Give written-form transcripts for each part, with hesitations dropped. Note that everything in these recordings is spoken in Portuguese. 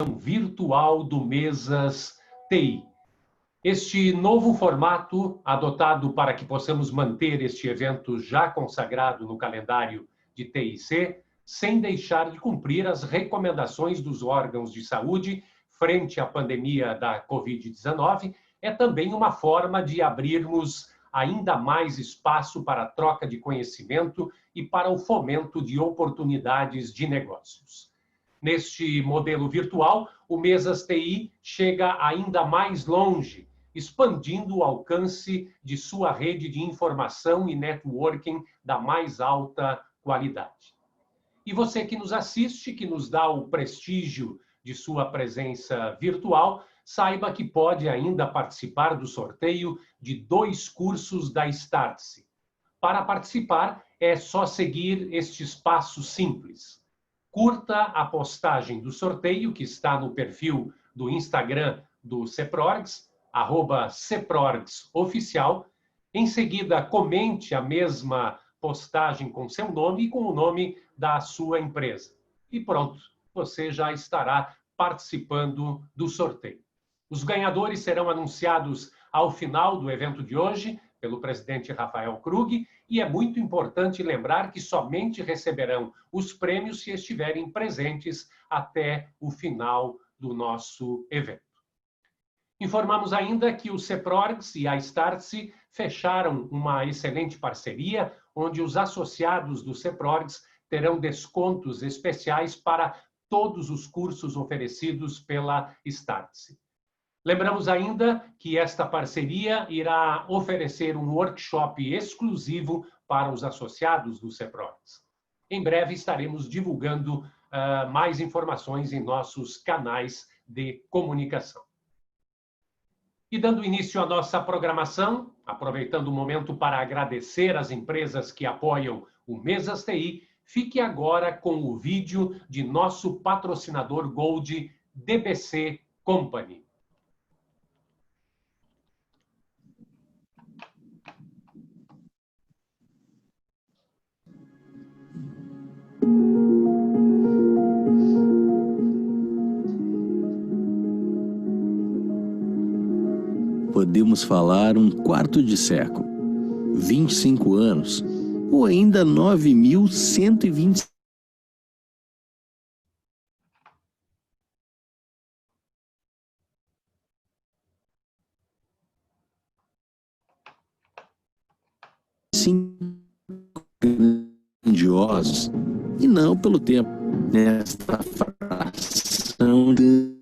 virtual do Mesas TI. Este novo formato, adotado para que possamos manter este evento já consagrado no calendário de TIC, sem deixar de cumprir as recomendações dos órgãos de saúde frente à pandemia da Covid-19, é também uma forma de abrirmos ainda mais espaço para a troca de conhecimento e para o fomento de oportunidades de negócios. Neste modelo virtual, o Mesas TI chega ainda mais longe, expandindo o alcance de sua rede de informação e networking da mais alta qualidade. E você que nos assiste, que nos dá o prestígio de sua presença virtual, saiba que pode ainda participar do sorteio de 2 cursos da Startse. Para participar, é só seguir estes passos simples. Curta a postagem do sorteio, que está no perfil do Instagram do Ceprorgs, @ceprorgsoficial. Em seguida, comente a mesma postagem com seu nome e com o nome da sua empresa. E pronto, você já estará participando do sorteio. Os ganhadores serão anunciados ao final do evento de hoje pelo presidente Rafael Krug, e é muito importante lembrar que somente receberão os prêmios se estiverem presentes até o final do nosso evento. Informamos ainda que o Ceprorgs e a Startse fecharam uma excelente parceria, onde os associados do Ceprorgs terão descontos especiais para todos os cursos oferecidos pela Startse. Lembramos ainda que esta parceria irá oferecer um workshop exclusivo para os associados do Ceprorgs. Em breve estaremos divulgando mais informações em nossos canais de comunicação. E dando início à nossa programação, aproveitando o momento para agradecer às empresas que apoiam o Mesas TI, fique agora com o vídeo de nosso patrocinador Gold, DBC Company. Podemos falar um quarto de século, 25 anos, ou ainda 9.120. Grandiosos, e não pelo tempo, nesta fração de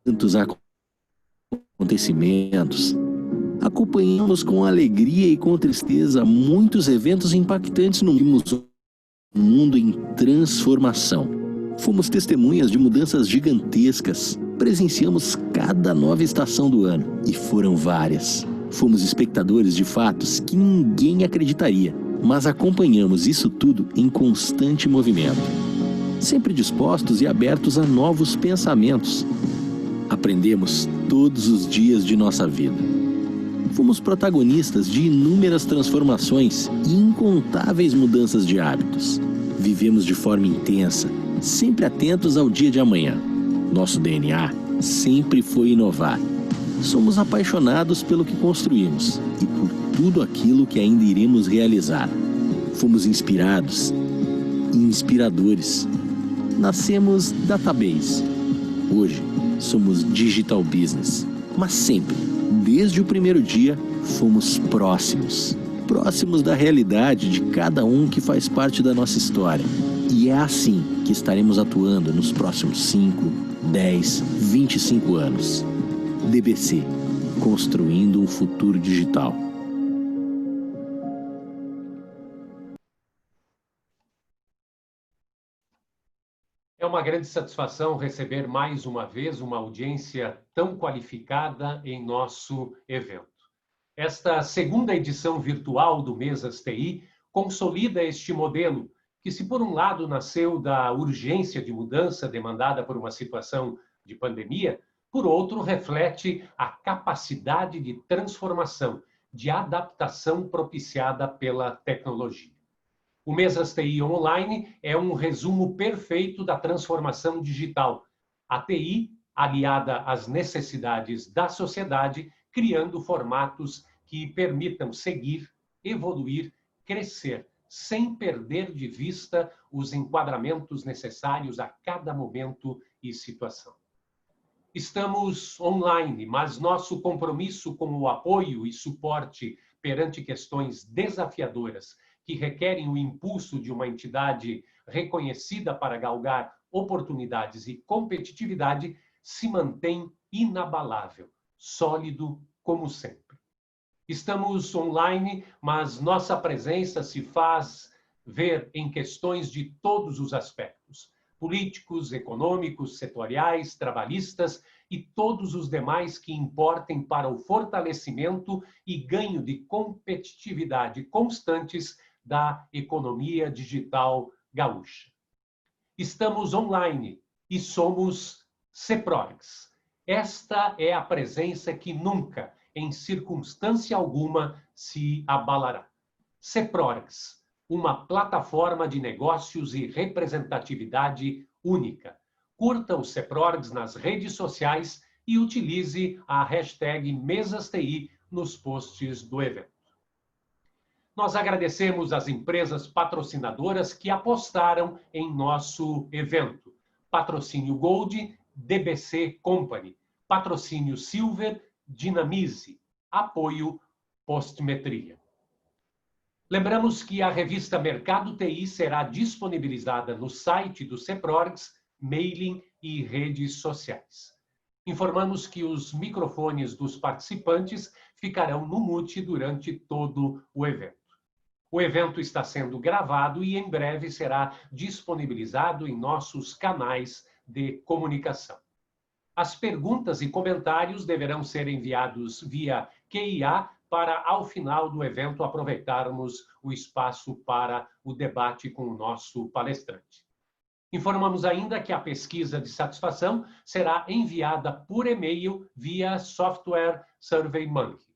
tantos acontecimentos. Acompanhamos com alegria e com tristeza muitos eventos impactantes no mundo em transformação. Fomos testemunhas de mudanças gigantescas. Presenciamos cada nova estação do ano, e foram várias. Fomos espectadores de fatos que ninguém acreditaria, mas acompanhamos isso tudo em constante movimento. Sempre dispostos e abertos a novos pensamentos. Aprendemos todos os dias de nossa vida. Fomos protagonistas de inúmeras transformações e incontáveis mudanças de hábitos. Vivemos de forma intensa, sempre atentos ao dia de amanhã. Nosso DNA sempre foi inovar. Somos apaixonados pelo que construímos e por tudo aquilo que ainda iremos realizar. Fomos inspirados e inspiradores. Nascemos database. Hoje, somos digital business. Mas sempre, desde o primeiro dia, fomos próximos. Próximos da realidade de cada um que faz parte da nossa história. E é assim que estaremos atuando nos próximos 5, 10, 25 anos. DBC, construindo um futuro digital. É uma grande satisfação receber mais uma vez uma audiência tão qualificada em nosso evento. Esta segunda edição virtual do Mesas TI consolida este modelo que, se por um lado nasceu da urgência de mudança demandada por uma situação de pandemia, por outro, reflete a capacidade de transformação, de adaptação propiciada pela tecnologia. O Mesas TI Online é um resumo perfeito da transformação digital. A TI aliada às necessidades da sociedade, criando formatos que permitam seguir, evoluir, crescer, sem perder de vista os enquadramentos necessários a cada momento e situação. Estamos online, mas nosso compromisso com o apoio e suporte perante questões desafiadoras que requerem o impulso de uma entidade reconhecida para galgar oportunidades e competitividade se mantém inabalável, sólido como sempre. Estamos online, mas nossa presença se faz ver em questões de todos os aspectos, políticos, econômicos, setoriais, trabalhistas e todos os demais que importem para o fortalecimento e ganho de competitividade constantes da economia digital gaúcha. Estamos online e somos CEPROGS. Esta é a presença que nunca, em circunstância alguma, se abalará. CEPROGS, uma plataforma de negócios e representatividade única. Curta o CEPROGS nas redes sociais e utilize a hashtag MesasTI nos posts do evento. Nós agradecemos às empresas patrocinadoras que apostaram em nosso evento. Patrocínio Gold, DBC Company. Patrocínio Silver, Dinamize. Apoio Postmetria. Lembramos que a revista Mercado TI será disponibilizada no site do CEPROGS, mailing e redes sociais. Informamos que os microfones dos participantes ficarão no mute durante todo o evento. O evento está sendo gravado e em breve será disponibilizado em nossos canais de comunicação. As perguntas e comentários deverão ser enviados via QIA para, ao final do evento, aproveitarmos o espaço para o debate com o nosso palestrante. Informamos ainda que a pesquisa de satisfação será enviada por e-mail via software SurveyMonkey.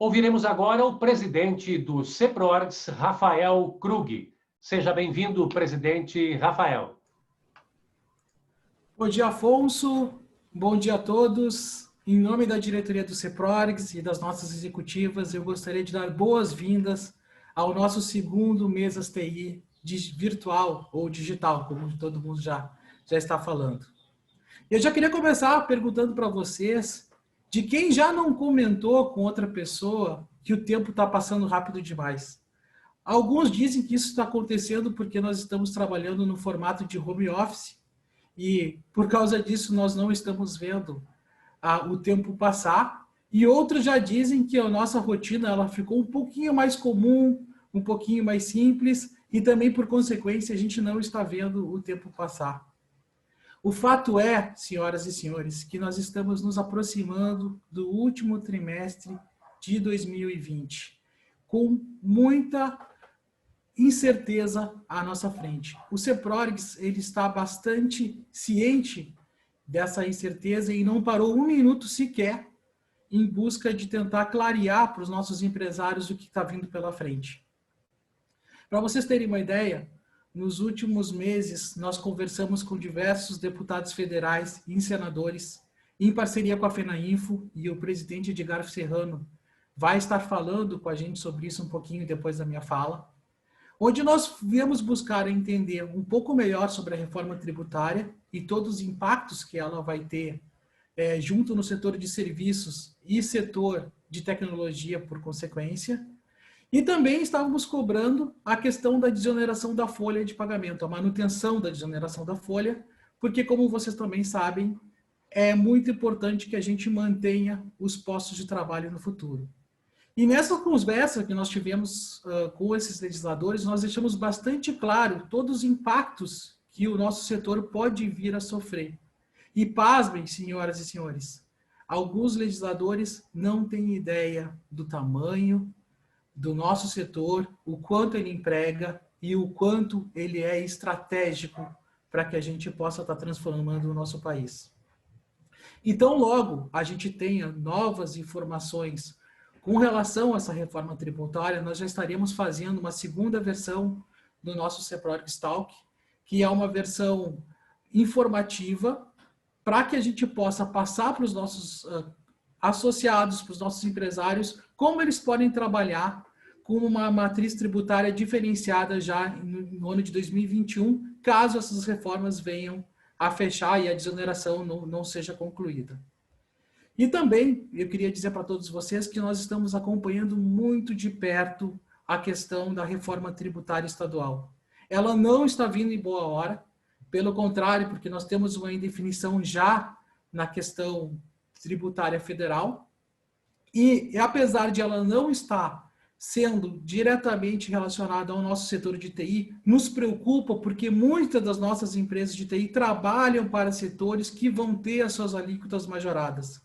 Ouviremos agora o presidente do CEPROGS, Rafael Krug. Seja bem-vindo, presidente Rafael. Bom dia, Afonso. Bom dia a todos. Em nome da diretoria do CEPROGS e das nossas executivas, eu gostaria de dar boas-vindas ao nosso segundo Mesas TI virtual ou digital, como todo mundo já está falando. Eu já queria começar perguntando para vocês de quem já não comentou com outra pessoa que o tempo está passando rápido demais. Alguns dizem que isso está acontecendo porque nós estamos trabalhando no formato de home office e, por causa disso, nós não estamos vendo o tempo passar. E outros já dizem que a nossa rotina ela ficou um pouquinho mais comum, um pouquinho mais simples e também, por consequência, a gente não está vendo o tempo passar. O fato é, senhoras e senhores, que nós estamos nos aproximando do último trimestre de 2020, com muita incerteza à nossa frente. O CEPROGS ele está bastante ciente dessa incerteza e não parou um minuto sequer em busca de tentar clarear para os nossos empresários o que está vindo pela frente. Para vocês terem uma ideia, nos últimos meses, nós conversamos com diversos deputados federais e senadores, em parceria com a FENAINFO, e o presidente Edgar Serrano vai estar falando com a gente sobre isso um pouquinho depois da minha fala, onde nós viemos buscar entender um pouco melhor sobre a reforma tributária e todos os impactos que ela vai ter junto no setor de serviços e setor de tecnologia por consequência. E também estávamos cobrando a questão da desoneração da folha de pagamento, a manutenção da desoneração da folha, porque, como vocês também sabem, é muito importante que a gente mantenha os postos de trabalho no futuro. E nessa conversa que nós tivemos com esses legisladores, nós deixamos bastante claro todos os impactos que o nosso setor pode vir a sofrer. E pasmem, senhoras e senhores, alguns legisladores não têm ideia do tamanho do nosso setor, o quanto ele emprega e o quanto ele é estratégico para que a gente possa estar transformando o nosso país. Então, logo a gente tenha novas informações Com relação a essa reforma tributária, nós já estaremos fazendo uma segunda versão do nosso CEPRORGS Talk, que é uma versão informativa para que a gente possa passar para os nossos associados, para os nossos empresários, como eles podem trabalhar com uma matriz tributária diferenciada já no ano de 2021, caso essas reformas venham a fechar e a desoneração não seja concluída. E também, eu queria dizer para todos vocês que nós estamos acompanhando muito de perto a questão da reforma tributária estadual. Ela não está vindo em boa hora, pelo contrário, porque nós temos uma indefinição já na questão tributária federal, e apesar de ela não estar sendo diretamente relacionada ao nosso setor de TI, nos preocupa porque muitas das nossas empresas de TI trabalham para setores que vão ter as suas alíquotas majoradas.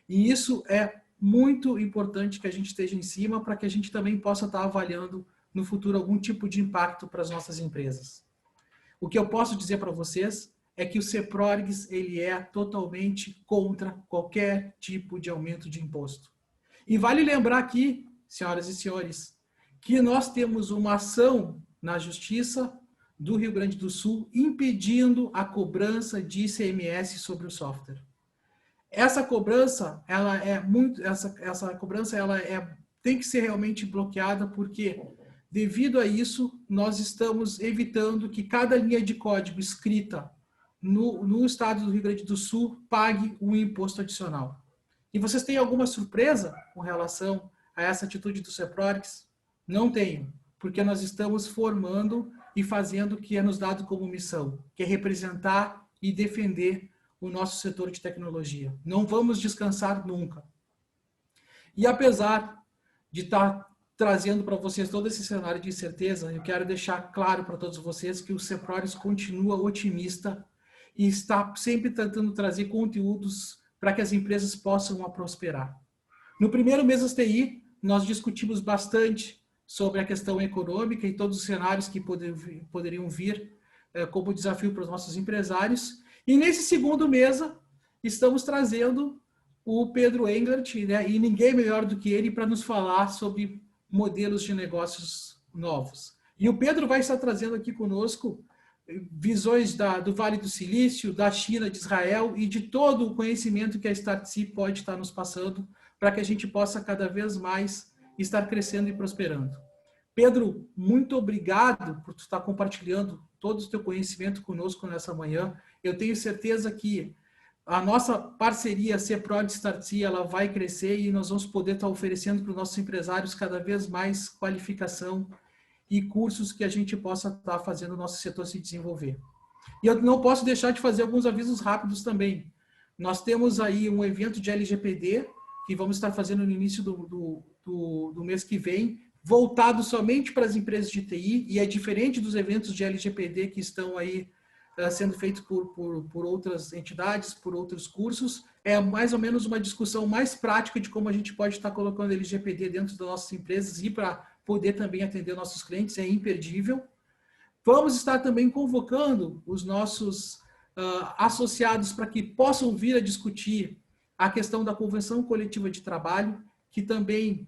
E isso é muito importante que a gente esteja em cima para que a gente também possa estar avaliando no futuro algum tipo de impacto para as nossas empresas. O que eu posso dizer para vocês é que o CEPRORGS ele é totalmente contra qualquer tipo de aumento de imposto. E vale lembrar aqui, senhoras e senhores, que nós temos uma ação na Justiça do Rio Grande do Sul impedindo a cobrança de ICMS sobre o software. Essa cobrança, tem que ser realmente bloqueada porque, devido a isso, nós estamos evitando que cada linha de código escrita no estado do Rio Grande do Sul pague um imposto adicional. E vocês têm alguma surpresa com relação a essa atitude do CEPRORGS? Não tenho, porque nós estamos formando e fazendo o que é nos dado como missão, que é representar e defender o nosso setor de tecnologia. Não vamos descansar nunca. E apesar de estar trazendo para vocês todo esse cenário de incerteza, eu quero deixar claro para todos vocês que o CEPRORGS continua otimista e está sempre tentando trazer conteúdos para que as empresas possam prosperar. No primeiro Mesas TI, nós discutimos bastante sobre a questão econômica e todos os cenários que poderiam vir como desafio para os nossos empresários. E nesse segundo mesa, estamos trazendo o Pedro Englert, né? E ninguém melhor do que ele para nos falar sobre modelos de negócios novos. E o Pedro vai estar trazendo aqui conosco visões do Vale do Silício, da China, de Israel e de todo o conhecimento que a Startse pode estar nos passando para que a gente possa cada vez mais estar crescendo e prosperando. Pedro, muito obrigado por estar compartilhando todo o teu conhecimento conosco nessa manhã. Eu tenho certeza que a nossa parceria CEPRORGS Startse ela vai crescer e nós vamos poder estar oferecendo para os nossos empresários cada vez mais qualificação e cursos que a gente possa estar fazendo o nosso setor se desenvolver. E eu não posso deixar de fazer alguns avisos rápidos também. Nós temos aí um evento de LGPD que vamos estar fazendo no início do mês que vem, voltado somente para as empresas de TI, e é diferente dos eventos de LGPD que estão aí sendo feitos por outras entidades, por outros cursos. É mais ou menos uma discussão mais prática de como a gente pode estar colocando LGPD dentro das nossas empresas e para poder também atender nossos clientes, é imperdível. Vamos estar também convocando os nossos associados para que possam vir a discutir a questão da convenção coletiva de trabalho, que também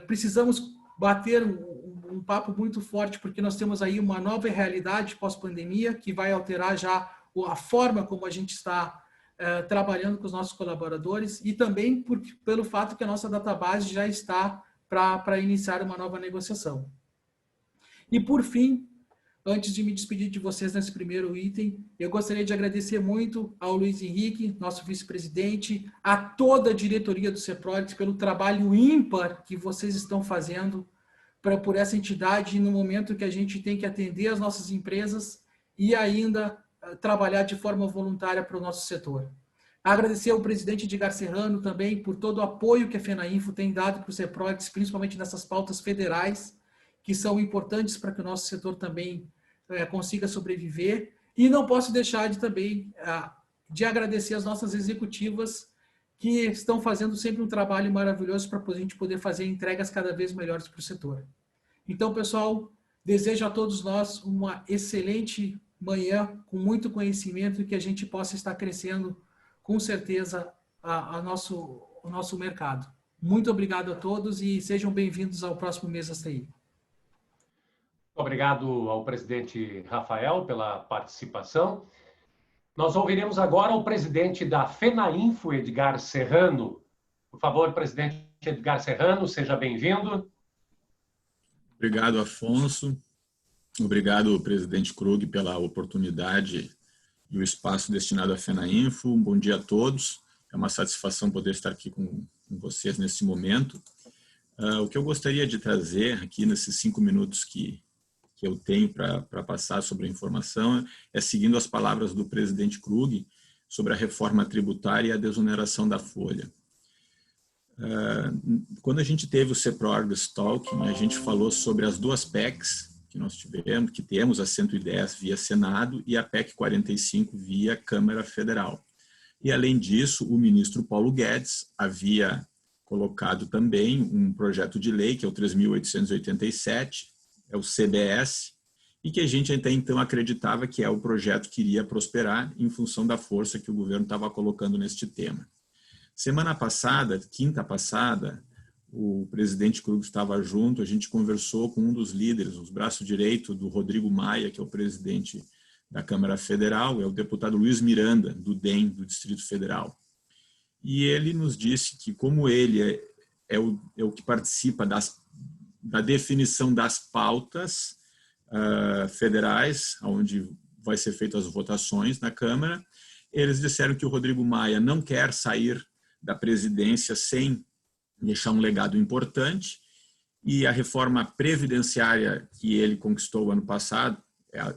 precisamos bater um papo muito forte, porque nós temos aí uma nova realidade pós-pandemia, que vai alterar já a forma como a gente está trabalhando com os nossos colaboradores, e também pelo fato que a nossa database já está para iniciar uma nova negociação. E por fim, antes de me despedir de vocês nesse primeiro item, eu gostaria de agradecer muito ao Luiz Henrique, nosso vice-presidente, a toda a diretoria do CEPRORGS pelo trabalho ímpar que vocês estão fazendo por essa entidade no momento que a gente tem que atender as nossas empresas e ainda trabalhar de forma voluntária para o nosso setor. Agradecer ao presidente Edgar Serrano também por todo o apoio que a FENAINFO tem dado para o CEPRORGS, principalmente nessas pautas federais, que são importantes para que o nosso setor também consiga sobreviver. E não posso deixar de agradecer as nossas executivas que estão fazendo sempre um trabalho maravilhoso para a gente poder fazer entregas cada vez melhores para o setor. Então, pessoal, desejo a todos nós uma excelente manhã, com muito conhecimento, e que a gente possa estar crescendo, com certeza, o nosso mercado. Muito obrigado a todos e sejam bem-vindos ao próximo Mesas TI. Obrigado ao presidente Rafael pela participação. Nós ouviremos agora o presidente da FENAINFO, Edgar Serrano. Por favor, presidente Edgar Serrano, seja bem-vindo. Obrigado, Afonso. Obrigado, presidente Krug, pela oportunidade e o espaço destinado à FENAINFO. Um bom dia a todos. É uma satisfação poder estar aqui com vocês nesse momento. O que eu gostaria de trazer aqui nesses 5 minutos que eu tenho para passar sobre a informação é seguindo as palavras do presidente Krug sobre a reforma tributária e a desoneração da folha. Quando a gente teve o CEPRORGS Talking, a gente falou sobre as 2 PECs que nós tivemos, que temos, a 110 via Senado e a PEC 45 via Câmara Federal. E, além disso, o ministro Paulo Guedes havia colocado também um projeto de lei, que é o 3.887, é o CBS, e que a gente até então acreditava que é o projeto que iria prosperar em função da força que o governo estava colocando neste tema. Semana passada, quinta passada, o presidente Krug estava junto, a gente conversou com um dos líderes, os braços direito do Rodrigo Maia, que é o presidente da Câmara Federal, é o deputado Luiz Miranda, do DEM, do Distrito Federal. E ele nos disse que, como ele é o que participa da definição das pautas federais, onde vai ser feitas as votações na Câmara, eles disseram que o Rodrigo Maia não quer sair da presidência sem deixar um legado importante, e a reforma previdenciária que ele conquistou ano passado,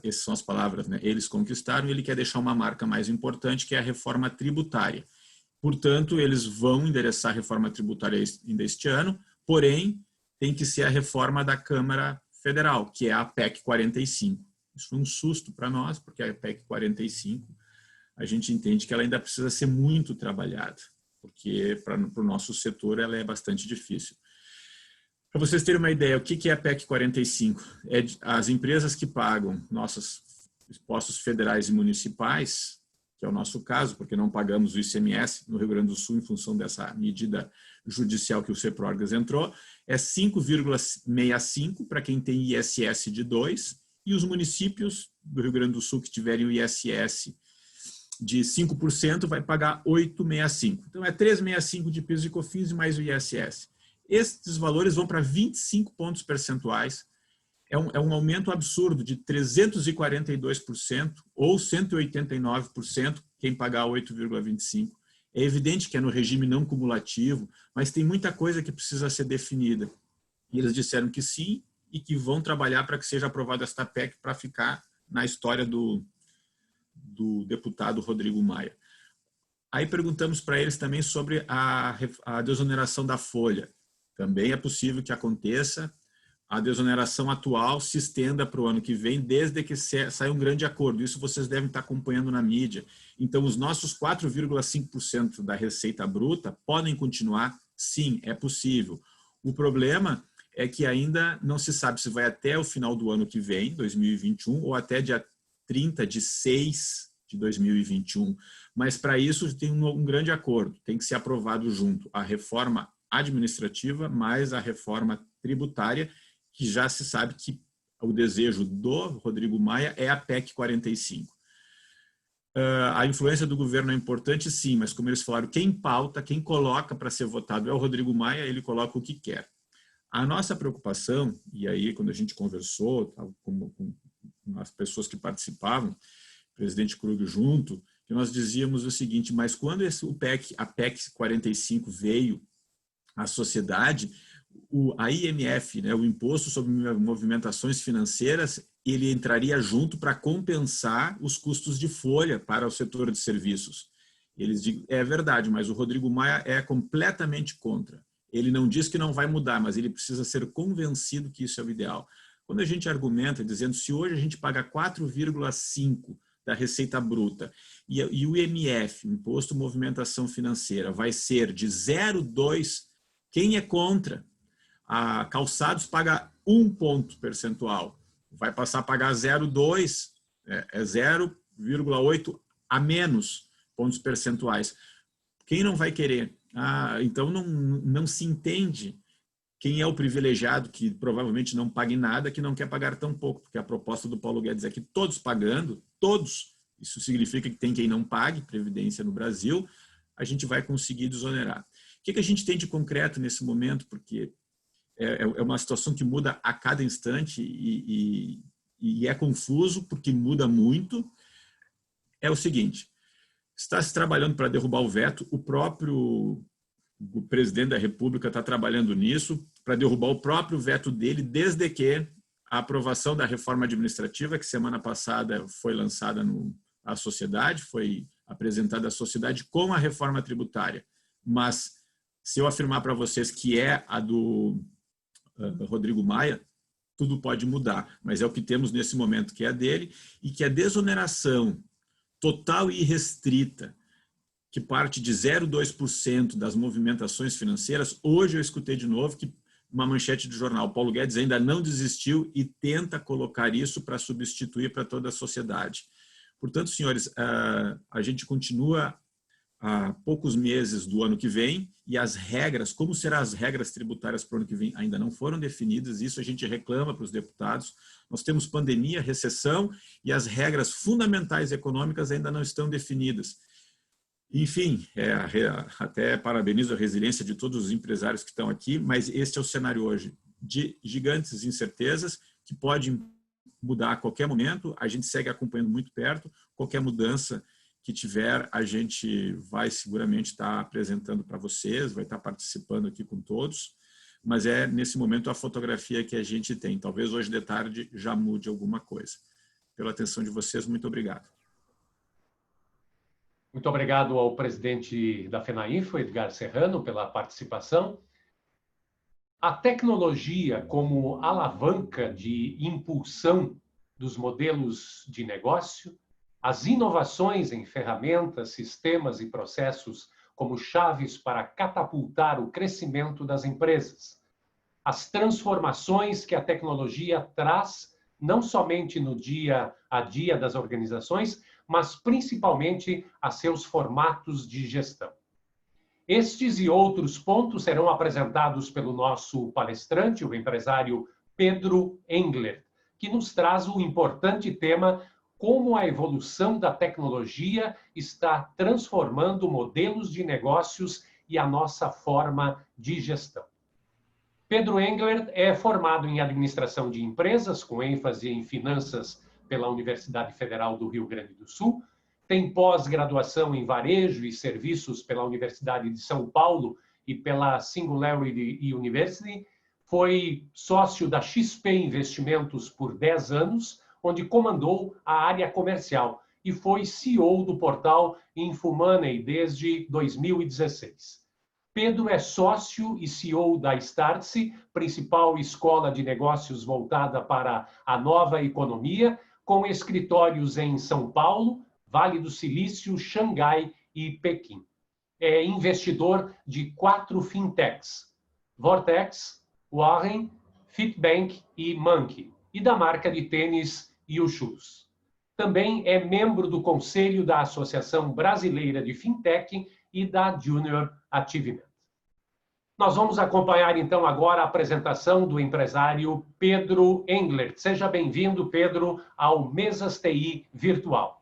essas são as palavras, né? Eles conquistaram, e ele quer deixar uma marca mais importante, que é a reforma tributária. Portanto, eles vão endereçar a reforma tributária ainda este ano, porém, tem que ser a reforma da Câmara Federal, que é a PEC 45. Isso foi um susto para nós, porque a PEC 45, a gente entende que ela ainda precisa ser muito trabalhada, porque para o nosso setor ela é bastante difícil. Para vocês terem uma ideia, o que é a PEC 45? É as empresas que pagam nossos impostos federais e municipais, que é o nosso caso, porque não pagamos o ICMS no Rio Grande do Sul em função dessa medida judicial que o CEPRORGS entrou, é 5,65 para quem tem ISS de 2, e os municípios do Rio Grande do Sul que tiverem o ISS de 5% vai pagar 8,65. Então é 3,65 de PIS e COFINS e mais o ISS. Esses valores vão para 25 pontos percentuais. É um aumento absurdo de 342% ou 189% quem pagar 8,25%. É evidente que é no regime não cumulativo, mas tem muita coisa que precisa ser definida. E eles disseram que sim e que vão trabalhar para que seja aprovada esta PEC para ficar na história do deputado Rodrigo Maia. Aí perguntamos para eles também sobre a desoneração da folha. Também é possível que aconteça. A desoneração atual se estenda para o ano que vem, desde que saia um grande acordo. Isso vocês devem estar acompanhando na mídia. Então, os nossos 4,5% da receita bruta podem continuar? Sim, é possível. O problema é que ainda não se sabe se vai até o final do ano que vem, 2021, ou até dia 30/6 de 2021. Mas, para isso, tem um grande acordo. Tem que ser aprovado junto a reforma administrativa mais a reforma tributária, que já se sabe que o desejo do Rodrigo Maia é a PEC 45. A influência do governo é importante, sim, mas como eles falaram, quem pauta, quem coloca para ser votado é o Rodrigo Maia, ele coloca o que quer. A nossa preocupação, e aí quando a gente conversou com as pessoas que participavam, o presidente Krug junto, que nós dizíamos o seguinte, mas quando a PEC 45 veio à sociedade, a IMF, né, o Imposto sobre Movimentações Financeiras, ele entraria junto para compensar os custos de folha para o setor de serviços. Eles dizem, é verdade, mas o Rodrigo Maia é completamente contra. Ele não diz que não vai mudar, mas ele precisa ser convencido que isso é o ideal. Quando a gente argumenta dizendo se hoje a gente paga 4,5% da receita bruta e o IMF, o Imposto de Movimentação Financeira, vai ser de 0,2%, quem é contra? A Calçados paga 1 ponto percentual, vai passar a pagar 0,2%, é 0,8% a menos pontos percentuais. Quem não vai querer? Então não se entende quem é o privilegiado que provavelmente não pague nada, que não quer pagar tão pouco, porque a proposta do Paulo Guedes é que todos pagando, todos, isso significa que tem quem não pague Previdência no Brasil, a gente vai conseguir desonerar. O que a gente tem de concreto nesse momento? Porque é uma situação que muda a cada instante e é confuso, porque muda muito. É o seguinte, está se trabalhando para derrubar o veto, o presidente da República está trabalhando nisso, para derrubar o próprio veto dele, desde que a aprovação da reforma administrativa, que semana passada foi lançada à sociedade, foi apresentada à sociedade com a reforma tributária. Mas, se eu afirmar para vocês que é a do Rodrigo Maia, tudo pode mudar, mas é o que temos nesse momento, que é a dele, e que a desoneração total e irrestrita, que parte de 0,2% das movimentações financeiras, hoje eu escutei de novo que uma manchete de jornal, Paulo Guedes ainda não desistiu e tenta colocar isso para substituir para toda a sociedade. Portanto, senhores, a gente continua há poucos meses do ano que vem e as regras, como serão as regras tributárias para o ano que vem, ainda não foram definidas, isso a gente reclama para os deputados. Nós temos pandemia, recessão e as regras fundamentais econômicas ainda não estão definidas. Enfim, até parabenizo a resiliência de todos os empresários que estão aqui, mas este é o cenário hoje de gigantes incertezas que pode mudar a qualquer momento. A gente segue acompanhando muito perto. Qualquer mudança que tiver, a gente vai seguramente estar apresentando para vocês, vai estar participando aqui com todos, mas é nesse momento a fotografia que a gente tem. Talvez hoje de tarde já mude alguma coisa. Pela atenção de vocês, muito obrigado. Muito obrigado ao presidente da FENAINFO, Edgar Serrano, pela participação. A tecnologia como alavanca de impulsão dos modelos de negócio, as inovações em ferramentas, sistemas e processos como chaves para catapultar o crescimento das empresas, as transformações que a tecnologia traz, não somente no dia a dia das organizações, mas principalmente a seus formatos de gestão. Estes e outros pontos serão apresentados pelo nosso palestrante, o empresário Pedro Englert, que nos traz o importante tema como a evolução da tecnologia está transformando modelos de negócios e a nossa forma de gestão. Pedro Englert é formado em administração de empresas, com ênfase em finanças pela Universidade Federal do Rio Grande do Sul, tem pós-graduação em varejo e serviços pela Universidade de São Paulo e pela Singularity University, foi sócio da XP Investimentos por 10 anos, onde comandou a área comercial e foi CEO do portal InfoMoney desde 2016. Pedro é sócio e CEO da Startse, principal escola de negócios voltada para a nova economia, com escritórios em São Paulo, Vale do Silício, Xangai e Pequim. É investidor de 4 fintechs, Vortex, Warren, Fitbank e Monkey, e da marca de tênis YoShoes. Também é membro do Conselho da Associação Brasileira de Fintech e da Junior Achievement. Nós vamos acompanhar, então, agora a apresentação do empresário Pedro Englert. Seja bem-vindo, Pedro, ao Mesas TI Virtual.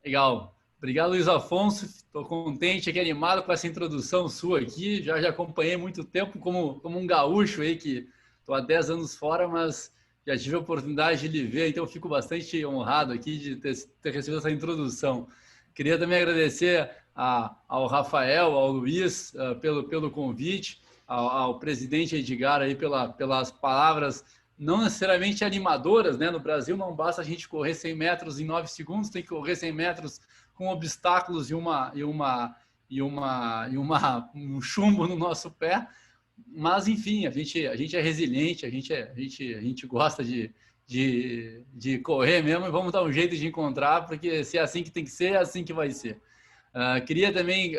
Legal. Obrigado, Luiz Afonso. Estou contente aqui, animado com essa introdução sua aqui. Já acompanhei muito tempo como um gaúcho aí, que estou há 10 anos fora, mas já tive a oportunidade de lhe ver, então fico bastante honrado aqui de ter recebido essa introdução. Queria também agradecer ao Rafael, ao Luiz, pelo convite, ao presidente Edgar aí pelas palavras não necessariamente animadoras, né? No Brasil não basta a gente correr 100 metros em 9 segundos, tem que correr 100 metros com obstáculos e um chumbo no nosso pé. Mas, enfim, a gente é resiliente, a gente gosta de correr mesmo e vamos dar um jeito de encontrar, porque se é assim que tem que ser, é assim que vai ser. Queria também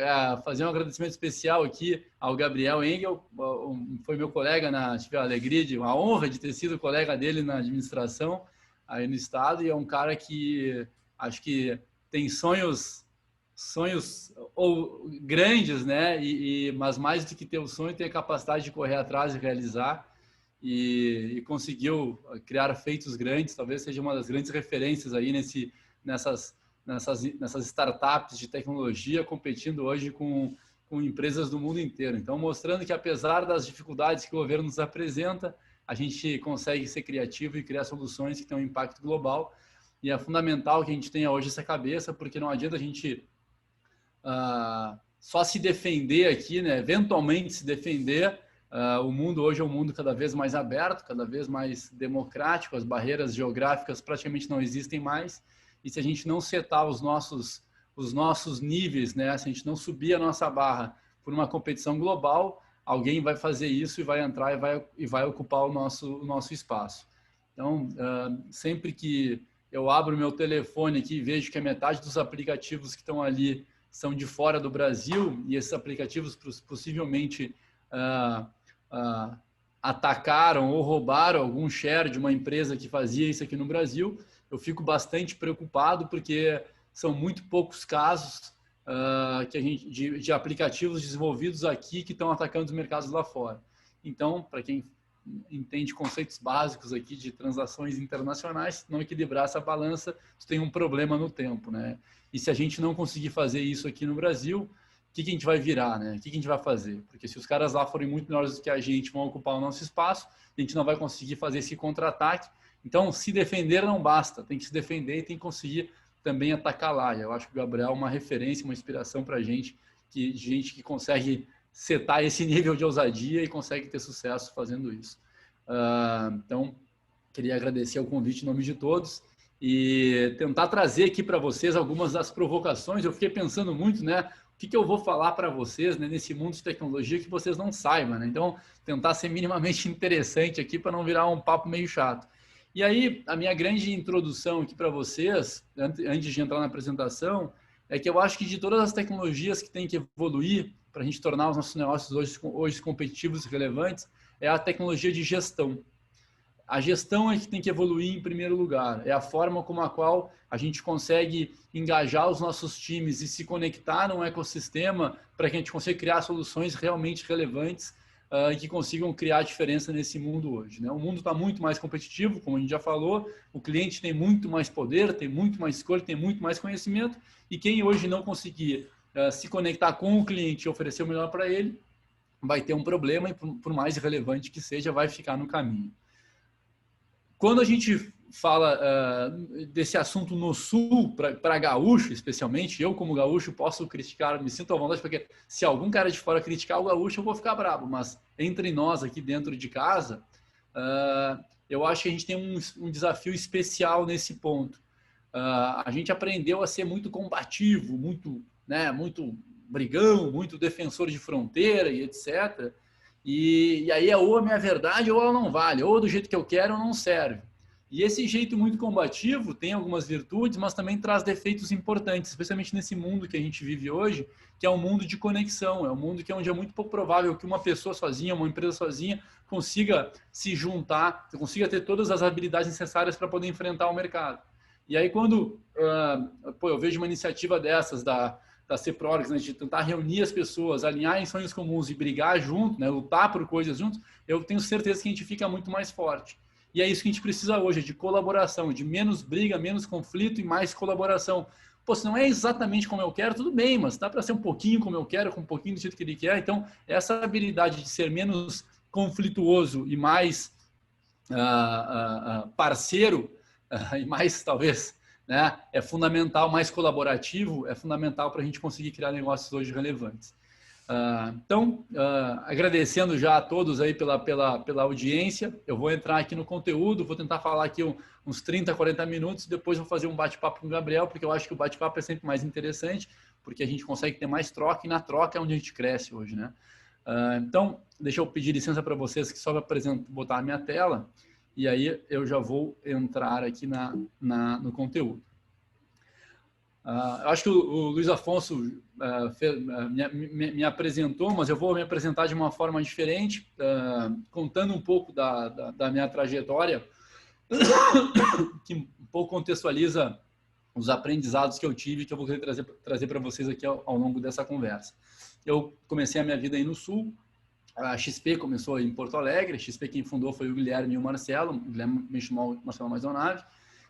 fazer um agradecimento especial aqui ao Gabriel Engel, foi meu colega, tive a alegria, a honra de ter sido colega dele na administração aí no estado, e é um cara que acho que tem sonhos sonhos ou grandes, né? Mas mais do que ter o sonho, ter a capacidade de correr atrás e realizar, e conseguiu criar feitos grandes. Talvez seja uma das grandes referências aí nessas startups de tecnologia, competindo hoje com empresas do mundo inteiro. Então, mostrando que apesar das dificuldades que o governo nos apresenta, a gente consegue ser criativo e criar soluções que têm um impacto global. E é fundamental que a gente tenha hoje essa cabeça, porque não adianta a gente só se defender aqui, né? Eventualmente se defender. O mundo hoje é um mundo cada vez mais aberto, cada vez mais democrático, as barreiras geográficas praticamente não existem mais, e se a gente não setar os nossos níveis, né? Se a gente não subir a nossa barra por uma competição global, alguém vai fazer isso e vai entrar e vai ocupar o nosso espaço. Então, sempre que eu abro meu telefone aqui e vejo que a metade dos aplicativos que estão ali são de fora do Brasil, e esses aplicativos possivelmente atacaram ou roubaram algum share de uma empresa que fazia isso aqui no Brasil, eu fico bastante preocupado, porque são muito poucos casos de aplicativos desenvolvidos aqui que estão atacando os mercados lá fora. Então, para quem entende conceitos básicos aqui de transações internacionais, não equilibrar essa balança, você tem um problema no tempo, né? E se a gente não conseguir fazer isso aqui no Brasil, o que a gente vai virar, né? O que a gente vai fazer? Porque se os caras lá forem muito melhores do que a gente, vão ocupar o nosso espaço, a gente não vai conseguir fazer esse contra-ataque. Então, se defender não basta, tem que se defender e tem que conseguir também atacar lá. E eu acho que o Gabriel é uma referência, uma inspiração para a gente, gente que consegue setar esse nível de ousadia e consegue ter sucesso fazendo isso. Então, queria agradecer o convite em nome de todos e tentar trazer aqui para vocês algumas das provocações. Eu fiquei pensando muito, né? O que eu vou falar para vocês, né, nesse mundo de tecnologia que vocês não saibam, né? Então, tentar ser minimamente interessante aqui para não virar um papo meio chato. E aí, a minha grande introdução aqui para vocês, antes de entrar na apresentação, é que eu acho que de todas as tecnologias que tem que evoluir para a gente tornar os nossos negócios hoje competitivos e relevantes, é a tecnologia de gestão. A gestão é que tem que evoluir em primeiro lugar. É a forma como a qual a gente consegue engajar os nossos times e se conectar num ecossistema para que a gente consiga criar soluções realmente relevantes e que consigam criar diferença nesse mundo hoje, né? O mundo está muito mais competitivo, como a gente já falou, o cliente tem muito mais poder, tem muito mais escolha, tem muito mais conhecimento, e quem hoje não conseguir se conectar com o cliente e oferecer o melhor para ele, vai ter um problema e, por mais relevante que seja, vai ficar no caminho. Quando a gente fala desse assunto no Sul, para gaúcho especialmente, eu como gaúcho posso criticar, me sinto à vontade, porque se algum cara de fora criticar o gaúcho, eu vou ficar bravo, mas entre nós aqui dentro de casa, eu acho que a gente tem um desafio especial nesse ponto. A gente aprendeu a ser muito combativo, muito brigão, muito defensor de fronteira e etc., e aí ou a minha verdade ou ela não vale, ou do jeito que eu quero ou não serve. E esse jeito muito combativo tem algumas virtudes, mas também traz defeitos importantes, especialmente nesse mundo que a gente vive hoje, que é um mundo de conexão, é um mundo onde é muito pouco provável que uma pessoa sozinha, uma empresa sozinha, consiga se juntar, consiga ter todas as habilidades necessárias para poder enfrentar o mercado. E aí quando eu vejo uma iniciativa dessas da CPRORGS, né, de tentar reunir as pessoas, alinhar em sonhos comuns e brigar junto, né, lutar por coisas juntos, eu tenho certeza que a gente fica muito mais forte. E é isso que a gente precisa hoje, de colaboração, de menos briga, menos conflito e mais colaboração. Pô, se não é exatamente como eu quero, tudo bem, mas dá para ser um pouquinho como eu quero, com um pouquinho do jeito que ele quer. Então, essa habilidade de ser menos conflituoso e mais parceiro, e mais, talvez, né, é fundamental, mais colaborativo, é fundamental para a gente conseguir criar negócios hoje relevantes. Então, agradecendo já a todos aí pela audiência, eu vou entrar aqui no conteúdo, vou tentar falar aqui uns 30, 40 minutos, depois vou fazer um bate-papo com o Gabriel, porque eu acho que o bate-papo é sempre mais interessante, porque a gente consegue ter mais troca, e na troca é onde a gente cresce hoje, né? Então, deixa eu pedir licença para vocês, que só para botar a minha tela, e aí eu já vou entrar aqui no conteúdo. Eu acho que o Luiz Afonso me apresentou, mas eu vou me apresentar de uma forma diferente, contando um pouco da minha trajetória, que um pouco contextualiza os aprendizados que eu tive, que eu vou querer trazer para vocês aqui ao longo dessa conversa. Eu comecei a minha vida aí no Sul, a XP começou em Porto Alegre, a XP quem fundou foi o Guilherme e o Marcelo, o Guilherme me chamou o Marcelo Maisonave,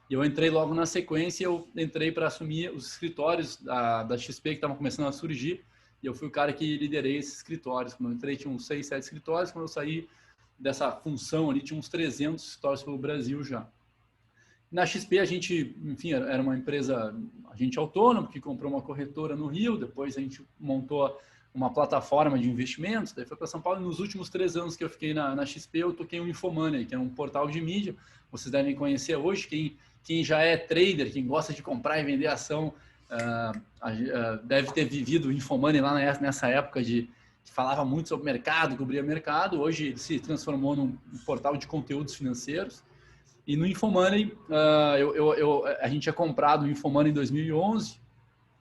e eu entrei logo na sequência, eu entrei para assumir os escritórios da XP que estavam começando a surgir, e eu fui o cara que liderei esses escritórios. Quando eu entrei tinha uns 6, 7 escritórios, quando eu saí dessa função ali tinha uns 300 escritórios pelo Brasil já. Na XP a gente, enfim, era uma empresa, agente autônomo, que comprou uma corretora no Rio, depois a gente montou uma plataforma de investimentos, daí foi para São Paulo, e nos últimos 3 anos que eu fiquei na XP, eu toquei o Infomoney, que é um portal de mídia, vocês devem conhecer hoje, quem já é trader, quem gosta de comprar e vender ação, deve ter vivido o Infomoney lá nessa época que falava muito sobre mercado, cobria mercado, hoje ele se transformou num portal de conteúdos financeiros. E no Infomoney, a gente tinha comprado o Infomoney em 2011,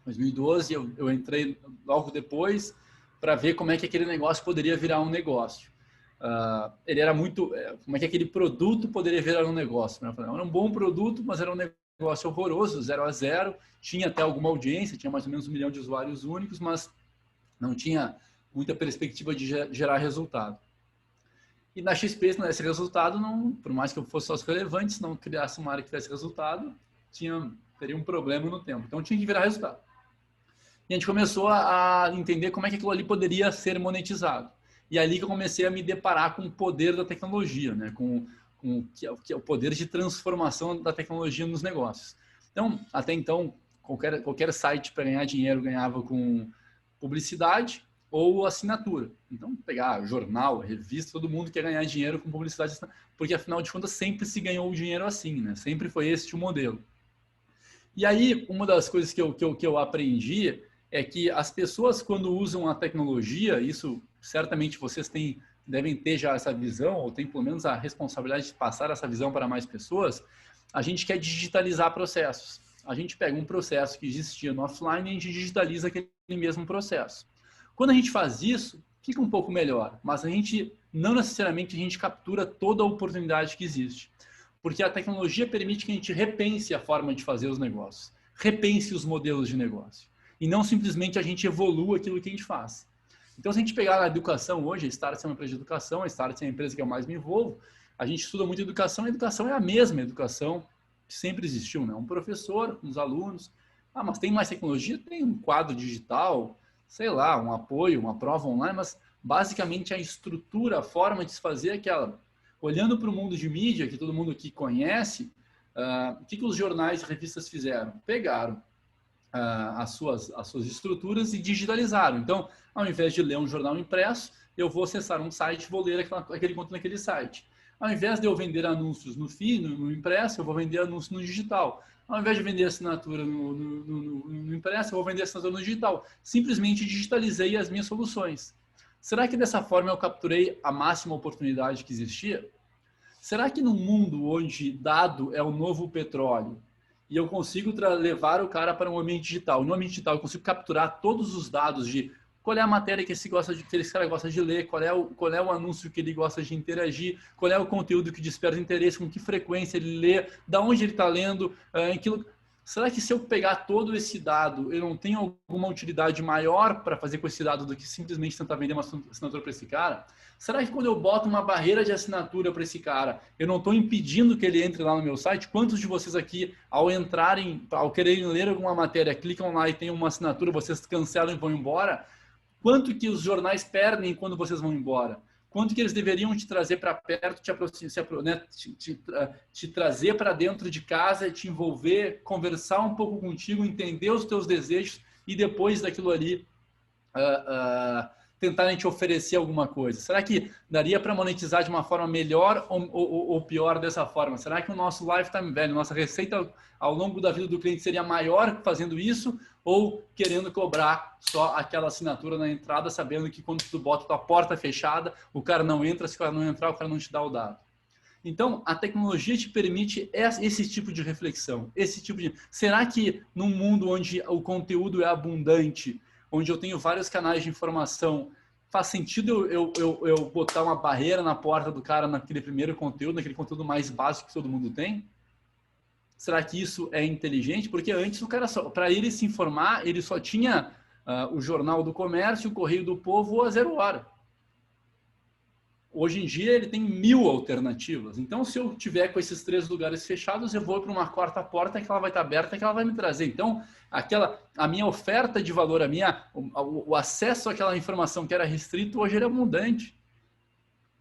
2012, eu entrei logo depois para ver como é que aquele negócio poderia virar um negócio. Ele era muito... Como é que aquele produto poderia virar um negócio? Né? Era um bom produto, mas era um negócio horroroso, 0 a 0. Tinha até alguma audiência, tinha mais ou menos 1 milhão de usuários únicos, mas não tinha muita perspectiva de gerar resultado. E na XP, esse resultado, por mais que eu fosse sócio relevante, se não criasse uma área que tivesse resultado, teria um problema no tempo. Então, tinha que virar resultado. E a gente começou a entender como é que aquilo ali poderia ser monetizado. E é ali que eu comecei a me deparar com o poder da tecnologia, né? com o poder de transformação da tecnologia nos negócios. Então, até então, qualquer site para ganhar dinheiro ganhava com publicidade ou assinatura. Então, pegar jornal, revista, todo mundo quer ganhar dinheiro com publicidade, porque afinal de contas sempre se ganhou o dinheiro assim, né? Sempre foi esse o modelo. E aí, uma das coisas que eu aprendi é que as pessoas, quando usam a tecnologia, isso certamente vocês devem ter já essa visão, ou tem pelo menos a responsabilidade de passar essa visão para mais pessoas, a gente quer digitalizar processos. A gente pega um processo que existia no offline e a gente digitaliza aquele mesmo processo. Quando a gente faz isso, fica um pouco melhor, mas não necessariamente a gente captura toda a oportunidade que existe. Porque a tecnologia permite que a gente repense a forma de fazer os negócios, repense os modelos de negócio, e não simplesmente a gente evolua aquilo que a gente faz. Então, se a gente pegar a educação hoje, a Startse é uma empresa de educação, a Startse é a empresa que eu mais me envolvo, a gente estuda muito educação, e a educação é a mesma educação que sempre existiu, né? Um professor, uns alunos, mas tem mais tecnologia? Tem um quadro digital, sei lá, um apoio, uma prova online, mas basicamente a estrutura, a forma de se fazer é aquela. Olhando para o mundo de mídia, que todo mundo aqui conhece, o que os jornais e revistas fizeram? Pegaram as suas estruturas e digitalizaram. Então, ao invés de ler um jornal impresso, eu vou acessar um site e vou ler aquele conteúdo naquele site. Ao invés de eu vender anúncios no impresso, eu vou vender anúncios no digital. Ao invés de vender assinatura no impresso, eu vou vender assinatura no digital. Simplesmente digitalizei as minhas soluções. Será que dessa forma eu capturei a máxima oportunidade que existia? Será que num mundo onde dado é o novo petróleo e eu consigo levar o cara para um ambiente digital, no ambiente digital eu consigo capturar todos os dados de qual é a matéria que esse cara gosta de ler, qual é o anúncio que ele gosta de interagir, qual é o conteúdo que desperta interesse, com que frequência ele lê, da onde ele está lendo, Será que se eu pegar todo esse dado, eu não tenho alguma utilidade maior para fazer com esse dado do que simplesmente tentar vender uma assinatura para esse cara? Será que quando eu boto uma barreira de assinatura para esse cara, eu não estou impedindo que ele entre lá no meu site? Quantos de vocês aqui, ao quererem ler alguma matéria, clicam lá e tem uma assinatura, vocês cancelam e vão embora? Quanto que os jornais perdem quando vocês vão embora? Quanto que eles deveriam te trazer para perto, te trazer para dentro de casa, te envolver, conversar um pouco contigo, entender os teus desejos e depois daquilo ali tentarem te oferecer alguma coisa? Será que daria para monetizar de uma forma melhor ou pior dessa forma? Será que o nosso lifetime value, nossa receita ao longo da vida do cliente seria maior fazendo isso ou querendo cobrar só aquela assinatura na entrada, sabendo que quando tu bota tua porta fechada, o cara não entra, se o cara não entrar, o cara não te dá o dado? Então, a tecnologia te permite esse tipo de reflexão, Será que num mundo onde o conteúdo é abundante, onde eu tenho vários canais de informação, faz sentido eu botar uma barreira na porta do cara naquele primeiro conteúdo, naquele conteúdo mais básico que todo mundo tem? Será que isso é inteligente? Porque antes o cara, para ele se informar, ele só tinha o Jornal do Comércio, o Correio do Povo ou a Zero Hora. Hoje em dia ele tem 1000 alternativas. Então, se eu tiver com esses 3 lugares fechados, eu vou para uma quarta porta que ela vai estar aberta, que ela vai me trazer. Então, a minha oferta de valor, o acesso àquela informação que era restrito, hoje ele é abundante.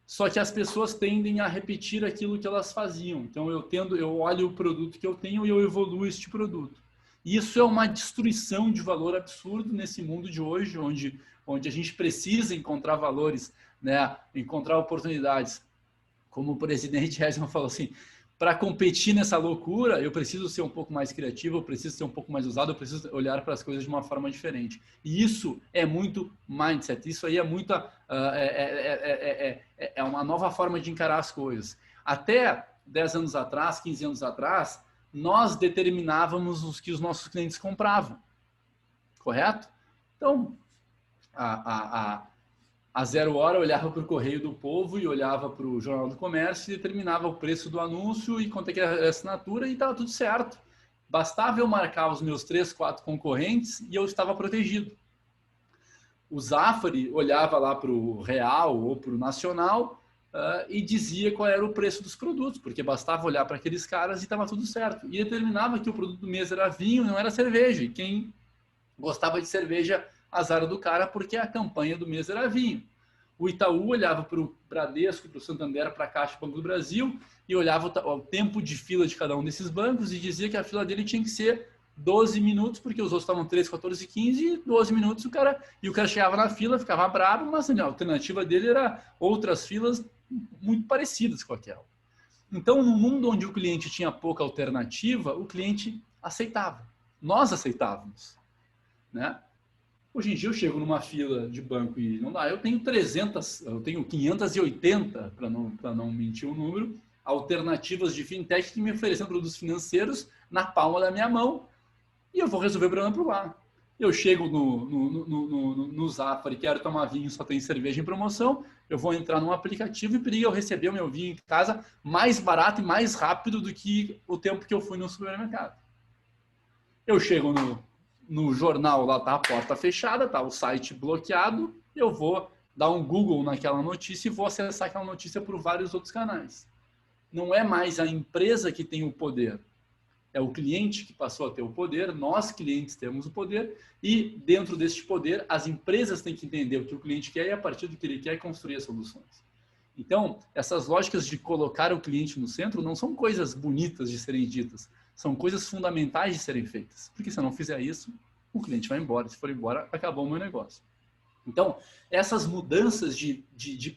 Só que as pessoas tendem a repetir aquilo que elas faziam. Então, eu olho o produto que eu tenho e eu evoluo este produto. E isso é uma destruição de valor absurdo nesse mundo de hoje, onde a gente precisa encontrar valores, né? Encontrar oportunidades. Como o presidente Hezman falou assim, para competir nessa loucura, eu preciso ser um pouco mais criativo, eu preciso ser um pouco mais ousado, eu preciso olhar para as coisas de uma forma diferente. E isso é muito mindset, isso aí é muita é uma nova forma de encarar as coisas. Até 10 anos atrás, 15 anos atrás, nós determinávamos os que os nossos clientes compravam. Correto? Então, a Zero Hora olhava para o Correio do Povo e olhava para o Jornal do Comércio e determinava o preço do anúncio e quanto é que era a assinatura e estava tudo certo. Bastava eu marcar os meus 3, 4 concorrentes e eu estava protegido. O Zafari olhava lá para o Real ou para o Nacional e dizia qual era o preço dos produtos, porque bastava olhar para aqueles caras e estava tudo certo. E determinava que o produto do mês era vinho, não era cerveja. E quem gostava de cerveja, azar do cara, porque a campanha do mês era vinho. O Itaú olhava para o Bradesco, para o Santander, para a Caixa Banco do Brasil e olhava o tempo de fila de cada um desses bancos e dizia que a fila dele tinha que ser 12 minutos, porque os outros estavam 13, 14, 15, e 12 minutos o cara chegava na fila, ficava bravo, mas a alternativa dele era outras filas muito parecidas com aquela. Então, no mundo onde o cliente tinha pouca alternativa, o cliente aceitava. Nós aceitávamos, né? Hoje em dia eu chego numa fila de banco e não dá. Eu tenho 580, para não mentir o número, alternativas de fintech que me oferecem produtos financeiros na palma da minha mão e eu vou resolver o problema por lá. Eu chego no Zafari, quero tomar vinho, só tem cerveja em promoção, eu vou entrar num aplicativo e pedir eu receber o meu vinho em casa mais barato e mais rápido do que o tempo que eu fui no supermercado. Eu chego no jornal, lá tá a porta fechada, tá o site bloqueado, eu vou dar um Google naquela notícia e vou acessar aquela notícia por vários outros canais. Não é mais a empresa que tem o poder, é o cliente que passou a ter o poder, nós clientes temos o poder e dentro deste poder as empresas têm que entender o que o cliente quer e a partir do que ele quer construir as soluções. Então, essas lógicas de colocar o cliente no centro não são coisas bonitas de serem ditas, são coisas fundamentais de serem feitas. Porque se eu não fizer isso, o cliente vai embora. Se for embora, acabou o meu negócio. Então, essas mudanças de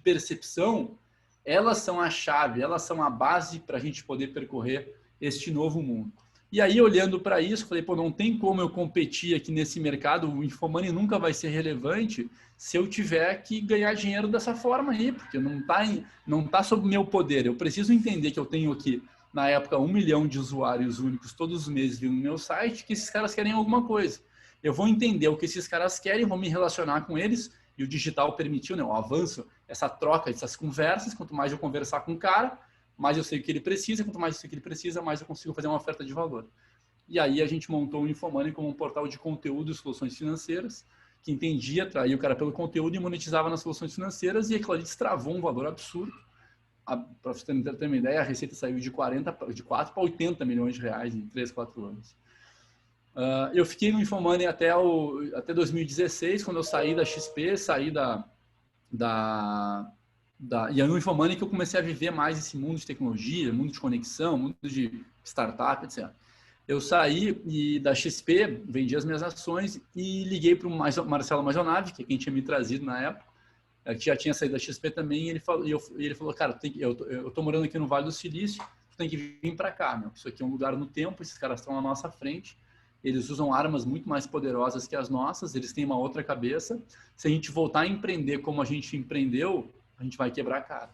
percepção, elas são a chave, elas são a base para a gente poder percorrer este novo mundo. E aí, olhando para isso, falei, pô, não tem como eu competir aqui nesse mercado, o Infomoney nunca vai ser relevante se eu tiver que ganhar dinheiro dessa forma aí, porque não tá sob meu poder. Eu preciso entender que eu tenho aqui, na época, 1 milhão de usuários únicos todos os meses vindo no meu site, que esses caras querem alguma coisa. Eu vou entender o que esses caras querem, vou me relacionar com eles, e o digital permitiu, né, o avanço, essa troca, essas conversas. Quanto mais eu conversar com o cara, mais eu sei o que ele precisa, quanto mais eu sei o que ele precisa, mais eu consigo fazer uma oferta de valor. E aí a gente montou o Infomoney como um portal de conteúdo e soluções financeiras, que entendia, atraía o cara pelo conteúdo e monetizava nas soluções financeiras, e aquilo ali destravou um valor absurdo. Para você ter uma ideia, a receita saiu de 4 para 80 milhões de reais em 3, 4 anos. Eu fiquei no Infomoney até 2016, quando eu saí da XP, saí e aí no Infomoney que eu comecei a viver mais esse mundo de tecnologia, mundo de conexão, mundo de startup, etc. Eu saí da XP, vendi as minhas ações e liguei para o Marcelo Majonave, que é quem tinha me trazido na época, que já tinha saído da XP também, e ele falou, cara, eu tô morando aqui no Vale do Silício, tu tem que vir para cá, meu. Isso aqui é um lugar no tempo, esses caras estão na nossa frente, eles usam armas muito mais poderosas que as nossas, eles têm uma outra cabeça, se a gente voltar a empreender como a gente empreendeu, a gente vai quebrar a cara.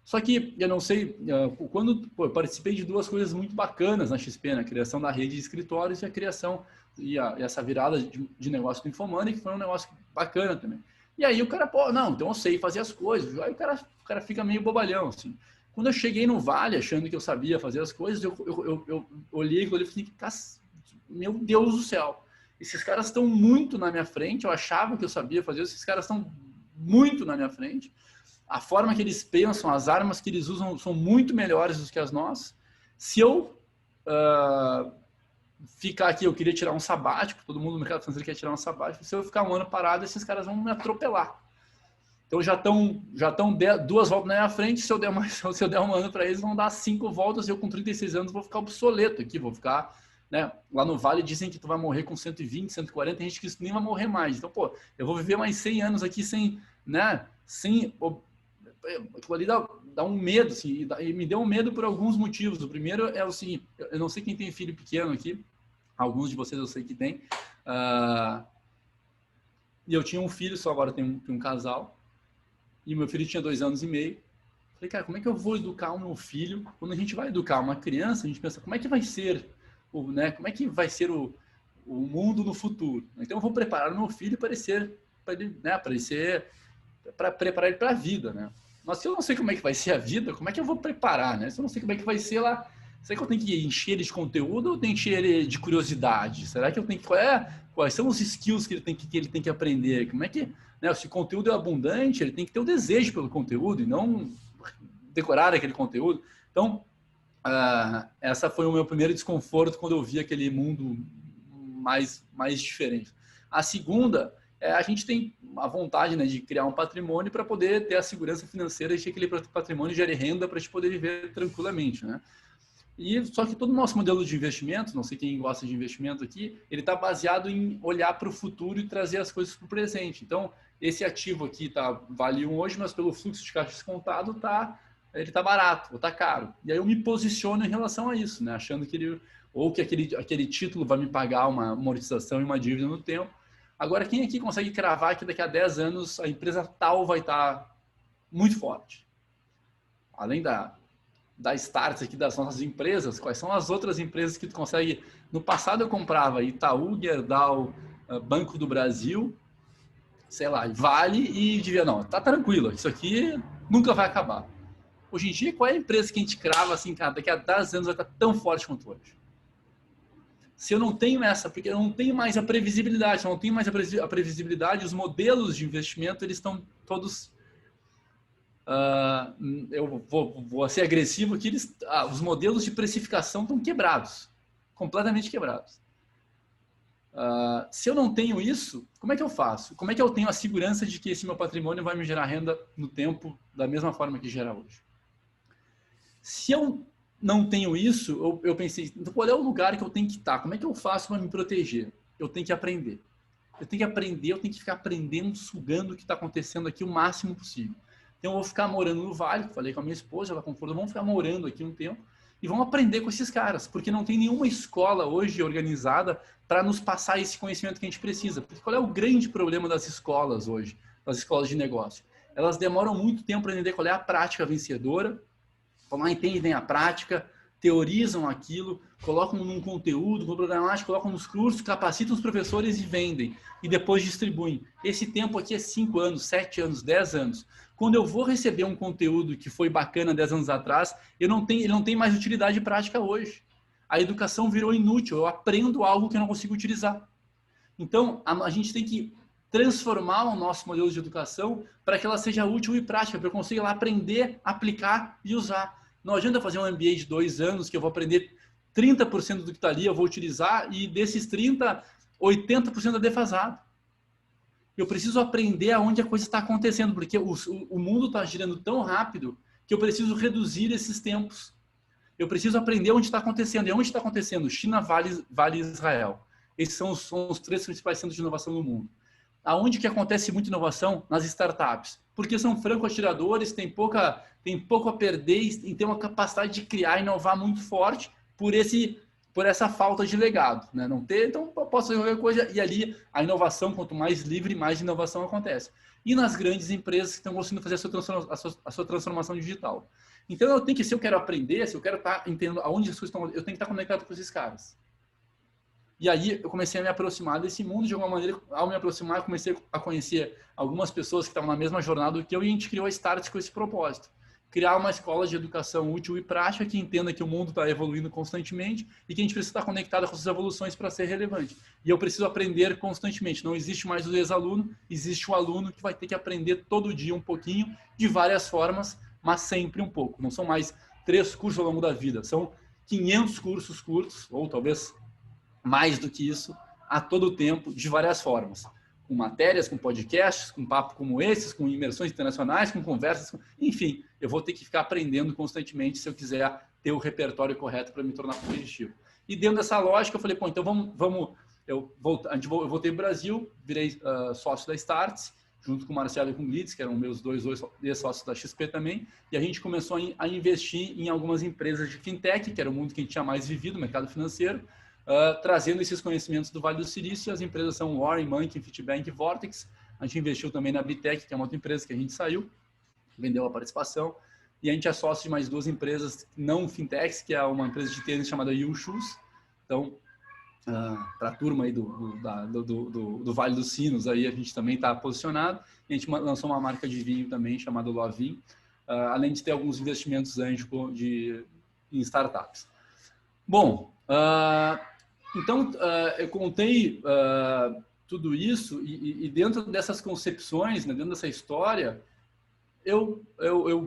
Só que, eu não sei, eu participei de 2 coisas muito bacanas na XP, na criação da rede de escritórios e a criação, e essa virada de negócio do Infomoney, que foi um negócio bacana também. E aí o cara, pô, não, então eu sei fazer as coisas. Aí o cara fica meio bobalhão, assim. Quando eu cheguei no Vale, achando que eu sabia fazer as coisas, eu olhei e falei assim, meu Deus do céu, esses caras estão muito na minha frente, eu achava que eu sabia fazer, esses caras estão muito na minha frente, a forma que eles pensam, as armas que eles usam são muito melhores do que as nossas. Se eu ficar aqui, eu queria tirar um sabático, todo mundo no mercado financeiro quer tirar um sabático, se eu ficar um ano parado, esses caras vão me atropelar. Então já estão 2 voltas na minha frente, se eu der um ano para eles, vão dar 5 voltas, e eu com 36 anos vou ficar obsoleto aqui, vou ficar, né? Lá no Vale dizem que tu vai morrer com 120, 140, tem gente que nem vai morrer mais. Então, pô, eu vou viver mais 100 anos aqui sem, né? Aquilo ali dá um medo, assim, e me deu um medo por alguns motivos. O primeiro é o seguinte, eu não sei quem tem filho pequeno aqui, alguns de vocês eu sei que tem, e eu tinha um filho, só agora tem um casal, e meu filho tinha 2 anos e meio. Falei, cara, como é que eu vou educar o meu filho? Quando a gente vai educar uma criança, a gente pensa, como é que vai ser, né? Como é que vai ser o mundo no futuro? Então eu vou preparar o meu filho para preparar ele para a vida, né? Mas se eu não sei como é que vai ser a vida, como é que eu vou preparar, né? Se eu não sei como é que vai ser lá, será que eu tenho que encher ele de conteúdo ou eu tenho que encher ele de curiosidade? Será que eu tenho que... Quais são os skills que ele tem que aprender? Como é que... Né, se o conteúdo é abundante, ele tem que ter o desejo pelo conteúdo e não decorar aquele conteúdo. Então, essa foi o meu primeiro desconforto quando eu vi aquele mundo mais diferente. A segunda, a gente tem a vontade, né, de criar um patrimônio para poder ter a segurança financeira e que aquele patrimônio gere renda para a gente poder viver tranquilamente, né? E só que todo o nosso modelo de investimento, não sei quem gosta de investimento aqui, ele está baseado em olhar para o futuro e trazer as coisas para o presente. Então, esse ativo aqui vale 1 hoje, mas pelo fluxo de caixa descontado ele está barato ou está caro. E aí eu me posiciono em relação a isso, né? Achando que aquele título vai me pagar uma amortização e uma dívida no tempo. Agora, quem aqui consegue cravar que daqui a 10 anos a empresa tal vai estar muito forte? Além da Starts aqui das nossas empresas, quais são as outras empresas que tu consegue... No passado eu comprava Itaú, Gerdau, Banco do Brasil, sei lá, Vale e devia, não, tá tranquilo, isso aqui nunca vai acabar. Hoje em dia, qual é a empresa que a gente crava assim, cara, daqui a 10 anos vai estar tão forte quanto hoje? Se eu não tenho porque eu não tenho mais a previsibilidade, se eu não tenho mais a previsibilidade, os modelos de investimento, eles estão todos... eu vou ser agressivo aqui, os modelos de precificação estão quebrados, completamente quebrados. Se eu não tenho isso, como é que eu faço? Como é que eu tenho a segurança de que esse meu patrimônio vai me gerar renda no tempo da mesma forma que gera hoje? Se eu não tenho isso, eu pensei, então qual é o lugar que eu tenho que estar? Como é que eu faço para me proteger? Eu tenho que aprender. Eu tenho que ficar aprendendo, sugando o que está acontecendo aqui o máximo possível. Então eu vou ficar morando no Vale, falei com a minha esposa, ela confortou, vamos ficar morando aqui um tempo e vamos aprender com esses caras, porque não tem nenhuma escola hoje organizada para nos passar esse conhecimento que a gente precisa. Porque qual é o grande problema das escolas hoje, das escolas de negócio? Elas demoram muito tempo para entender qual é a prática vencedora, não entendem a prática, teorizam aquilo, colocam num conteúdo, no programático, colocam nos cursos, capacitam os professores e vendem. E depois distribuem. Esse tempo aqui é 5 anos, 7 anos, 10 anos. Quando eu vou receber um conteúdo que foi bacana 10 anos atrás, ele não tem mais utilidade prática hoje. A educação virou inútil, eu aprendo algo que eu não consigo utilizar. Então, a gente tem que transformar o nosso modelo de educação para que ela seja útil e prática, para eu consiga lá aprender, aplicar e usar. Não adianta fazer um MBA de 2 anos que eu vou aprender 30% do que está ali, eu vou utilizar, e desses 30%, 80% é defasado. Eu preciso aprender aonde a coisa está acontecendo, porque o mundo está girando tão rápido que eu preciso reduzir esses tempos. Eu preciso aprender onde está acontecendo. E onde está acontecendo? China, Vale e Israel. Esses são os 3 principais centros de inovação no mundo. Aonde que acontece muita inovação? Nas startups. Porque são franco-atiradores, tem pouco a perder e tem uma capacidade de criar e inovar muito forte por essa falta de legado, né? Não ter, então eu posso fazer qualquer coisa, e ali a inovação, quanto mais livre, mais inovação acontece. E nas grandes empresas que estão conseguindo fazer a sua transformação digital. Então se eu quero aprender, se eu quero estar entendendo aonde as coisas estão, eu tenho que estar conectado com esses caras. E aí eu comecei a me aproximar desse mundo, de alguma maneira, ao me aproximar, eu comecei a conhecer algumas pessoas que estavam na mesma jornada que eu, e a gente criou a Start com esse propósito. criar uma escola de educação útil e prática que entenda que o mundo está evoluindo constantemente e que a gente precisa estar conectado com essas evoluções para ser relevante. E eu preciso aprender constantemente. Não existe mais o ex-aluno, existe o aluno que vai ter que aprender todo dia um pouquinho, de várias formas, mas sempre um pouco. Não são mais 3 cursos ao longo da vida, são 500 cursos curtos, ou talvez mais do que isso, a todo tempo, de várias formas. Com matérias, com podcasts, com papo como esses, com imersões internacionais, com conversas, enfim, eu vou ter que ficar aprendendo constantemente se eu quiser ter o repertório correto para me tornar competitivo. E dentro dessa lógica, eu falei, pô, então eu voltei para o Brasil, virei sócio da Startse, junto com o Marcelo e com o Glitz, que eram meus dois sócios da XP também, e a gente começou a investir em algumas empresas de fintech, que era o mundo que a gente tinha mais vivido, mercado financeiro, trazendo esses conhecimentos do Vale do Silício. As empresas são Warren, Monkey, Fitbank e Vortex. A gente investiu também na Bitec, que é uma outra empresa que a gente saiu, vendeu a participação, e a gente é sócio de mais 2 empresas não fintechs, que é uma empresa de tênis chamada You Shoes. Então, para a turma aí do Vale dos Sinos, aí a gente também está posicionado. E a gente lançou uma marca de vinho também chamada Lovin, além de ter alguns investimentos anjo em startups. Bom, então eu contei tudo isso e dentro dessas concepções, né, dentro dessa história, eu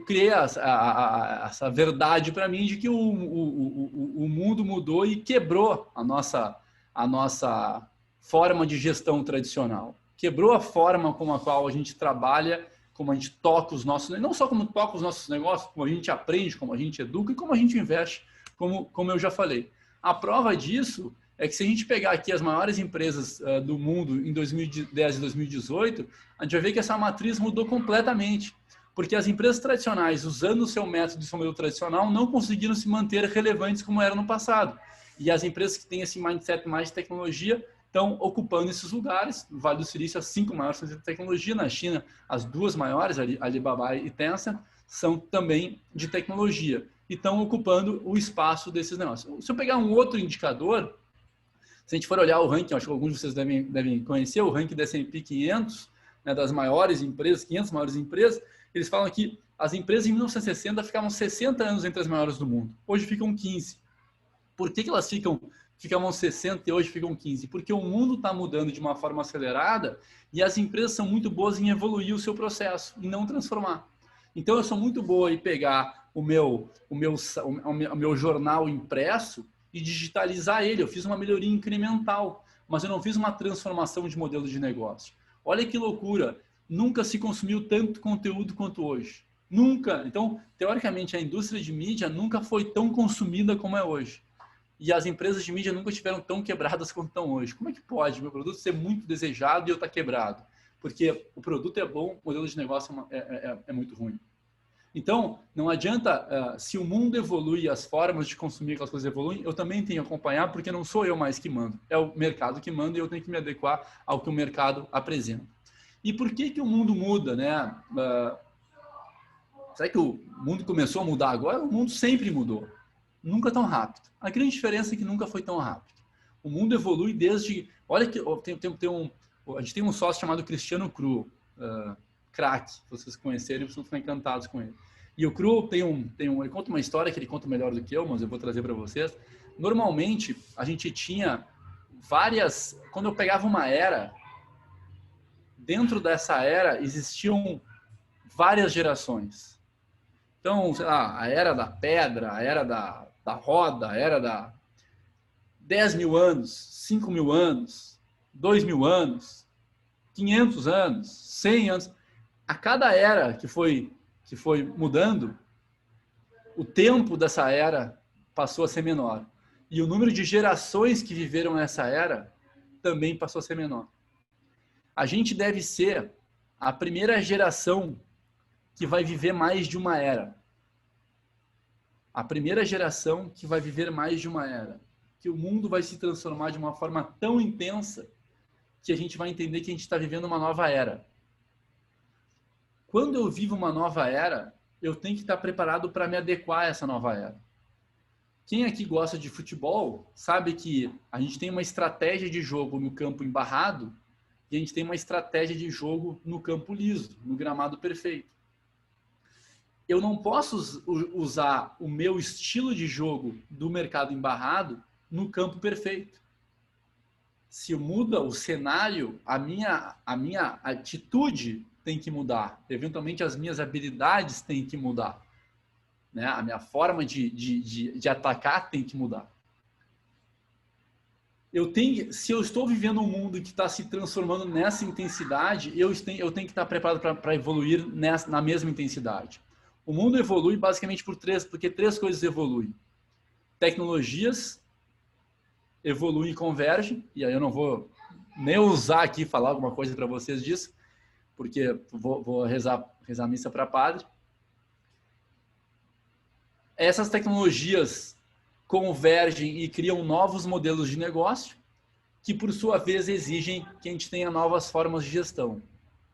criei essa verdade para mim de que o mundo mudou e quebrou a nossa forma de gestão tradicional. Quebrou a forma com a qual a gente trabalha, como a gente toca os nossos... Não só como toca os nossos negócios, como a gente aprende, como a gente educa e como a gente investe, como eu já falei. A prova disso é que se a gente pegar aqui as maiores empresas do mundo em 2010 e 2018, a gente vai ver que essa matriz mudou completamente. Porque as empresas tradicionais, usando o seu método de modelo tradicional, não conseguiram se manter relevantes como era no passado. E as empresas que têm esse mindset mais de tecnologia estão ocupando esses lugares. No Vale do Silício, as 5 maiores de tecnologia. Na China, as 2 maiores, Alibaba e Tencent, são também de tecnologia. E estão ocupando o espaço desses negócios. Se eu pegar um outro indicador, se a gente for olhar o ranking, acho que alguns de vocês devem conhecer, o ranking da S&P 500, né, das maiores empresas, 500 maiores empresas, eles falam que as empresas em 1960 ficavam 60 anos entre as maiores do mundo. Hoje ficam 15. Por que elas ficavam 60 e hoje ficam 15? Porque o mundo está mudando de uma forma acelerada e as empresas são muito boas em evoluir o seu processo e não transformar. Então, eu sou muito boa em pegar o meu jornal impresso e digitalizar ele. Eu fiz uma melhoria incremental, mas eu não fiz uma transformação de modelo de negócio. Olha que loucura! Nunca se consumiu tanto conteúdo quanto hoje. Nunca. Então, teoricamente, a indústria de mídia nunca foi tão consumida como é hoje. E as empresas de mídia nunca estiveram tão quebradas quanto estão hoje. Como é que pode meu produto ser muito desejado e eu estar quebrado? Porque o produto é bom, o modelo de negócio é muito ruim. Então, não adianta, se o mundo evolui e as formas de consumir aquelas coisas evoluem, eu também tenho que acompanhar, porque não sou eu mais que mando. É o mercado que manda e eu tenho que me adequar ao que o mercado apresenta. E por que o mundo muda, né? Será que o mundo começou a mudar agora? O mundo sempre mudou. Nunca tão rápido. A grande diferença é que nunca foi tão rápido. O mundo evolui desde... Olha que a gente tem um sócio chamado Cristiano Cru, craque. Se vocês conhecerem, vocês vão ficar encantados com ele. E o Cru ele conta uma história que ele conta melhor do que eu, mas eu vou trazer para vocês. Normalmente, a gente tinha várias... Quando eu pegava uma era... Dentro dessa era existiam várias gerações. Então, sei lá, a era da pedra, a era da roda, a era da 10 mil anos, 5 mil anos, 2 mil anos, 500 anos, 100 anos. A cada era que foi mudando, o tempo dessa era passou a ser menor. E o número de gerações que viveram essa era também passou a ser menor. A gente deve ser a primeira geração que vai viver mais de uma era. A primeira geração que vai viver mais de uma era. Que o mundo vai se transformar de uma forma tão intensa que a gente vai entender que a gente está vivendo uma nova era. Quando eu vivo uma nova era, eu tenho que estar preparado para me adequar a essa nova era. Quem aqui gosta de futebol sabe que a gente tem uma estratégia de jogo no campo embarrado e a gente tem uma estratégia de jogo no campo liso, no gramado perfeito. eu não posso usar o meu estilo de jogo do mercado embarrado no campo perfeito. Se muda o cenário, a minha atitude tem que mudar. Eventualmente, as minhas habilidades têm que mudar. Né? A minha forma de atacar tem que mudar. Se eu estou vivendo um mundo que está se transformando nessa intensidade, eu tenho que estar preparado para evoluir na mesma intensidade. O mundo evolui basicamente porque três coisas evoluem. Tecnologias evoluem e convergem, e aí eu não vou nem usar aqui falar alguma coisa para vocês disso, porque vou rezar a missa para padre. Essas tecnologias convergem e criam novos modelos de negócio, que por sua vez exigem que a gente tenha novas formas de gestão,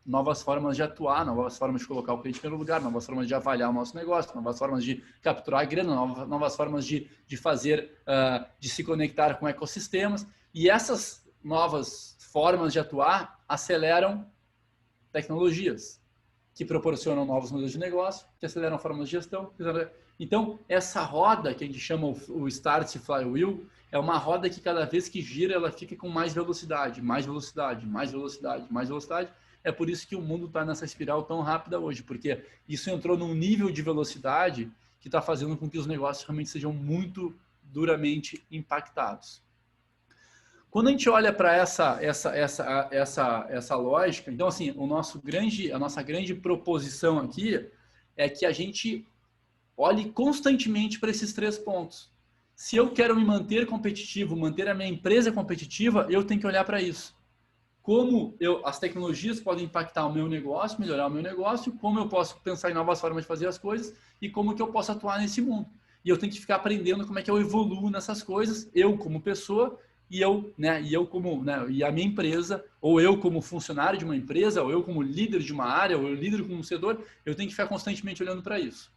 novas formas de atuar, novas formas de colocar o cliente em primeiro lugar, novas formas de avaliar o nosso negócio, novas formas de capturar a grana, novas formas de fazer, de se conectar com ecossistemas. E essas novas formas de atuar aceleram tecnologias, que proporcionam novos modelos de negócio, que aceleram formas de gestão. Então, essa roda que a gente chama o Start Flywheel, é uma roda que cada vez que gira, ela fica com mais velocidade, mais velocidade, mais velocidade, mais velocidade. É por isso que o mundo está nessa espiral tão rápida hoje, porque isso entrou num nível de velocidade que está fazendo com que os negócios realmente sejam muito duramente impactados. Quando a gente olha para essa lógica, então assim, a nossa grande proposição aqui é que a gente olhe constantemente para esses três pontos. Se eu quero me manter competitivo, manter a minha empresa competitiva, eu tenho que olhar para isso. Como as tecnologias podem impactar o meu negócio, melhorar o meu negócio, como eu posso pensar em novas formas de fazer as coisas e como que eu posso atuar nesse mundo. E eu tenho que ficar aprendendo como é que eu evoluo nessas coisas, eu como pessoa e a minha empresa, ou eu como funcionário de uma empresa, ou eu como líder de uma área, ou eu líder como setor, eu tenho que ficar constantemente olhando para isso.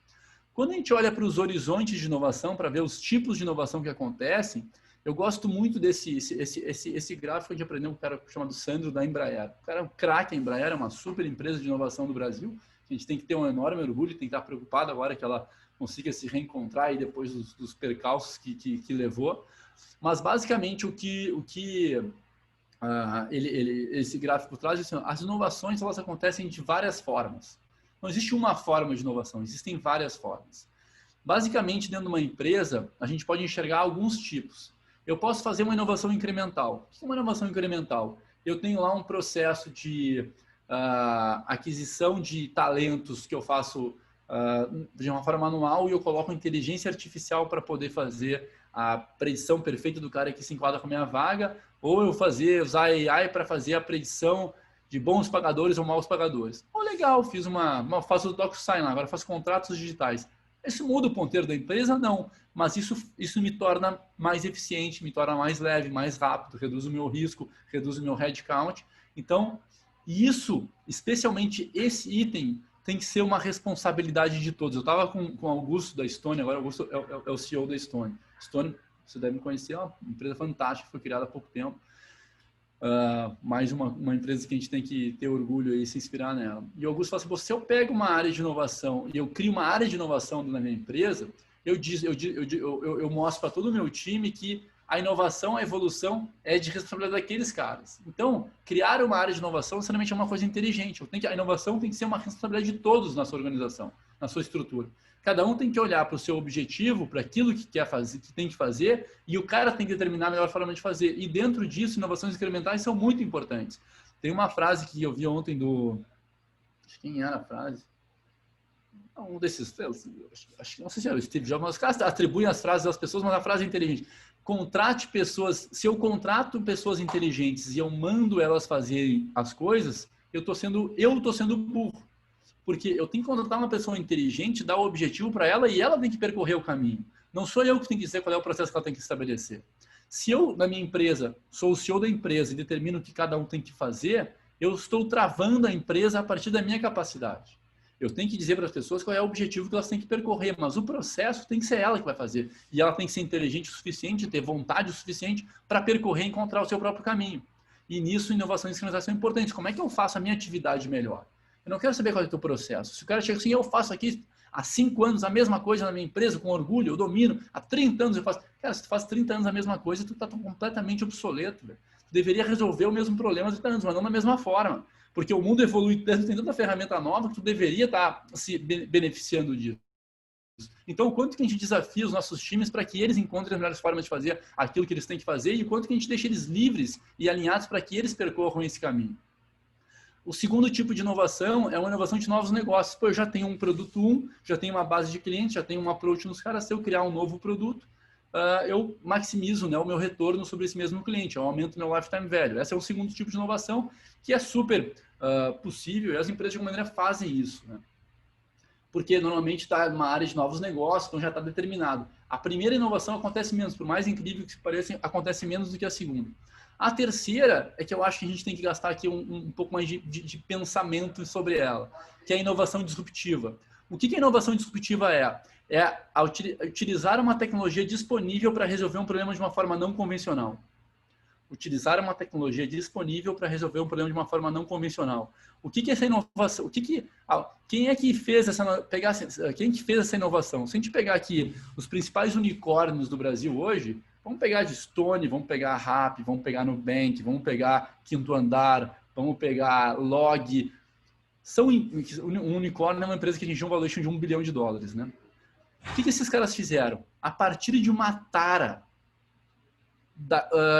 Quando a gente olha para os horizontes de inovação, para ver os tipos de inovação que acontecem, eu gosto muito esse gráfico que a gente aprendeu com um cara chamado Sandro da Embraer. O cara é um craque, a Embraer é uma super empresa de inovação do Brasil. A gente tem que ter um enorme orgulho, tem que estar preocupado agora que ela consiga se reencontrar aí depois dos percalços que levou. Mas basicamente esse gráfico traz assim, as inovações elas acontecem de várias formas. Não existe uma forma de inovação, existem várias formas. Basicamente, dentro de uma empresa, a gente pode enxergar alguns tipos. Eu posso fazer uma inovação incremental. O que é uma inovação incremental? Eu tenho lá um processo de aquisição de talentos que eu faço de uma forma manual e eu coloco inteligência artificial para poder fazer a predição perfeita do cara que se enquadra com a minha vaga, ou eu usar AI para fazer a predição de bons pagadores ou maus pagadores. Legal, faço o DocuSign lá, agora faço contratos digitais. Isso muda o ponteiro da empresa? Não, mas isso me torna mais eficiente, me torna mais leve, mais rápido, reduz o meu risco, reduz o meu headcount. Então, isso, especialmente esse item, tem que ser uma responsabilidade de todos. Eu estava com o Augusto da Estônia, agora o Augusto é o CEO da Estônia. Estônia, você deve me conhecer, é uma empresa fantástica, foi criada há pouco tempo. Mais uma empresa que a gente tem que ter orgulho e se inspirar nela. E o Augusto fala assim, se eu pego uma área de inovação e eu crio uma área de inovação na minha empresa, eu mostro para todo o meu time que a inovação, a evolução é de responsabilidade daqueles caras. Então, criar uma área de inovação necessariamente é uma coisa inteligente. A inovação tem que ser uma responsabilidade de todos na sua organização, na sua estrutura. Cada um tem que olhar para o seu objetivo, para aquilo que quer fazer, que tem que fazer, e o cara tem que determinar a melhor forma de fazer. E dentro disso, inovações incrementais são muito importantes. Tem uma frase que eu vi ontem quem era a frase? Um desses, não sei se era o Steve Jobs, mas os caras atribuem as frases das pessoas, mas a frase é inteligente. Contrate pessoas, se eu contrato pessoas inteligentes e eu mando elas fazerem as coisas, eu tô sendo burro. Porque eu tenho que contratar uma pessoa inteligente, dar o objetivo para ela e ela tem que percorrer o caminho. Não sou eu que tenho que dizer qual é o processo que ela tem que estabelecer. Se eu, na minha empresa, sou o CEO da empresa e determino o que cada um tem que fazer, eu estou travando a empresa a partir da minha capacidade. Eu tenho que dizer para as pessoas qual é o objetivo que elas têm que percorrer, mas o processo tem que ser ela que vai fazer. E ela tem que ser inteligente o suficiente, ter vontade o suficiente para percorrer e encontrar o seu próprio caminho. E nisso, inovação e sincronização são importantes. Como é que eu faço a minha atividade melhor? Eu não quero saber qual é o teu processo. Se o cara chega assim, eu faço aqui, há 5 anos a mesma coisa na minha empresa, com orgulho, eu domino, há 30 anos eu faço. Cara, se tu faz 30 anos a mesma coisa, tu está completamente obsoleto, velho. Tu deveria resolver o mesmo problema há 30 anos, mas não da mesma forma. Porque o mundo evolui, tem tanta ferramenta nova que tu deveria estar se beneficiando disso. Então, o quanto que a gente desafia os nossos times para que eles encontrem as melhores formas de fazer aquilo que eles têm que fazer e o quanto que a gente deixa eles livres e alinhados para que eles percorram esse caminho. O segundo tipo de inovação é uma inovação de novos negócios. Pô, eu já tenho um produto, já tenho uma base de clientes, já tenho um approach nos caras. Se eu criar um novo produto, eu maximizo, né, o meu retorno sobre esse mesmo cliente, eu aumento meu lifetime value. Esse é o segundo tipo de inovação que é super possível e as empresas de alguma maneira fazem isso, né? Porque normalmente está numa área de novos negócios, então já está determinado. A primeira inovação acontece menos, por mais incrível que pareça, acontece menos do que a segunda. A terceira é que eu acho que a gente tem que gastar aqui um pouco mais de pensamento sobre ela, que é a inovação disruptiva. O que a inovação disruptiva é? É utilizar uma tecnologia disponível para resolver um problema de uma forma não convencional. Utilizar uma tecnologia disponível para resolver um problema de uma forma não convencional. O que é essa inovação? Quem é que fez quem que fez essa inovação? Se a gente pegar aqui os principais unicórnios do Brasil hoje, vamos pegar de Stone, vamos pegar a RAP, vamos pegar Nubank, vamos pegar Quinto Andar, vamos pegar Log. Um unicórnio é uma empresa que atingiu um valuation de $1 bilhão, né? O que esses caras fizeram? A partir de uma tara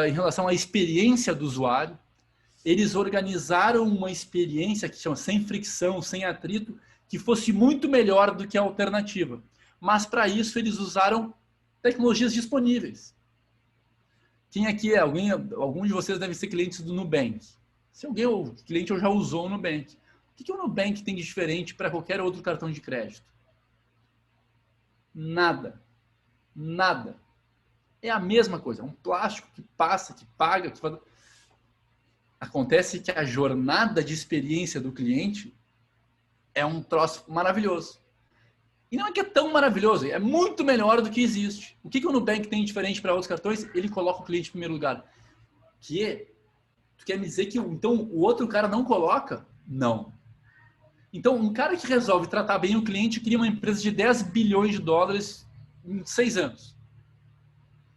em relação à experiência do usuário, eles organizaram uma experiência que chama sem fricção, sem atrito, que fosse muito melhor do que a alternativa. Mas para isso eles usaram tecnologias disponíveis. Quem aqui é? Algum de vocês deve ser clientes do Nubank. Se alguém, o cliente já usou o Nubank. O que o Nubank tem de diferente para qualquer outro cartão de crédito? Nada. Nada. É a mesma coisa. É um plástico que passa, que paga, que faz... Acontece que a jornada de experiência do cliente é um troço maravilhoso. E não é que é tão maravilhoso, é muito melhor do que existe. O que o Nubank tem de diferente para outros cartões? Ele coloca o cliente em primeiro lugar. Tu quer me dizer que então o outro cara não coloca? Não. Então, um cara que resolve tratar bem o cliente cria uma empresa de $10 bilhões em 6 anos.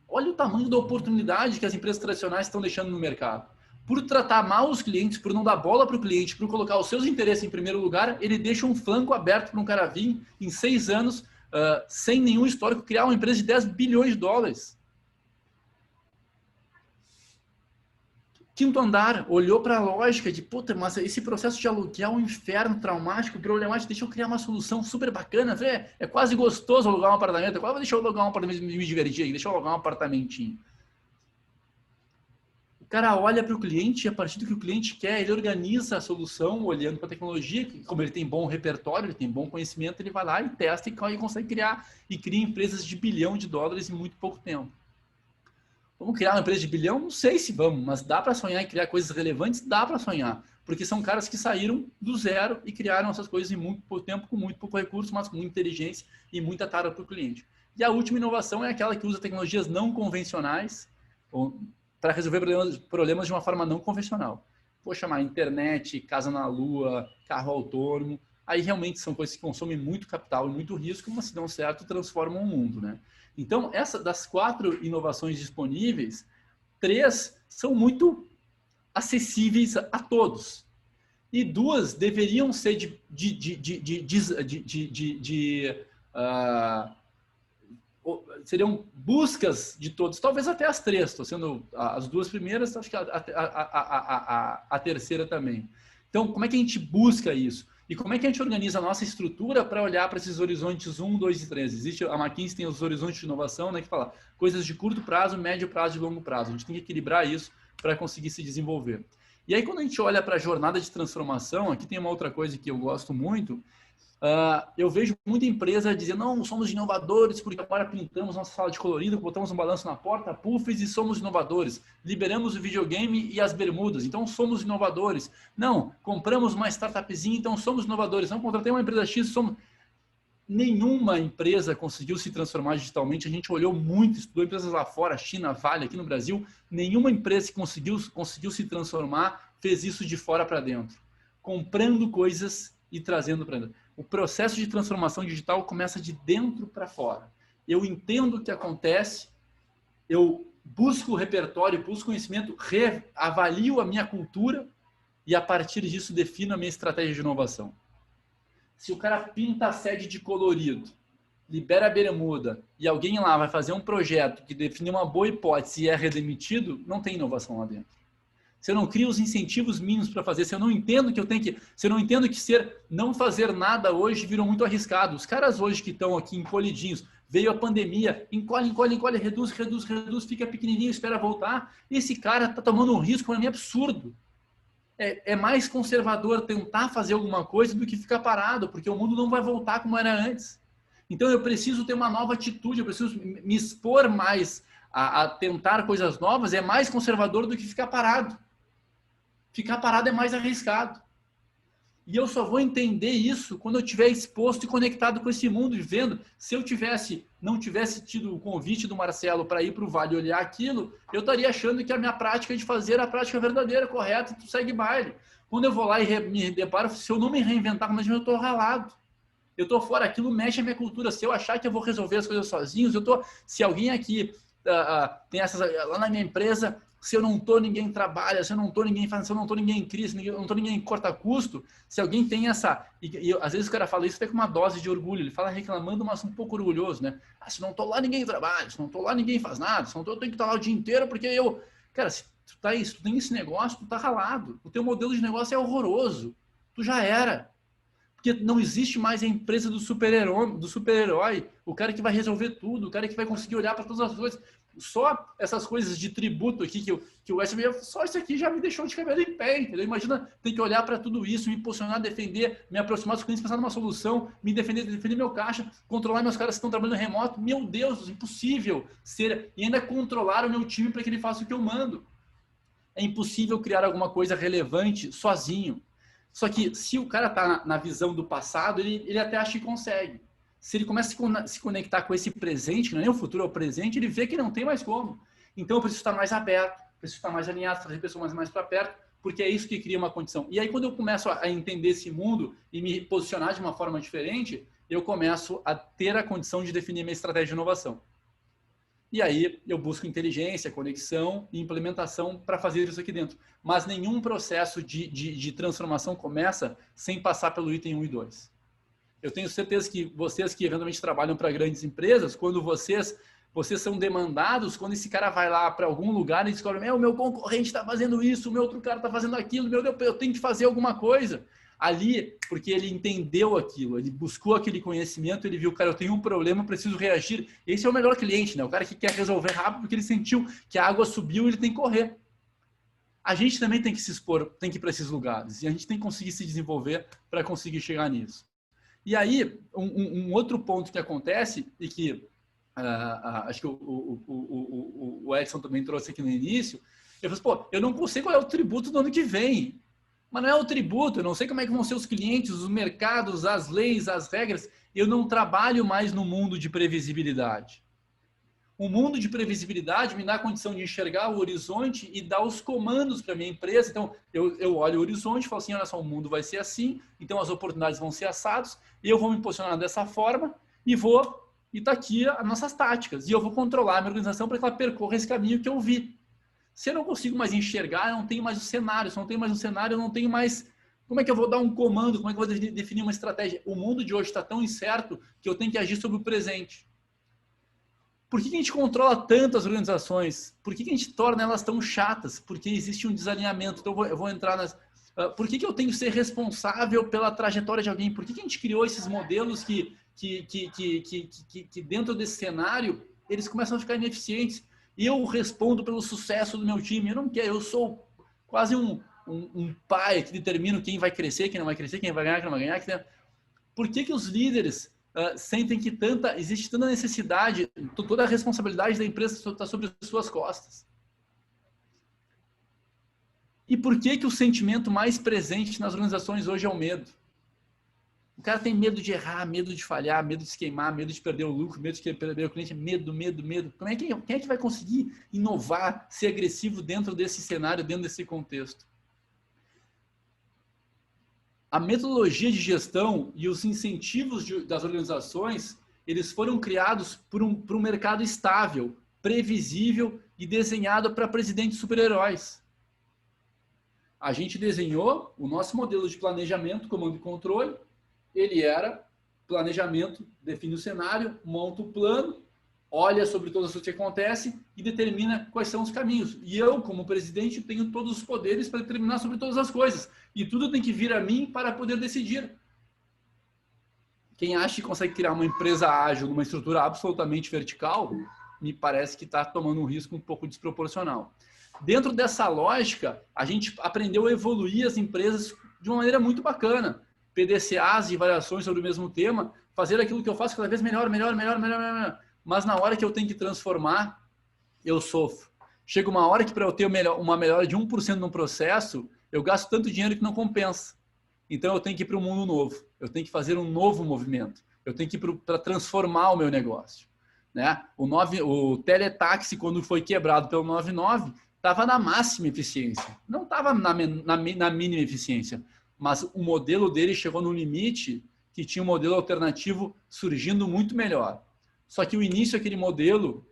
Olha o tamanho da oportunidade que as empresas tradicionais estão deixando no mercado. Por tratar mal os clientes, por não dar bola para o cliente, por colocar os seus interesses em primeiro lugar, ele deixa um flanco aberto para um cara vir em 6 anos, sem nenhum histórico, criar uma empresa de $10 bilhões. Quinto Andar olhou para a lógica de, puta, mas esse processo de aluguel é um inferno, traumático, problemático, deixa eu criar uma solução super bacana, é quase gostoso alugar um apartamento, deixa eu alugar um apartamento e me divertir, deixa eu alugar um apartamentinho. O cara olha para o cliente e a partir do que o cliente quer, ele organiza a solução olhando para a tecnologia, que como ele tem bom repertório, ele tem bom conhecimento, ele vai lá e testa e consegue criar, e cria empresas de $1 bilhão em muito pouco tempo. Vamos criar uma empresa de $1 bilhão? Não sei se vamos, mas dá para sonhar e criar coisas relevantes? Dá para sonhar, porque são caras que saíram do zero e criaram essas coisas em muito pouco tempo, com muito pouco recurso, mas com muita inteligência e muita tara para o cliente. E a última inovação é aquela que usa tecnologias não convencionais para resolver problemas de uma forma não convencional. Vou chamar internet, casa na lua, carro autônomo. Aí realmente são coisas que consomem muito capital e muito risco, mas se dão certo, transformam o mundo, né? Então, das 4 inovações disponíveis, 3 são muito acessíveis a todos. E 2 deveriam ser seriam buscas de todos, talvez até as 3, estou sendo as 2 primeiras, acho que a terceira também. Então, como é que a gente busca isso? E como é que a gente organiza a nossa estrutura para olhar para esses horizontes 1, 2 e 3? A McKinsey tem os horizontes de inovação, né, que fala coisas de curto prazo, médio prazo e longo prazo. A gente tem que equilibrar isso para conseguir se desenvolver. E aí, quando a gente olha para a jornada de transformação, aqui tem uma outra coisa que eu gosto muito. Eu vejo muita empresa dizendo, não, somos inovadores porque agora pintamos nossa sala de colorido, botamos um balanço na porta, puffs e somos inovadores. Liberamos o videogame e as bermudas, então somos inovadores. Não, compramos uma startupzinha, então somos inovadores. Não, contratei uma empresa X, somos... Nenhuma empresa conseguiu se transformar digitalmente. A gente olhou muito, estudou empresas lá fora, China, Vale, aqui no Brasil. Nenhuma empresa que conseguiu se transformar fez isso de fora para dentro. Comprando coisas e trazendo para dentro. O processo de transformação digital começa de dentro para fora. Eu entendo o que acontece, eu busco o repertório, busco conhecimento, reavalio a minha cultura e, a partir disso, defino a minha estratégia de inovação. Se o cara pinta a sede de colorido, libera a bermuda e alguém lá vai fazer um projeto que define uma boa hipótese e é redemitido, não tem inovação lá dentro. Se eu não crio os incentivos mínimos para fazer, se eu não entendo que eu tenho que, se eu não entendo que não fazer nada hoje virou muito arriscado. Os caras hoje que estão aqui encolhidinhos, veio a pandemia, encolhe, reduz, fica pequenininho, espera voltar. Esse cara está tomando um risco para mim absurdo. É mais conservador tentar fazer alguma coisa do que ficar parado, porque o mundo não vai voltar como era antes. Então eu preciso ter uma nova atitude, eu preciso me expor mais a tentar coisas novas, é mais conservador do que ficar parado. Ficar parado é mais arriscado. E eu só vou entender isso quando eu estiver exposto e conectado com esse mundo, vendo. Se eu não tivesse tido o convite do Marcelo para ir para o Vale olhar aquilo, eu estaria achando que a minha prática de fazer a prática verdadeira, correta, tu segue baile. Quando eu vou lá e me deparo, se eu não me reinventar, mas eu estou ralado. Eu estou fora, aquilo mexe a minha cultura. Se eu achar que eu vou resolver as coisas sozinho, se alguém aqui tem essas lá na minha empresa, se eu não estou, ninguém trabalha, se eu não estou, ninguém faz, se eu não estou, ninguém cria, se eu não estou, ninguém corta custo. Se alguém tem essa... E às vezes o cara fala isso até com uma dose de orgulho, ele fala reclamando, mas um pouco orgulhoso, né? Se não estou lá, ninguém trabalha, se não estou lá, ninguém faz nada, se não estou, eu tenho que estar lá o dia inteiro, porque eu... Cara, se tu tem esse negócio, tu tá ralado. O teu modelo de negócio é horroroso. Tu já era. Porque não existe mais a empresa do super-herói, o cara que vai resolver tudo, o cara que vai conseguir olhar para todas as coisas. Só essas coisas de tributo aqui que o SB, só isso aqui já me deixou de cabelo em pé, entendeu? Imagina ter que olhar para tudo isso, me posicionar, defender, me aproximar dos clientes, pensar numa solução, me defender meu caixa, controlar meus caras que estão trabalhando remoto. Meu Deus, impossível ser. E ainda controlar o meu time para que ele faça o que eu mando. É impossível criar alguma coisa relevante sozinho. Só que se o cara está na visão do passado, ele até acha que consegue. Se ele começa a se conectar com esse presente, que não é nem o futuro, é o presente, ele vê que não tem mais como. Então eu preciso estar mais aberto, preciso estar mais alinhado, trazer pessoas mais para perto, porque é isso que cria uma condição. E aí quando eu começo a entender esse mundo e me posicionar de uma forma diferente, eu começo a ter a condição de definir minha estratégia de inovação. E aí eu busco inteligência, conexão e implementação para fazer isso aqui dentro. Mas nenhum processo de transformação começa sem passar pelo item 1 e 2. Eu tenho certeza que vocês que realmente trabalham para grandes empresas, quando vocês são demandados, quando esse cara vai lá para algum lugar e descobre, o meu concorrente está fazendo isso, o meu outro cara está fazendo aquilo, meu Deus, eu tenho que fazer alguma coisa. Ali, porque ele entendeu aquilo, ele buscou aquele conhecimento, ele viu, cara, eu tenho um problema, preciso reagir. Esse é o melhor cliente, né? O cara que quer resolver rápido porque ele sentiu que a água subiu e ele tem que correr. A gente também tem que se expor, tem que ir para esses lugares. E a gente tem que conseguir se desenvolver para conseguir chegar nisso. E aí, um outro ponto que acontece, e que acho que o Edson também trouxe aqui no início, eu falei, eu não sei qual é o tributo do ano que vem. Mas não é o tributo, eu não sei como é que vão ser os clientes, os mercados, as leis, as regras. Eu não trabalho mais no mundo de previsibilidade. O mundo de previsibilidade me dá a condição de enxergar o horizonte e dar os comandos para a minha empresa. Então, eu olho o horizonte e falo assim, olha só, o mundo vai ser assim, então as oportunidades vão ser assadas, e eu vou me posicionar dessa forma e está aqui as nossas táticas. E eu vou controlar a minha organização para que ela percorra esse caminho que eu vi. Se eu não consigo mais enxergar, eu não tenho mais o cenário. Se eu não tenho mais um cenário, eu não tenho mais... Como é que eu vou dar um comando? Como é que eu vou definir uma estratégia? O mundo de hoje está tão incerto que eu tenho que agir sobre o presente. Por que a gente controla tantas organizações? Por que a gente torna elas tão chatas? Porque existe um desalinhamento. Então eu vou entrar nas... Por que eu tenho que ser responsável pela trajetória de alguém? Por que a gente criou esses modelos que dentro desse cenário, eles começam a ficar ineficientes? E eu respondo pelo sucesso do meu time. Eu não quero, eu sou quase um pai que determina quem vai crescer, quem não vai crescer, quem vai ganhar, quem não vai ganhar. Por que os líderes sentem que existe tanta necessidade, toda a responsabilidade da empresa está sobre as suas costas? E por que o sentimento mais presente nas organizações hoje é o medo? O cara tem medo de errar, medo de falhar, medo de se queimar, medo de perder o lucro, medo de perder o cliente, medo. Quem é que vai conseguir inovar, ser agressivo dentro desse cenário, dentro desse contexto? a metodologia de gestão e os incentivos das organizações, eles foram criados por um mercado estável, previsível e desenhado para presidentes super-heróis. A gente desenhou o nosso modelo de planejamento, comando e controle. Ele era planejamento, define o cenário, monta o plano, olha sobre todas as coisas que acontecem e determina quais são os caminhos. E eu, como presidente, tenho todos os poderes para determinar sobre todas as coisas. E tudo tem que vir a mim para poder decidir. Quem acha que consegue criar uma empresa ágil numa estrutura absolutamente vertical, me parece que está tomando um risco um pouco desproporcional. Dentro dessa lógica, a gente aprendeu a evoluir as empresas de uma maneira muito bacana. PDCAs e variações sobre o mesmo tema, fazer aquilo que eu faço cada vez melhor. Mas na hora que eu tenho que transformar, eu sofro. Chega uma hora que para eu ter uma melhora de 1% no processo, eu gasto tanto dinheiro que não compensa. Então eu tenho que ir para um mundo novo. Eu tenho que fazer um novo movimento. Eu tenho que ir para transformar o meu negócio. Né? O teletaxi, quando foi quebrado pelo 99, estava na máxima eficiência. Não estava na mínima eficiência. Mas o modelo dele chegou no limite que tinha um modelo alternativo surgindo muito melhor. Só que o início daquele modelo,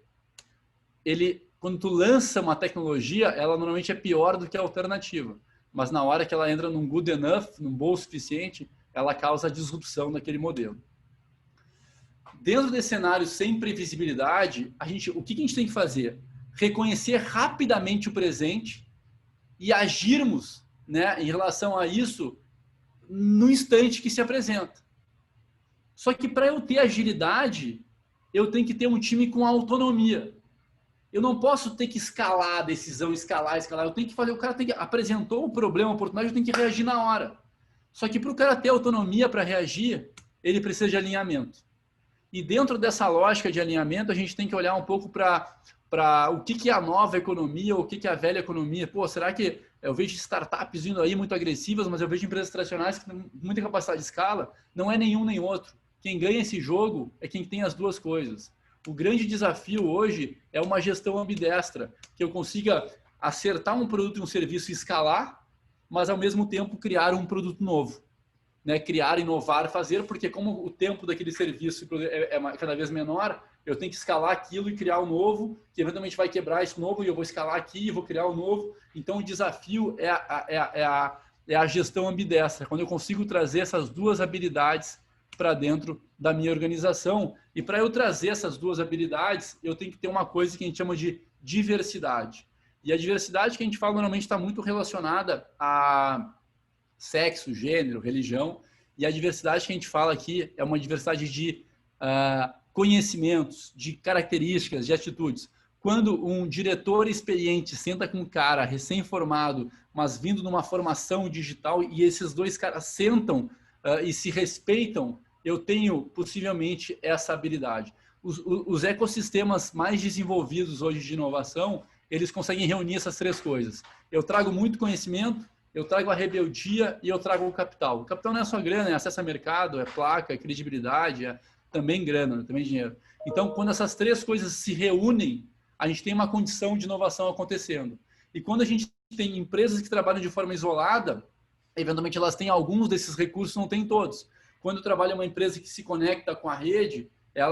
quando tu lança uma tecnologia, ela normalmente é pior do que a alternativa. Mas na hora que ela entra num good enough, num bom suficiente, ela causa a disrupção daquele modelo. Dentro desse cenário sem previsibilidade, o que a gente tem que fazer? Reconhecer rapidamente o presente e agirmos, né, em relação a isso no instante que se apresenta. Só que para eu ter agilidade, eu tenho que ter um time com autonomia. Eu não posso ter que escalar a decisão, escalar. Eu tenho que fazer, o cara apresentou o problema, a oportunidade, eu tenho que reagir na hora. Só que para o cara ter autonomia para reagir, ele precisa de alinhamento. E dentro dessa lógica de alinhamento, a gente tem que olhar um pouco para o que é a nova economia, o que é a velha economia. Pô, será que eu vejo startups vindo aí muito agressivas, mas eu vejo empresas tradicionais que têm muita capacidade de escala? Não é nenhum nem outro. Quem ganha esse jogo é quem tem as duas coisas. O grande desafio hoje é uma gestão ambidestra, que eu consiga acertar um produto e um serviço e escalar, mas ao mesmo tempo criar um produto novo. Né? Criar, inovar, fazer, porque como o tempo daquele serviço é cada vez menor, eu tenho que escalar aquilo e criar um novo, que eventualmente vai quebrar esse novo e eu vou escalar aqui e vou criar um novo. Então o desafio é a gestão ambidestra, quando eu consigo trazer essas duas habilidades para dentro da minha organização. E para eu trazer essas duas habilidades, eu tenho que ter uma coisa que a gente chama de diversidade. E a diversidade que a gente fala normalmente está muito relacionada a sexo, gênero, religião. E a diversidade que a gente fala aqui é uma diversidade de conhecimentos, de características, de atitudes. Quando um diretor experiente senta com um cara recém-formado, mas vindo numa formação digital, e esses dois caras sentam e se respeitam, eu tenho possivelmente essa habilidade. Os ecossistemas mais desenvolvidos hoje de inovação, eles conseguem reunir essas três coisas. Eu trago muito conhecimento, eu trago a rebeldia e eu trago o capital. O capital não é só grana, é acesso a mercado, é placa, é credibilidade, é também grana, também dinheiro. Então, quando essas três coisas se reúnem, a gente tem uma condição de inovação acontecendo. E quando a gente tem empresas que trabalham de forma isolada, eventualmente elas têm alguns desses recursos, não tem todos. Quando eu trabalho em uma empresa que se conecta com a rede,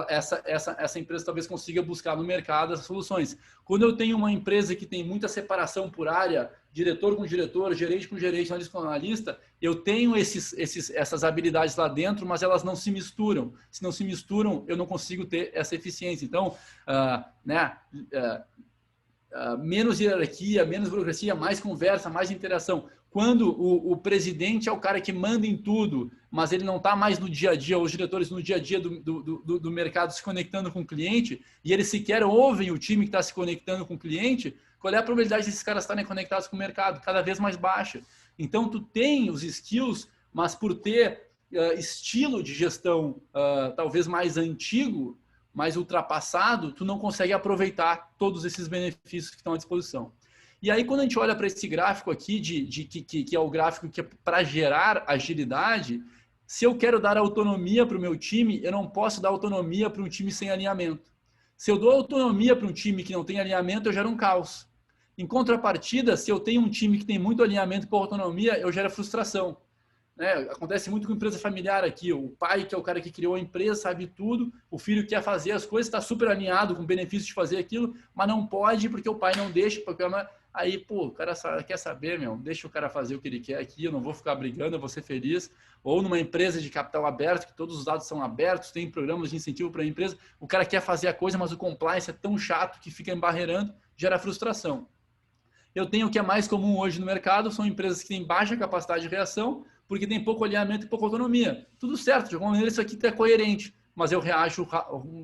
essa empresa talvez consiga buscar no mercado as soluções. Quando eu tenho uma empresa que tem muita separação por área, diretor com diretor, gerente com gerente, analista com analista, eu tenho essas habilidades lá dentro, mas elas não se misturam. Se não se misturam, eu não consigo ter essa eficiência. Então, menos hierarquia, menos burocracia, mais conversa, mais interação. Quando o presidente é o cara que manda em tudo, mas ele não está mais no dia a dia, os diretores no dia a dia do mercado se conectando com o cliente, e eles sequer ouvem o time que está se conectando com o cliente, qual é a probabilidade desses caras estarem conectados com o mercado? Cada vez mais baixa. Então, tu tem os skills, mas por ter estilo de gestão talvez mais antigo, mais ultrapassado, tu não consegue aproveitar todos esses benefícios que estão à disposição. E aí, quando a gente olha para esse gráfico aqui, que é o gráfico que é para gerar agilidade, se eu quero dar autonomia para o meu time, eu não posso dar autonomia para um time sem alinhamento. Se eu dou autonomia para um time que não tem alinhamento, eu gero um caos. Em contrapartida, se eu tenho um time que tem muito alinhamento com autonomia, eu gero frustração. né? Acontece muito com empresa familiar aqui. O pai, que é o cara que criou a empresa, sabe tudo. O filho quer fazer as coisas, está super alinhado com o benefício de fazer aquilo, mas não pode porque o pai não deixa. Aí, pô, o cara quer saber, deixa o cara fazer o que ele quer aqui, eu não vou ficar brigando, eu vou ser feliz. Ou numa empresa de capital aberto, que todos os dados são abertos, tem programas de incentivo para a empresa, o cara quer fazer a coisa, mas o compliance é tão chato que fica embarreirando, gera frustração. Eu tenho o que é mais comum hoje no mercado, são empresas que têm baixa capacidade de reação, porque tem pouco alinhamento e pouca autonomia. Tudo certo, de alguma maneira isso aqui é coerente, mas eu reajo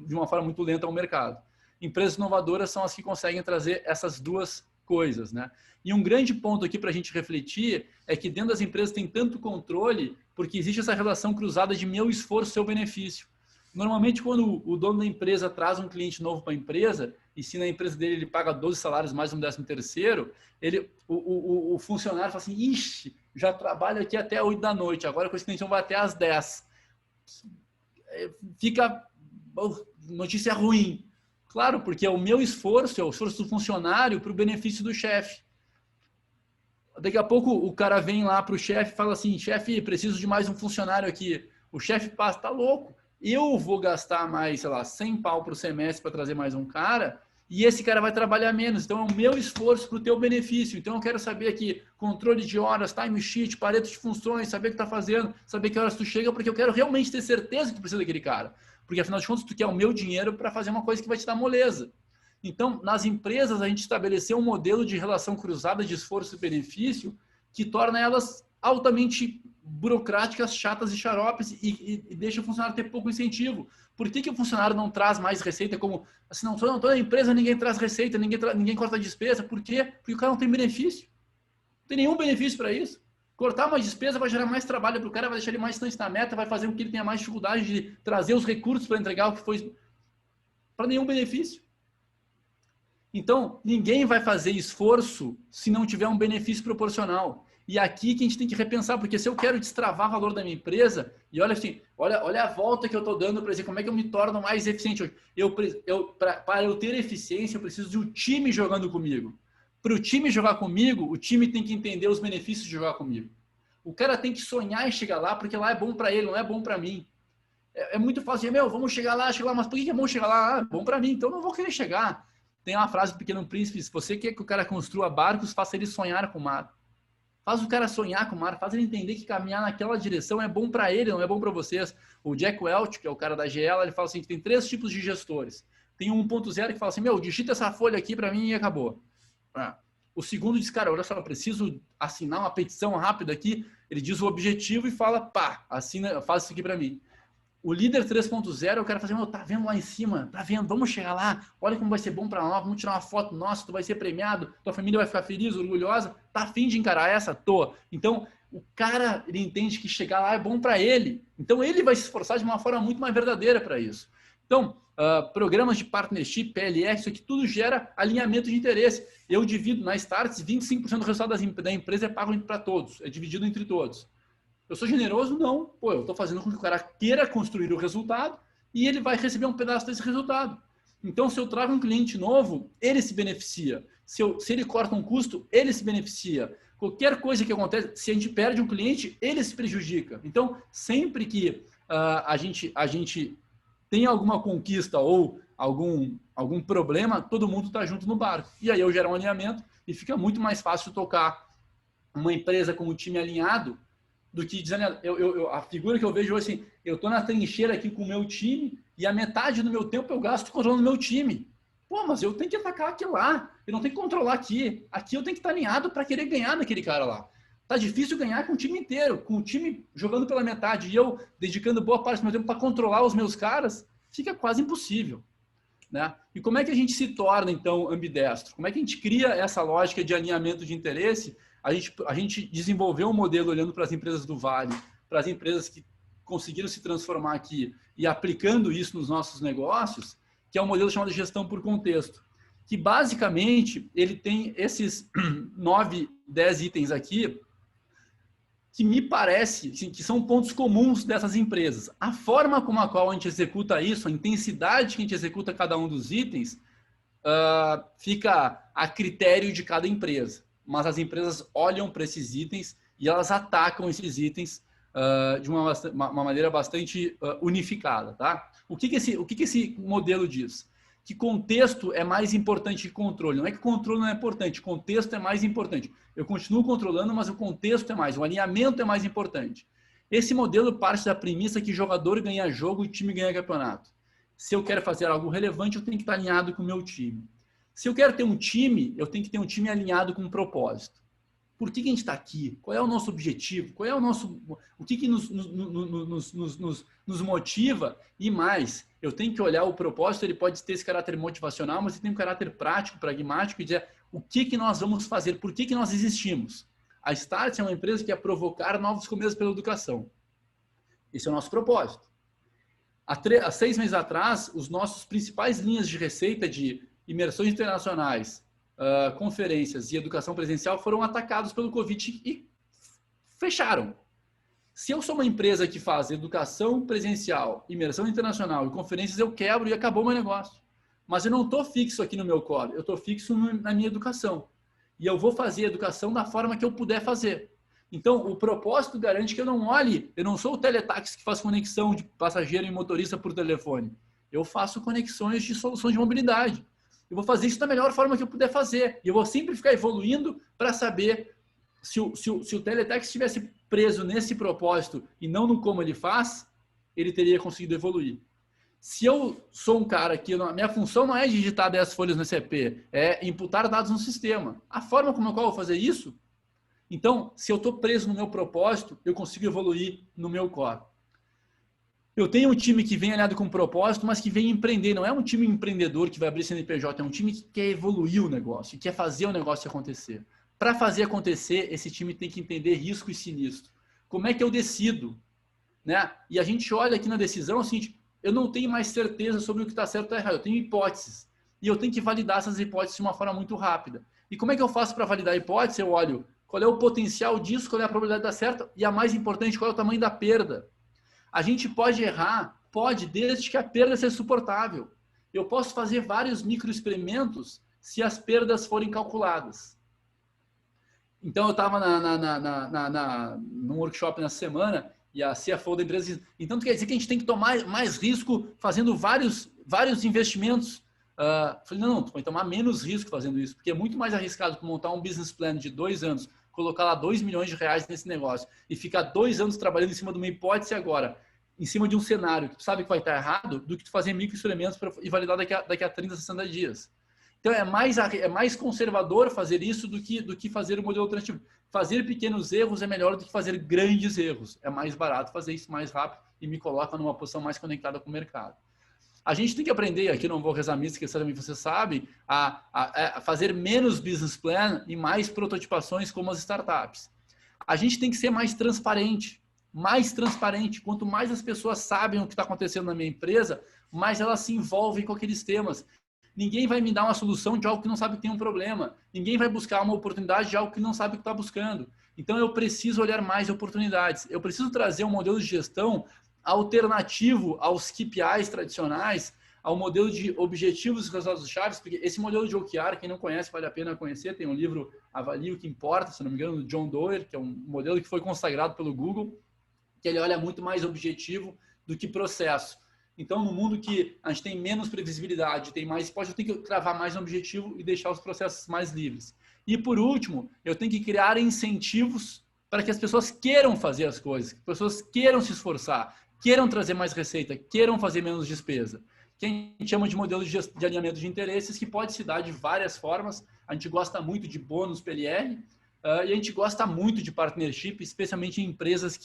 de uma forma muito lenta ao mercado. Empresas inovadoras são as que conseguem trazer essas duas coisas, né? E um grande ponto aqui para a gente refletir é que dentro das empresas tem tanto controle porque existe essa relação cruzada de meu esforço e seu benefício. Normalmente, quando o dono da empresa traz um cliente novo para a empresa, e se na empresa dele ele paga 12 salários mais um 13º, o funcionário fala assim, ixi, já trabalho aqui até 8 da noite, agora com esse cliente vai até às 10. Fica notícia ruim. Claro, porque é o meu esforço, é o esforço do funcionário para o benefício do chefe. Daqui a pouco o cara vem lá para o chefe e fala assim, chefe, preciso de mais um funcionário aqui. O chefe passa, tá louco. Eu vou gastar mais, sei lá, 100 pau por semestre para trazer mais um cara e esse cara vai trabalhar menos. Então, é o meu esforço para o teu benefício. Então, eu quero saber aqui, controle de horas, time sheet, pareto de funções, saber o que está fazendo, saber que horas tu chega, porque eu quero realmente ter certeza que tu precisa daquele cara. Porque, afinal de contas, tu quer o meu dinheiro para fazer uma coisa que vai te dar moleza. Então, nas empresas, a gente estabeleceu um modelo de relação cruzada de esforço e benefício que torna elas altamente burocráticas, chatas e xaropes e deixa o funcionário ter pouco incentivo. Por que o funcionário não traz mais receita? Como assim, não toda empresa ninguém traz receita, ninguém corta despesa. Por quê? Porque o cara não tem benefício. Não tem nenhum benefício para isso. Cortar uma despesa vai gerar mais trabalho para o cara, vai deixar ele mais distante da meta, vai fazer com que ele tenha mais dificuldade de trazer os recursos para entregar o que foi para nenhum benefício. Então, ninguém vai fazer esforço se não tiver um benefício proporcional. E aqui que a gente tem que repensar, porque se eu quero destravar o valor da minha empresa, e olha assim, olha a volta que eu estou dando para dizer como é que eu me torno mais eficiente hoje. Para eu ter eficiência, eu preciso de um time jogando comigo. Para o time jogar comigo, o time tem que entender os benefícios de jogar comigo. O cara tem que sonhar em chegar lá, porque lá é bom para ele, não é bom para mim. É muito fácil dizer, vamos chegar lá, mas por que é bom chegar lá? É bom para mim, então eu não vou querer chegar. Tem uma frase do Pequeno Príncipe, se você quer que o cara construa barcos, faça ele sonhar com o mar. Faz o cara sonhar com o mar, faz ele entender que caminhar naquela direção é bom para ele, não é bom para vocês. O Jack Welch, que é o cara da GL, ele fala assim, que tem 3 tipos de gestores. Tem um 1.0 que fala assim, digita essa folha aqui para mim e acabou. O segundo diz, cara, olha só, eu preciso assinar uma petição rápida aqui. Ele diz o objetivo e fala, pá, assina, faz isso aqui para mim. O líder 3.0, eu quero fazer, tá vendo lá em cima? Tá vendo? Vamos chegar lá. Olha como vai ser bom para nós. Vamos tirar uma foto nossa, tu vai ser premiado. Tua família vai ficar feliz, orgulhosa. Tá afim de encarar essa? Tô. Então, o cara, ele entende que chegar lá é bom para ele. Então, ele vai se esforçar de uma forma muito mais verdadeira para isso. Então, programas de partnership, PLR, isso aqui tudo gera alinhamento de interesse. Eu divido na Starts, 25% do resultado da empresa é pago para todos. É dividido entre todos. Eu sou generoso? Não. Eu estou fazendo com que o cara queira construir o resultado e ele vai receber um pedaço desse resultado. Então, se eu trago um cliente novo, ele se beneficia. Se ele corta um custo, ele se beneficia. Qualquer coisa que acontece, se a gente perde um cliente, ele se prejudica. Então, sempre que a gente tem alguma conquista ou algum problema, todo mundo está junto no barco. E aí eu gero um alinhamento e fica muito mais fácil tocar uma empresa com um time alinhado do que dizendo, a figura que eu vejo hoje assim, eu estou na trincheira aqui com o meu time e a metade do meu tempo eu gasto controlando o meu time. Mas eu tenho que atacar aqui lá, eu não tenho que controlar aqui. Aqui eu tenho que estar alinhado para querer ganhar naquele cara lá. Tá difícil ganhar com o time inteiro, com o time jogando pela metade e eu dedicando boa parte do meu tempo para controlar os meus caras, fica quase impossível. Né? E como é que a gente se torna, então, ambidestro? Como é que a gente cria essa lógica de alinhamento de interesse? A gente desenvolveu um modelo olhando para as empresas do Vale, para as empresas que conseguiram se transformar aqui e aplicando isso nos nossos negócios, que é um modelo chamado gestão por contexto, que basicamente ele tem esses 9, 10 itens aqui, que me parece que são pontos comuns dessas empresas. A forma como a qual a gente executa isso, a intensidade que a gente executa cada um dos itens, fica a critério de cada empresa. Mas as empresas olham para esses itens e elas atacam esses itens de uma maneira bastante unificada, tá? O que esse modelo diz? Que contexto é mais importante que controle. Não é que controle não é importante, contexto é mais importante. Eu continuo controlando, mas o contexto é mais, o alinhamento é mais importante. Esse modelo parte da premissa que jogador ganha jogo e time ganha campeonato. Se eu quero fazer algo relevante, eu tenho que estar alinhado com o meu time. Se eu quero ter um time, eu tenho que ter um time alinhado com um propósito. Por que a gente está aqui? Qual é o nosso objetivo? Qual é o nosso, o que nos motiva? E mais, eu tenho que olhar o propósito, ele pode ter esse caráter motivacional, mas ele tem um caráter prático, pragmático, e dizer o que nós vamos fazer, por que nós existimos. A Startse é uma empresa que quer provocar novos começos pela educação. Esse é o nosso propósito. Há 6 meses atrás, os nossos principais linhas de receita de imersões internacionais, conferências e educação presencial foram atacados pelo Covid e fecharam. Se eu sou uma empresa que faz educação presencial, imersão internacional e conferências, eu quebro e acabou o meu negócio. Mas eu não estou fixo aqui no meu core, eu estou fixo na minha educação. E eu vou fazer a educação da forma que eu puder fazer. Então, o propósito garante que eu não olhe, eu não sou o teletaxi que faz conexão de passageiro e motorista por telefone. Eu faço conexões de soluções de mobilidade. Eu vou fazer isso da melhor forma que eu puder fazer. E eu vou sempre ficar evoluindo para saber se o teletaxi estivesse preso nesse propósito e não no como ele faz, ele teria conseguido evoluir. Se eu sou um cara que a minha função não é digitar 10 folhas no SAP, é imputar dados no sistema. A forma como eu vou fazer isso, então, se eu estou preso no meu propósito, eu consigo evoluir no meu core. Eu tenho um time que vem alinhado com propósito, mas que vem empreender. Não é um time empreendedor que vai abrir CNPJ, é um time que quer evoluir o negócio, que quer fazer o negócio acontecer. Para fazer acontecer, esse time tem que entender risco e sinistro. Como é que eu decido? Né? E a gente olha aqui na decisão, assim, eu não tenho mais certeza sobre o que está certo ou errado, eu tenho hipóteses. E eu tenho que validar essas hipóteses de uma forma muito rápida. E como é que eu faço para validar a hipótese? Eu olho qual é o potencial disso, qual é a probabilidade de dar certo e a mais importante, qual é o tamanho da perda. A gente pode errar, pode, desde que a perda seja suportável. Eu posso fazer vários microexperimentos se as perdas forem calculadas. Então, eu estava num workshop nessa semana e a CFO da empresa disse, então quer dizer que a gente tem que tomar mais risco fazendo vários investimentos. Falei, não, tu vai tomar menos risco fazendo isso, porque é muito mais arriscado montar um business plan de 2 anos, colocar lá 2 milhões de reais nesse negócio e ficar 2 anos trabalhando em cima de uma hipótese agora, em cima de um cenário que tu sabe que vai estar errado, do que tu fazer microexperimentos e validar daqui a 30, 60 dias. Então, é mais conservador fazer isso do que fazer o modelo alternativo. Fazer pequenos erros é melhor do que fazer grandes erros. É mais barato fazer isso mais rápido e me coloca numa posição mais conectada com o mercado. A gente tem que aprender, aqui não vou rezar missa, que certamente vocês sabem, a fazer menos business plan e mais prototipações como as startups. A gente tem que ser mais transparente. Mais transparente. Quanto mais as pessoas sabem o que está acontecendo na minha empresa, mais elas se envolvem com aqueles temas. Ninguém vai me dar uma solução de algo que não sabe que tem um problema. Ninguém vai buscar uma oportunidade de algo que não sabe que está buscando. Então, eu preciso olhar mais oportunidades. Eu preciso trazer um modelo de gestão alternativo aos KPIs tradicionais, ao modelo de objetivos e resultados chaves, porque esse modelo de OKR, quem não conhece, vale a pena conhecer. Tem um livro, Avalie o que Importa, se não me engano, do John Doerr, que é um modelo que foi consagrado pelo Google, que ele olha muito mais objetivo do que processo. Então, no mundo que a gente tem menos previsibilidade, tem mais hipótese, eu tenho que cravar mais um objetivo e deixar os processos mais livres. E, por último, eu tenho que criar incentivos para que as pessoas queiram fazer as coisas, que as pessoas queiram se esforçar, queiram trazer mais receita, queiram fazer menos despesa. Que a gente chama de modelo de alinhamento de interesses, que pode se dar de várias formas. A gente gosta muito de bônus PLR e a gente gosta muito de partnership, especialmente em empresas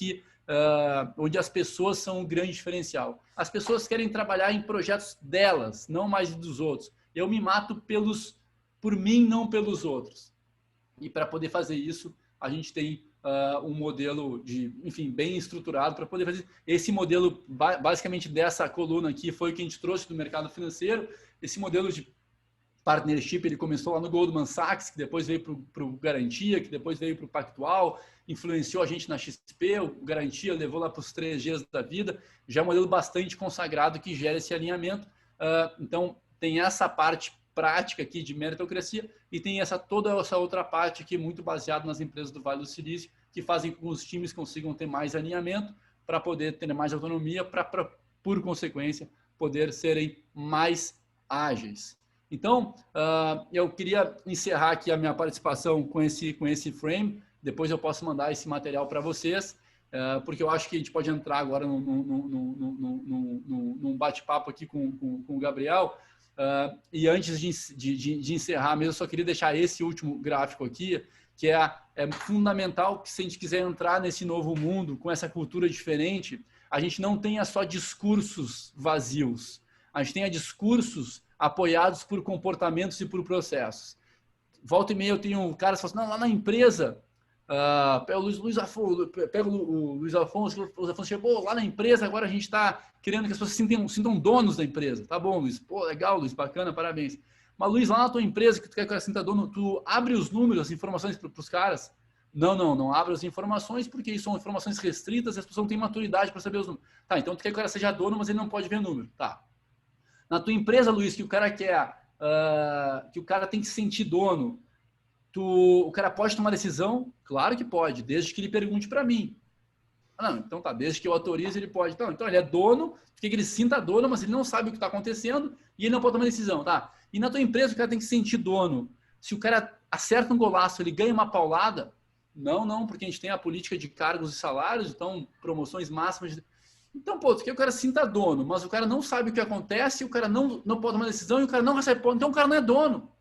onde as pessoas são um grande diferencial. As pessoas querem trabalhar em projetos delas, não mais dos outros. Eu me mato por mim, não pelos outros. E para poder fazer isso, a gente tem um modelo bem estruturado para poder fazer. Esse modelo, basicamente dessa coluna aqui, foi o que a gente trouxe do mercado financeiro. Esse modelo de partnership, ele começou lá no Goldman Sachs, que depois veio para o Garantia, que depois veio para o Pactual, influenciou a gente na XP, o Garantia levou lá para os 3Gs da vida, já é um modelo bastante consagrado que gera esse alinhamento. Então, tem essa parte prática aqui de meritocracia e tem toda essa outra parte aqui muito baseada nas empresas do Vale do Silício, que fazem com que os times consigam ter mais alinhamento para poder ter mais autonomia, para, por consequência, poder serem mais ágeis. Então, eu queria encerrar aqui a minha participação com esse frame. Depois eu posso mandar esse material para vocês, porque eu acho que a gente pode entrar agora num bate-papo aqui com o Gabriel. E antes de encerrar mesmo, eu só queria deixar esse último gráfico aqui, que é fundamental que, se a gente quiser entrar nesse novo mundo, com essa cultura diferente, a gente não tenha só discursos vazios, a gente tenha discursos apoiados por comportamentos e por processos. Volta e meia eu tenho um cara que fala assim, não, lá na empresa, pega o Luiz Afonso chegou lá na empresa, agora a gente está querendo que as pessoas se sintam donos da empresa. Tá bom, Luiz. Pô, legal, Luiz, bacana, parabéns. Mas, Luiz, lá na tua empresa, que tu quer que ela sinta dono, tu abre os números, as informações para os caras? Não abre as informações, porque são informações restritas e as pessoas não têm maturidade para saber os números. Tá, então tu quer que o cara seja dono, mas ele não pode ver número. Tá. Na tua empresa, Luiz, que o cara quer, que o cara tem que se sentir dono, o cara pode tomar decisão? Claro que pode, desde que ele pergunte para mim. Não, então tá, desde que eu autorize ele pode. Então ele é dono, porque ele se sinta dono, mas ele não sabe o que está acontecendo e ele não pode tomar decisão, tá? E na tua empresa o cara tem que se sentir dono. Se o cara acerta um golaço, ele ganha uma paulada? Não, porque a gente tem a política de cargos e salários, então promoções máximas. Então, pô, tu quer que o cara se sinta dono, mas o cara não sabe o que acontece, o cara não pode tomar decisão e o cara não recebe ponto, então o cara não é dono.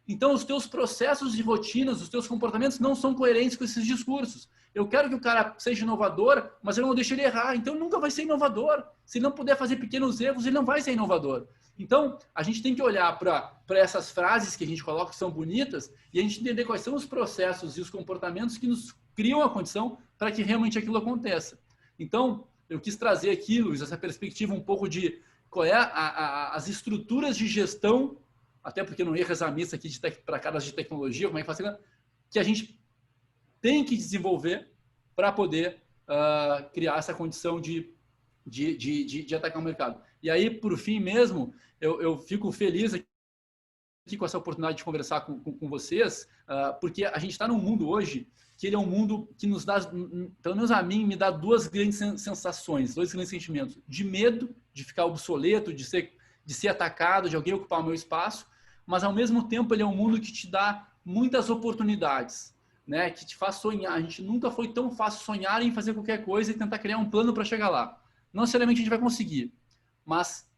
Então, os teus processos e rotinas, os teus comportamentos não são coerentes com esses discursos. Eu quero que o cara seja inovador, mas eu não deixo ele errar. Então, ele nunca vai ser inovador. Se ele não puder fazer pequenos erros, ele não vai ser inovador. Então, a gente tem que olhar para essas frases que a gente coloca que são bonitas e a gente entender quais são os processos e os comportamentos que nos criam a condição para que realmente aquilo aconteça. Então, eu quis trazer aqui, Luiz, essa perspectiva um pouco de qual é as estruturas de gestão, até porque não ia rezar a missa aqui para caras de tecnologia, como é que faz, que a gente tem que desenvolver para poder criar essa condição de atacar o mercado. E aí, por fim mesmo, eu fico feliz aqui com essa oportunidade de conversar com vocês, porque a gente está num mundo hoje que ele é um mundo que nos dá, pelo menos a mim, me dá duas grandes sensações, dois grandes sentimentos. De medo, de ficar obsoleto, de ser atacado, de alguém ocupar o meu espaço, mas ao mesmo tempo ele é um mundo que te dá muitas oportunidades, né? Que te faz sonhar. A gente nunca foi tão fácil sonhar em fazer qualquer coisa e tentar criar um plano para chegar lá. Não necessariamente a gente vai conseguir, mas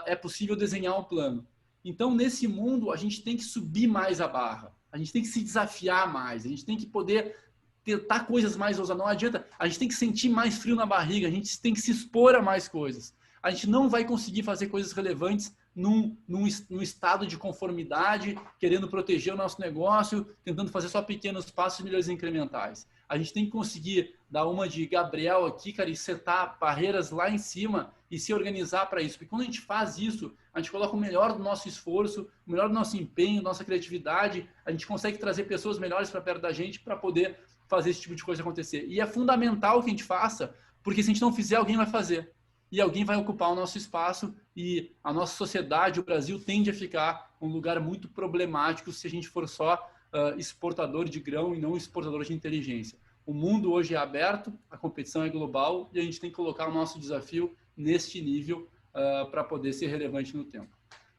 é possível desenhar um plano. Então, nesse mundo, a gente tem que subir mais a barra. A gente tem que se desafiar mais. A gente tem que poder tentar coisas mais ousadas. Não adianta. A gente tem que sentir mais frio na barriga. A gente tem que se expor a mais coisas. A gente não vai conseguir fazer coisas relevantes num estado de conformidade, querendo proteger o nosso negócio, tentando fazer só pequenos passos, melhores incrementais. A gente tem que conseguir dar uma de Gabriel aqui, cara, e setar barreiras lá em cima e se organizar para isso. Porque quando a gente faz isso, a gente coloca o melhor do nosso esforço, o melhor do nosso empenho, nossa criatividade, a gente consegue trazer pessoas melhores para perto da gente para poder fazer esse tipo de coisa acontecer. E é fundamental que a gente faça, porque se a gente não fizer, alguém vai fazer. E alguém vai ocupar o nosso espaço e a nossa sociedade, o Brasil, tende a ficar um lugar muito problemático se a gente for só exportador de grão e não exportador de inteligência. O mundo hoje é aberto, a competição é global e a gente tem que colocar o nosso desafio neste nível para poder ser relevante no tempo.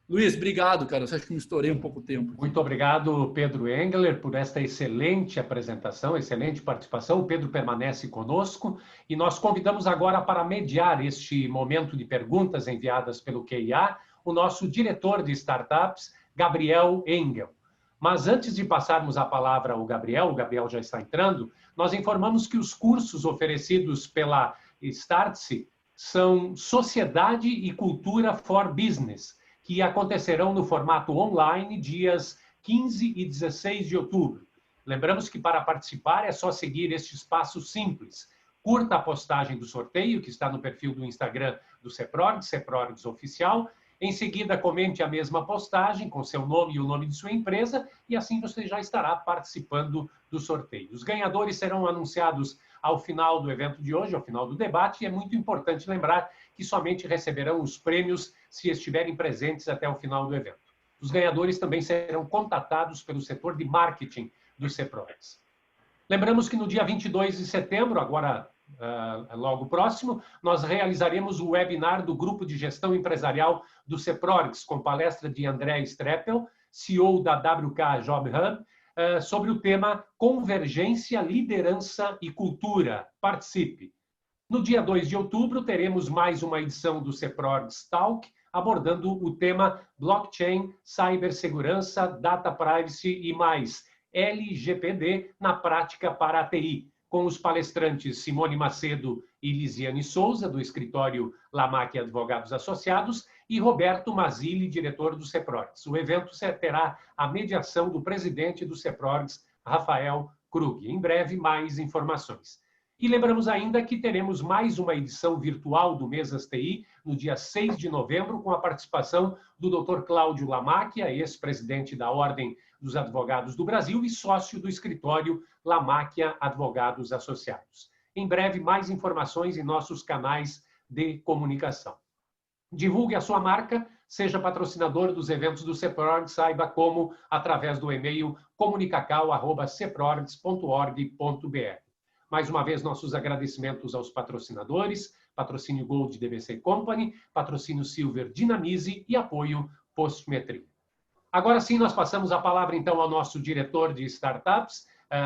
Luiz, obrigado, cara. Você acha que me estourei um pouco o tempo? Muito obrigado, Pedro Engler, por esta excelente apresentação, excelente participação. O Pedro permanece conosco e nós convidamos agora para mediar este momento de perguntas enviadas pelo QIA, o nosso diretor de startups, Gabriel Engel. Mas antes de passarmos a palavra ao Gabriel, o Gabriel já está entrando, nós informamos que os cursos oferecidos pela Startse são Sociedade e Cultura for Business, que acontecerão no formato online dias 15 e 16 de outubro. Lembramos que para participar é só seguir estes passos simples. Curta a postagem do sorteio, que está no perfil do Instagram do CEPRORGS, CEPRORGS Oficial. Em seguida, comente a mesma postagem com seu nome e o nome de sua empresa e assim você já estará participando do sorteio. Os ganhadores serão anunciados ao final do evento de hoje, ao final do debate, e é muito importante lembrar que somente receberão os prêmios se estiverem presentes até o final do evento. Os ganhadores também serão contatados pelo setor de marketing do CEPRORGS. Lembramos que no dia 22 de setembro, agora logo próximo, nós realizaremos o webinar do Grupo de Gestão Empresarial do CEPRORGS, com palestra de André Streppel, CEO da WK Job Hub, sobre o tema Convergência, Liderança e Cultura. Participe! No dia 2 de outubro, teremos mais uma edição do CEPRORGS Talk, abordando o tema Blockchain, Cibersegurança, Data Privacy e mais, LGPD na prática para a TI, com os palestrantes Simone Macedo e Lisiane Souza, do escritório Lamac Advogados Associados, e Roberto Mazzilli, diretor do CEPRORGS. O evento terá a mediação do presidente do CEPRORGS, Rafael Krug. Em breve, mais informações. E lembramos ainda que teremos mais uma edição virtual do Mesas TI no dia 6 de novembro, com a participação do Dr. Cláudio Lamacchia, ex-presidente da Ordem dos Advogados do Brasil e sócio do escritório Lamacchia Advogados Associados. Em breve, mais informações em nossos canais de comunicação. Divulgue a sua marca, seja patrocinador dos eventos do CEPRORGS, saiba como através do e-mail comunicacau@ceprorgs.org.br. Mais uma vez, nossos agradecimentos aos patrocinadores, patrocínio Gold DBC Company, patrocínio Silver Dinamize e apoio Postmetria. Agora sim, nós passamos a palavra, então, ao nosso diretor de startups,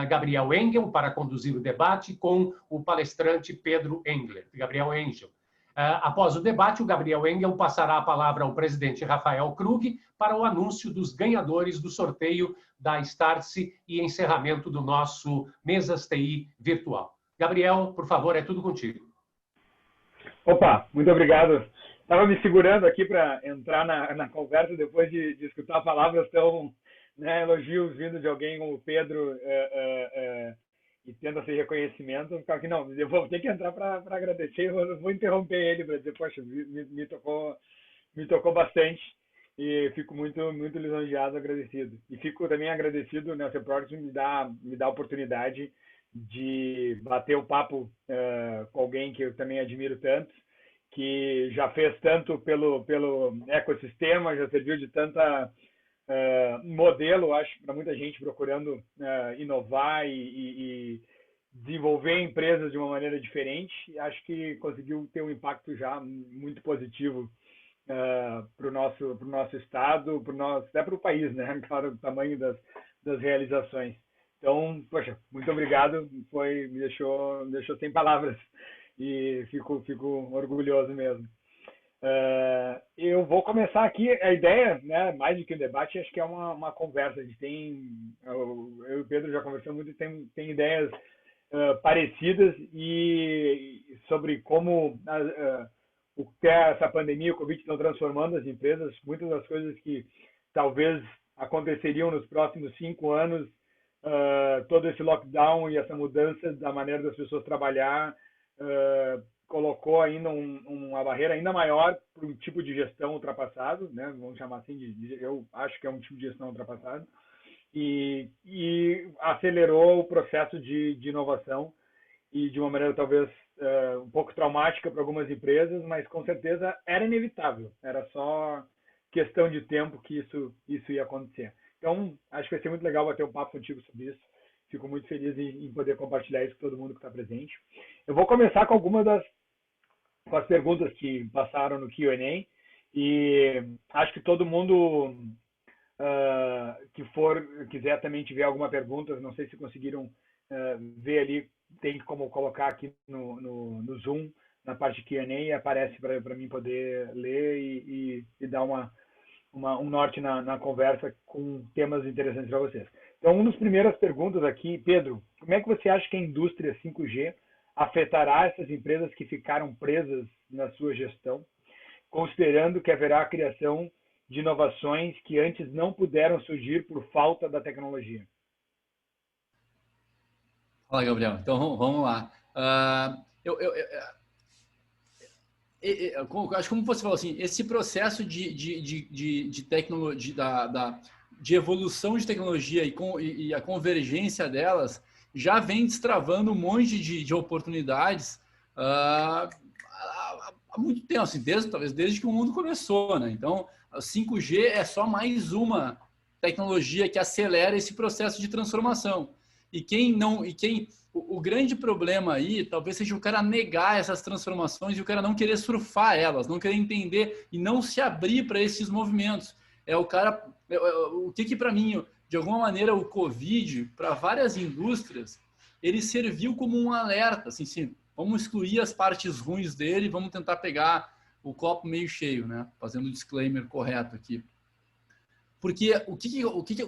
Gabriel Engel, para conduzir o debate com o palestrante Pedro Engler. Gabriel Engel. Após o debate, o Gabriel Engel passará a palavra ao presidente Rafael Krug para o anúncio dos ganhadores do sorteio da Startse e encerramento do nosso Mesas TI virtual. Gabriel, por favor, é tudo contigo. Opa, muito obrigado. Estava me segurando aqui para entrar na conversa depois de escutar palavras tão, elogios vindo de alguém como o Pedro e tendo esse reconhecimento. Eu ficava aqui, não, eu vou ter que entrar para agradecer, eu vou interromper ele para dizer, poxa, me tocou bastante e fico muito lisonjeado, agradecido. E fico também agradecido, né, o CEPRORGS me dá a oportunidade de bater o papo com alguém que eu também admiro tanto, que já fez tanto pelo ecossistema, já serviu de tanta modelo, acho, para muita gente procurando inovar e desenvolver empresas de uma maneira diferente. Acho que conseguiu ter um impacto já muito positivo para o nosso estado, até para o país, né? Claro, o tamanho das realizações. Então, poxa, muito obrigado, me deixou sem palavras e fico orgulhoso mesmo. Eu vou começar aqui, a ideia, né, mais do que um debate, acho que é uma conversa. A gente eu e o Pedro já conversamos muito, tem ideias parecidas e sobre como essa pandemia, o Covid, estão transformando as empresas. Muitas das coisas que talvez aconteceriam nos próximos 5 anos, todo esse lockdown e essa mudança da maneira das pessoas trabalhar colocou ainda uma barreira ainda maior para um tipo de gestão ultrapassado, né? Vamos chamar assim, eu acho que é um tipo de gestão ultrapassado, e acelerou o processo de inovação e de uma maneira talvez um pouco traumática para algumas empresas, mas com certeza era inevitável, era só questão de tempo que isso ia acontecer. Então, acho que vai ser muito legal bater um papo contigo sobre isso. Fico muito feliz em poder compartilhar isso com todo mundo que está presente. Eu vou começar com algumas com as perguntas que passaram no Q&A, e acho que todo mundo que quiser também tiver alguma pergunta, não sei se conseguiram ver ali, tem como colocar aqui no Zoom, na parte de Q&A, aparece para mim poder ler e dar um norte na conversa com temas interessantes para vocês. Então, uma das primeiras perguntas aqui, Pedro, como é que você acha que a indústria 5G afetará essas empresas que ficaram presas na sua gestão, considerando que haverá a criação de inovações que antes não puderam surgir por falta da tecnologia? Fala, Gabriel. Então, vamos lá. Acho que como você falou assim, esse processo de tecnologia, de evolução de tecnologia e a convergência delas já vem destravando um monte de oportunidades há muito tempo, assim, talvez desde que o mundo começou, né? Então, a 5G é só mais uma tecnologia que acelera esse processo de transformação. O grande problema aí talvez seja o cara negar essas transformações e o cara não querer surfar elas, não querer entender e não se abrir para esses movimentos. O que para mim, de alguma maneira, o Covid, para várias indústrias, ele serviu como um alerta, assim, sim, vamos excluir as partes ruins dele, vamos tentar pegar o copo meio cheio, né? Fazendo o disclaimer correto aqui. Porque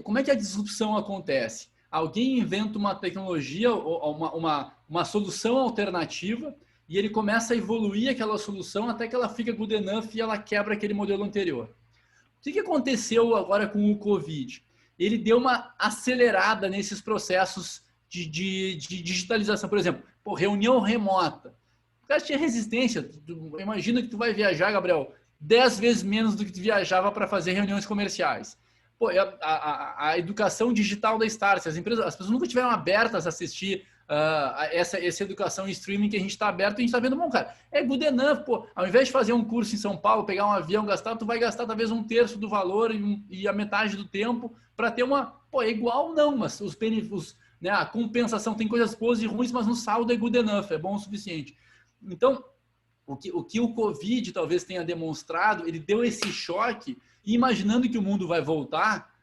como é que a disrupção acontece? Alguém inventa uma tecnologia, uma solução alternativa, e ele começa a evoluir aquela solução até que ela fica good enough e ela quebra aquele modelo anterior. O que aconteceu agora com o Covid? Ele deu uma acelerada nesses processos de digitalização. Por exemplo, reunião remota. O cara tinha resistência. Imagina que tu vai viajar, Gabriel, 10 vezes menos do que tu viajava para fazer reuniões comerciais. A educação digital da Startse, as pessoas nunca tiveram abertas a assistir essa educação em streaming que a gente está aberto e a gente está vendo, bom, cara, é good enough, ao invés de fazer um curso em São Paulo, pegar um avião, gastar, tu vai gastar talvez 1/3 do valor e a metade do tempo para ter é igual não, mas os benefícios, né, a compensação tem coisas boas e ruins, mas no saldo é good enough, é bom o suficiente. Então, o que o Covid talvez tenha demonstrado, ele deu esse choque, e imaginando que o mundo vai voltar,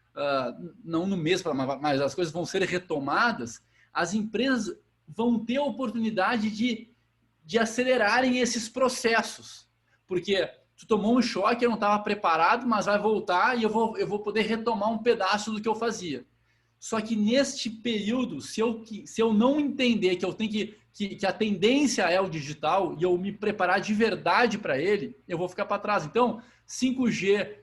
não no mês, mas as coisas vão ser retomadas, as empresas vão ter a oportunidade de acelerarem esses processos. Porque tu tomou um choque, eu não estava preparado, mas vai voltar e eu vou poder retomar um pedaço do que eu fazia. Só que neste período, se eu não entender que eu tenho que a tendência é o digital e eu me preparar de verdade para ele, eu vou ficar para trás. Então, 5G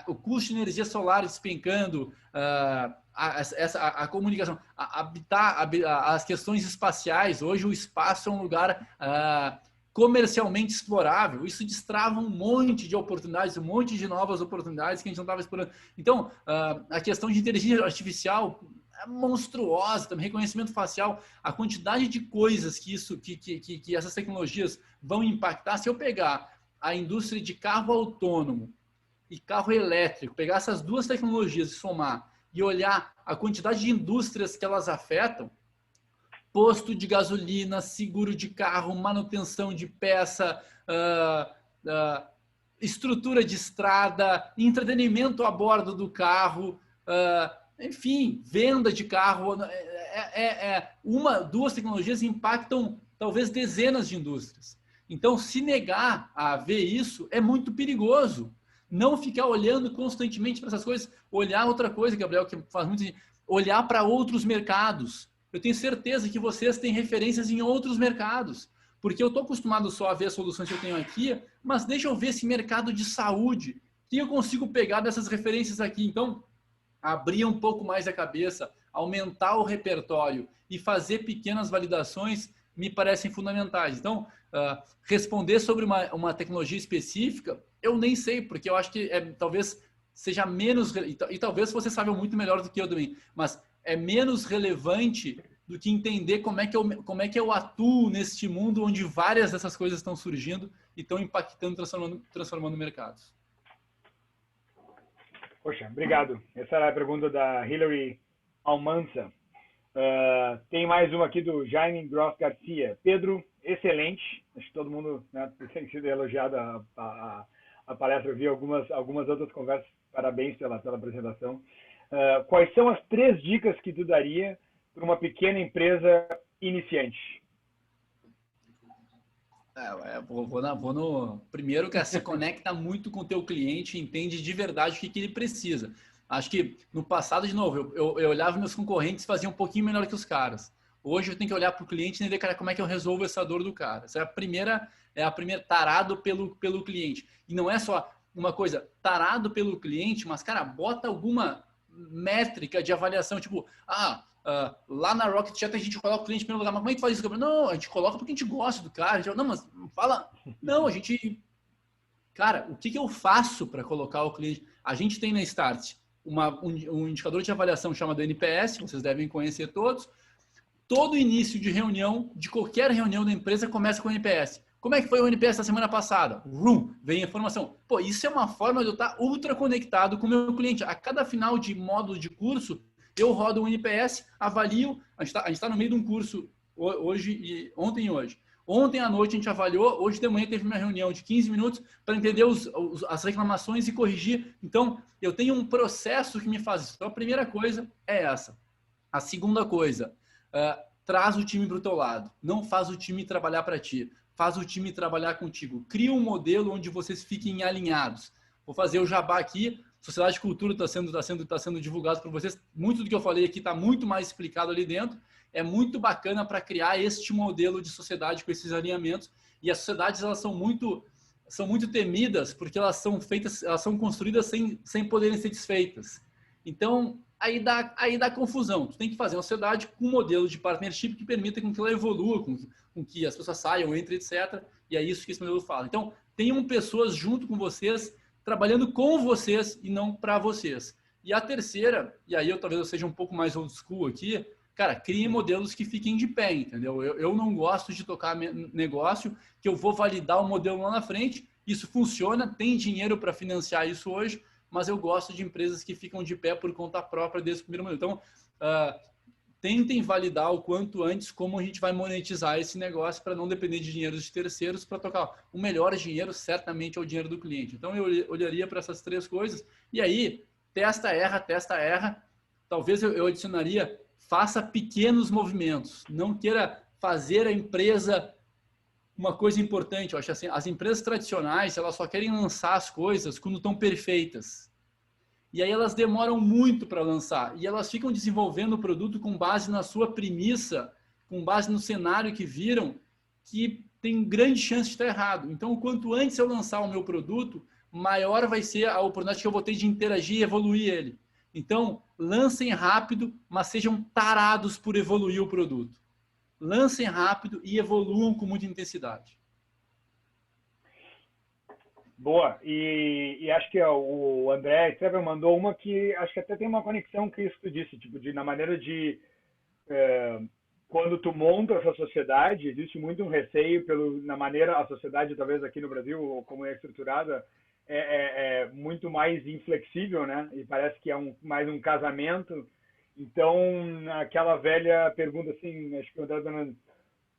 o custo de energia solar despencando, a comunicação, as questões espaciais. Hoje o espaço é um lugar comercialmente explorável. Isso destrava um monte de oportunidades, um monte de novas oportunidades que a gente não estava explorando. Então, a questão de inteligência artificial é monstruosa, também reconhecimento facial, a quantidade de coisas que essas tecnologias vão impactar. Se eu pegar a indústria de carro autônomo e carro elétrico, pegar essas duas tecnologias e somar e olhar a quantidade de indústrias que elas afetam, posto de gasolina, seguro de carro, manutenção de peça, estrutura de estrada, entretenimento a bordo do carro, enfim, venda de carro. Duas tecnologias impactam talvez dezenas de indústrias. Então, se negar a ver isso é muito perigoso. Não ficar olhando constantemente para essas coisas. Olhar outra coisa, Gabriel, que faz muito sentido, olhar para outros mercados. Eu tenho certeza que vocês têm referências em outros mercados. Porque eu estou acostumado só a ver as soluções que eu tenho aqui, mas deixa eu ver esse mercado de saúde. O que eu consigo pegar dessas referências aqui? Então, abrir um pouco mais a cabeça, aumentar o repertório e fazer pequenas validações me parecem fundamentais. Então, responder sobre uma tecnologia específica, eu nem sei, porque eu acho que talvez seja menos, e talvez você saiba muito melhor do que eu também, mas é menos relevante do que entender como é que eu atuo neste mundo onde várias dessas coisas estão surgindo e estão impactando, transformando mercados. Poxa, obrigado. Essa era a pergunta da Hilary Almanza. Tem mais uma aqui do Jaime Gross Garcia. Pedro, excelente. Acho que todo mundo, né, tem sido elogiado a palestra. Eu vi algumas outras conversas. Parabéns pela apresentação. Quais são as 3 dicas que tu daria para uma pequena empresa iniciante? Primeiro, que se conecta muito com o teu cliente e entende de verdade o que ele precisa. Acho que no passado, de novo, eu olhava meus concorrentes e fazia um pouquinho melhor que os caras. Hoje eu tenho que olhar para o cliente e entender, cara, como é que eu resolvo essa dor do cara. Essa é a primeira tarado pelo cliente. E não é só uma coisa, tarado pelo cliente, mas, cara, bota alguma métrica de avaliação, tipo, lá na Rocket Chat a gente coloca o cliente em primeiro lugar, mas como é que faz isso? Não, a gente coloca porque a gente gosta do cara. Não, mas fala... Não, a gente... Cara, o que eu faço para colocar o cliente? A gente tem na Startse um indicador de avaliação chamado NPS, vocês devem conhecer todos. Todo início de reunião, de qualquer reunião da empresa, começa com o NPS. Como é que foi o NPS da semana passada? Vem a informação. Isso é uma forma de eu estar ultra conectado com o meu cliente. A cada final de módulo de curso, Eu rodo um NPS, avalio, a gente tá no meio de um curso hoje, ontem e hoje. Ontem à noite a gente avaliou, hoje de manhã teve uma reunião de 15 minutos para entender as reclamações e corrigir. Então, eu tenho um processo que me faz isso. Então, a primeira coisa é essa. A segunda coisa, traz o time para o teu lado. Não faz o time trabalhar para ti. Faz o time trabalhar contigo. Cria um modelo onde vocês fiquem alinhados. Vou fazer o jabá aqui. Sociedade de Cultura está sendo divulgado para vocês. Muito do que eu falei aqui está muito mais explicado ali dentro. É muito bacana para criar este modelo de sociedade com esses alinhamentos. E as sociedades, elas são muito temidas porque elas são construídas sem poderem ser desfeitas. Então, aí dá confusão. Tu tem que fazer uma sociedade com um modelo de partnership que permita com que ela evolua, com que as pessoas saiam, entrem, etc. E é isso que esse modelo fala. Então, tenham pessoas junto com vocês, trabalhando com vocês e não para vocês. E a terceira, e aí talvez eu seja um pouco mais old school aqui, cara, criem modelos que fiquem de pé, entendeu? Eu não gosto de tocar negócio que eu vou validar o modelo lá na frente. Isso funciona, tem dinheiro para financiar isso hoje, mas eu gosto de empresas que ficam de pé por conta própria desse primeiro modelo. Então, tentem validar o quanto antes como a gente vai monetizar esse negócio para não depender de dinheiro de terceiros para tocar. O melhor dinheiro certamente é o dinheiro do cliente. Então, eu olharia para essas três coisas e aí, testa, erra. Talvez eu adicionaria, faça pequenos movimentos. Não queira fazer a empresa uma coisa importante. Eu acho assim, as empresas tradicionais, elas só querem lançar as coisas quando estão perfeitas. E aí elas demoram muito para lançar. E elas ficam desenvolvendo o produto com base na sua premissa, com base no cenário que viram, que tem grande chance de estar errado. Então, quanto antes eu lançar o meu produto, maior vai ser a oportunidade que eu vou ter de interagir e evoluir ele. Então, lancem rápido, mas sejam tarados por evoluir o produto. Lancem rápido e evoluam com muita intensidade. Boa. E acho que o André Streber mandou uma que acho que até tem uma conexão com isso que tu disse, tipo, na maneira de... quando tu monta essa sociedade, existe muito um receio na maneira, a sociedade talvez aqui no Brasil, como é estruturada, é muito mais inflexível, né? E parece que é mais um casamento. Então, aquela velha pergunta assim, acho que o André Donando,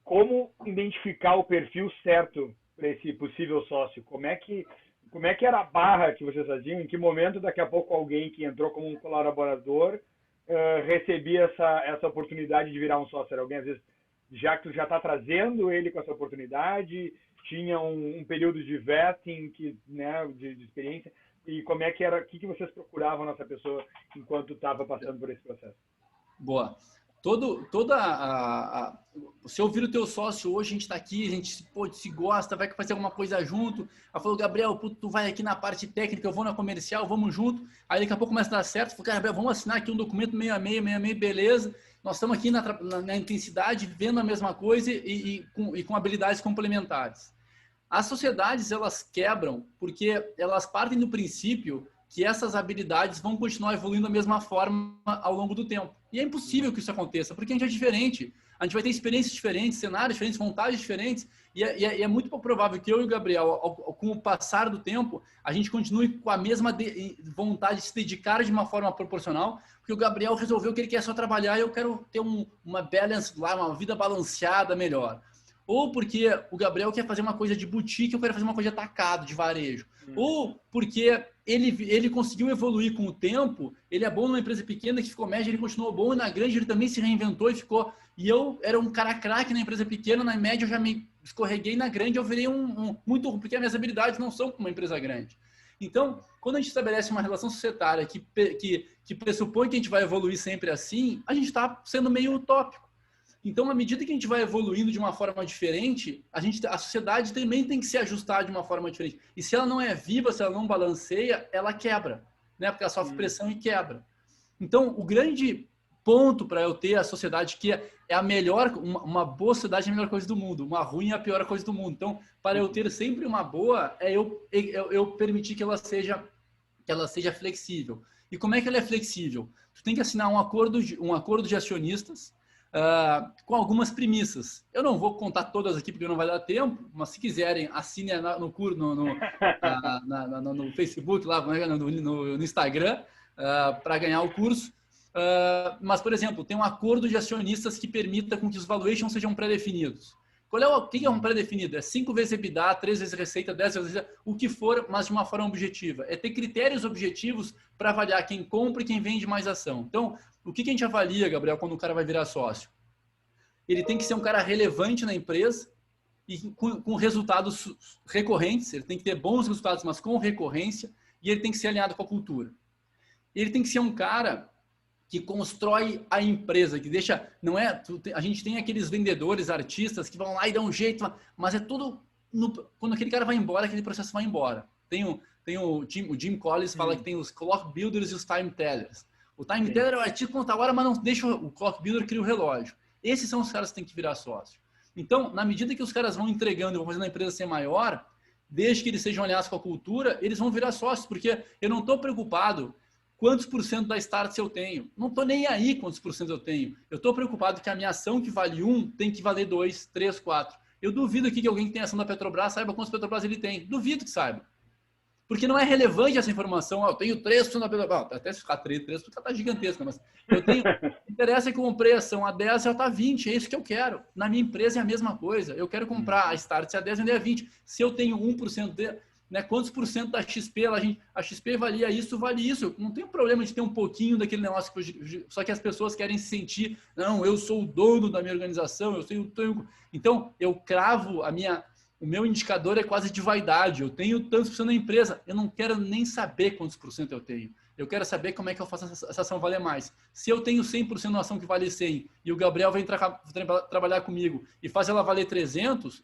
como identificar o perfil certo para esse possível sócio? Como é que era a barra que vocês faziam? Em que momento, daqui a pouco, alguém que entrou como um colaborador recebia essa oportunidade de virar um sócio? Era alguém, às vezes, já que tu já está trazendo ele com essa oportunidade, tinha um período de vetting, né, de experiência, e como é que era, o que vocês procuravam nessa pessoa enquanto estava passando por esse processo? Boa. Se eu vir o teu sócio hoje, a gente está aqui, a gente se gosta, vai fazer alguma coisa junto. Ela falou, Gabriel, tu vai aqui na parte técnica, eu vou na comercial, vamos junto. Aí daqui a pouco começa a dar certo. Eu falei, Gabriel, vamos assinar aqui um documento meio a meio, beleza. Nós estamos aqui na intensidade, vendo a mesma coisa e com habilidades complementares. As sociedades, elas quebram porque elas partem do princípio que essas habilidades vão continuar evoluindo da mesma forma ao longo do tempo. E é impossível que isso aconteça, porque a gente é diferente. A gente vai ter experiências diferentes, cenários diferentes, vontades diferentes, e é muito provável que eu e o Gabriel, com o passar do tempo, a gente continue com a mesma vontade de se dedicar de uma forma proporcional, porque o Gabriel resolveu que ele quer só trabalhar e eu quero ter uma balance lá, uma vida balanceada melhor. Ou porque o Gabriel quer fazer uma coisa de boutique, eu quero fazer uma coisa de atacado, de varejo. Ou porque ele conseguiu evoluir com o tempo, ele é bom numa empresa pequena que ficou média, ele continuou bom, e na grande ele também se reinventou e ficou... E eu era um cara craque na empresa pequena, na média eu já me escorreguei, na grande eu virei muito ruim, porque as minhas habilidades não são como uma empresa grande. Então, quando a gente estabelece uma relação societária que pressupõe que a gente vai evoluir sempre assim, a gente está sendo meio utópico. Então, à medida que a gente vai evoluindo de uma forma diferente, a sociedade também tem que se ajustar de uma forma diferente. E se ela não é viva, se ela não balanceia, ela quebra, né? Porque ela sofre pressão e quebra. Então, o grande ponto para eu ter a sociedade que é a melhor, uma boa sociedade é a melhor coisa do mundo, uma ruim é a pior coisa do mundo. Então, para eu ter sempre uma boa, eu permitir que ela seja flexível. E como é que ela é flexível? Tu tem que assinar um acordo de acionistas, com algumas premissas. Eu não vou contar todas aqui porque não vai dar tempo, mas se quiserem, assinem no Facebook, lá, no Instagram, para ganhar o curso. Mas, por exemplo, tem um acordo de acionistas que permita com que os valuations sejam pré-definidos. O que é um pré-definido? É 5 vezes EBITDA, 3 vezes receita, 10 vezes receita, o que for, mas de uma forma objetiva. É ter critérios objetivos para avaliar quem compra e quem vende mais ação. Então, o que a gente avalia, Gabriel, quando o cara vai virar sócio? Ele tem que ser um cara relevante na empresa e com resultados recorrentes. Ele tem que ter bons resultados, mas com recorrência. E ele tem que ser alinhado com a cultura. Ele tem que ser um cara que constrói a empresa, que deixa, não é, a gente tem aqueles vendedores, artistas que vão lá e dão um jeito, mas é tudo, quando aquele cara vai embora, aquele processo vai embora. Tem o Jim Collins fala que tem os clock builders e os time tellers. O time teller é o artista conta a hora, mas não deixa o clock builder criar o relógio. Esses são os caras que têm que virar sócio. Então, na medida que os caras vão entregando e vão fazendo a empresa ser maior, desde que eles sejam alinhados com a cultura, eles vão virar sócios, porque eu não estou preocupado quantos por cento da Startse eu tenho. Não estou nem aí quantos por cento eu tenho. Eu estou preocupado que a minha ação que vale 1 tem que valer 2, 3, 4. Eu duvido aqui que alguém que tem ação da Petrobras saiba quantos Petrobras ele tem. Duvido que saiba. Porque não é relevante essa informação. Eu tenho 3% da Petrobras. Até se ficar 3, porque está gigantesca. Mas eu tenho... Interessa que eu comprei a ação a 10 e ela está a 20. É isso que eu quero. Na minha empresa é a mesma coisa. Eu quero comprar a Startse a 10 e vender a 20. Se eu tenho 1% dele... Né, quantos por cento da XP, a XP valia isso, vale isso. Não tem problema de ter um pouquinho daquele negócio, só que as pessoas querem se sentir, não, eu sou o dono da minha organização, eu tenho... Então, eu cravo o meu indicador é quase de vaidade, eu tenho tantos por cento na empresa, eu não quero nem saber quantos por cento eu tenho. Eu quero saber como é que eu faço essa ação valer mais. Se eu tenho 100% na ação que vale 100 e o Gabriel vem trabalhar comigo e faz ela valer 300...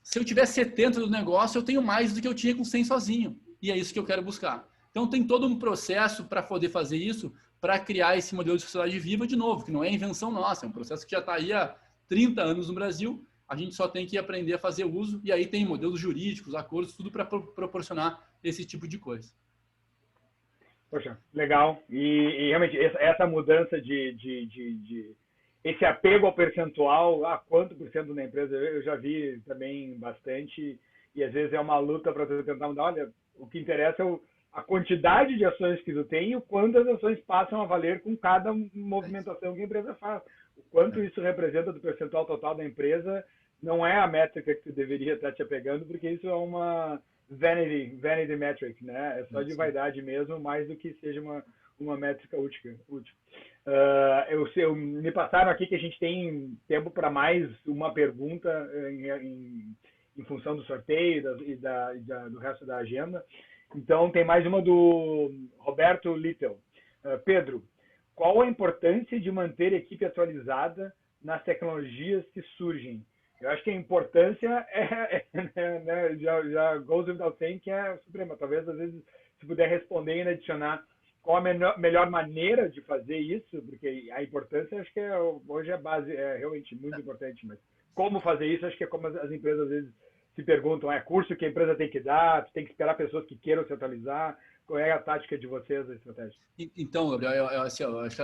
Se eu tiver 70 do negócio, eu tenho mais do que eu tinha com 100 sozinho. E é isso que eu quero buscar. Então, tem todo um processo para poder fazer isso, para criar esse modelo de sociedade viva de novo, que não é invenção nossa, é um processo que já está aí há 30 anos no Brasil. A gente só tem que aprender a fazer uso, e aí tem modelos jurídicos, acordos, tudo para proporcionar esse tipo de coisa. Poxa, legal. E realmente, essa mudança esse apego ao percentual, quanto por cento na empresa, eu já vi também bastante, e às vezes é uma luta para tentar mudar. Olha, o que interessa é a quantidade de ações que tu tem e o quanto as ações passam a valer com cada movimentação que a empresa faz. O quanto isso representa do percentual total da empresa não é a métrica que tu deveria estar te apegando, porque isso é uma vanity metric, né? É só de vaidade mesmo, mais do que seja uma métrica útil. Me passaram aqui que a gente tem tempo para mais uma pergunta em função do sorteio e do resto da agenda. Então, tem mais uma do Roberto Little. Pedro, qual a importância de manter a equipe atualizada nas tecnologias que surgem? Eu acho que a importância né, já goes without saying, que é suprema. Talvez, às vezes, se puder responder e ainda adicionar qual a melhor maneira de fazer isso, porque a importância, acho que hoje é base, é realmente muito importante, mas como fazer isso, acho que é como as empresas às vezes se perguntam, é curso que a empresa tem que dar, tem que esperar pessoas que queiram se atualizar, qual é a tática de vocês, a estratégia? Então, Gabriel, eu acho que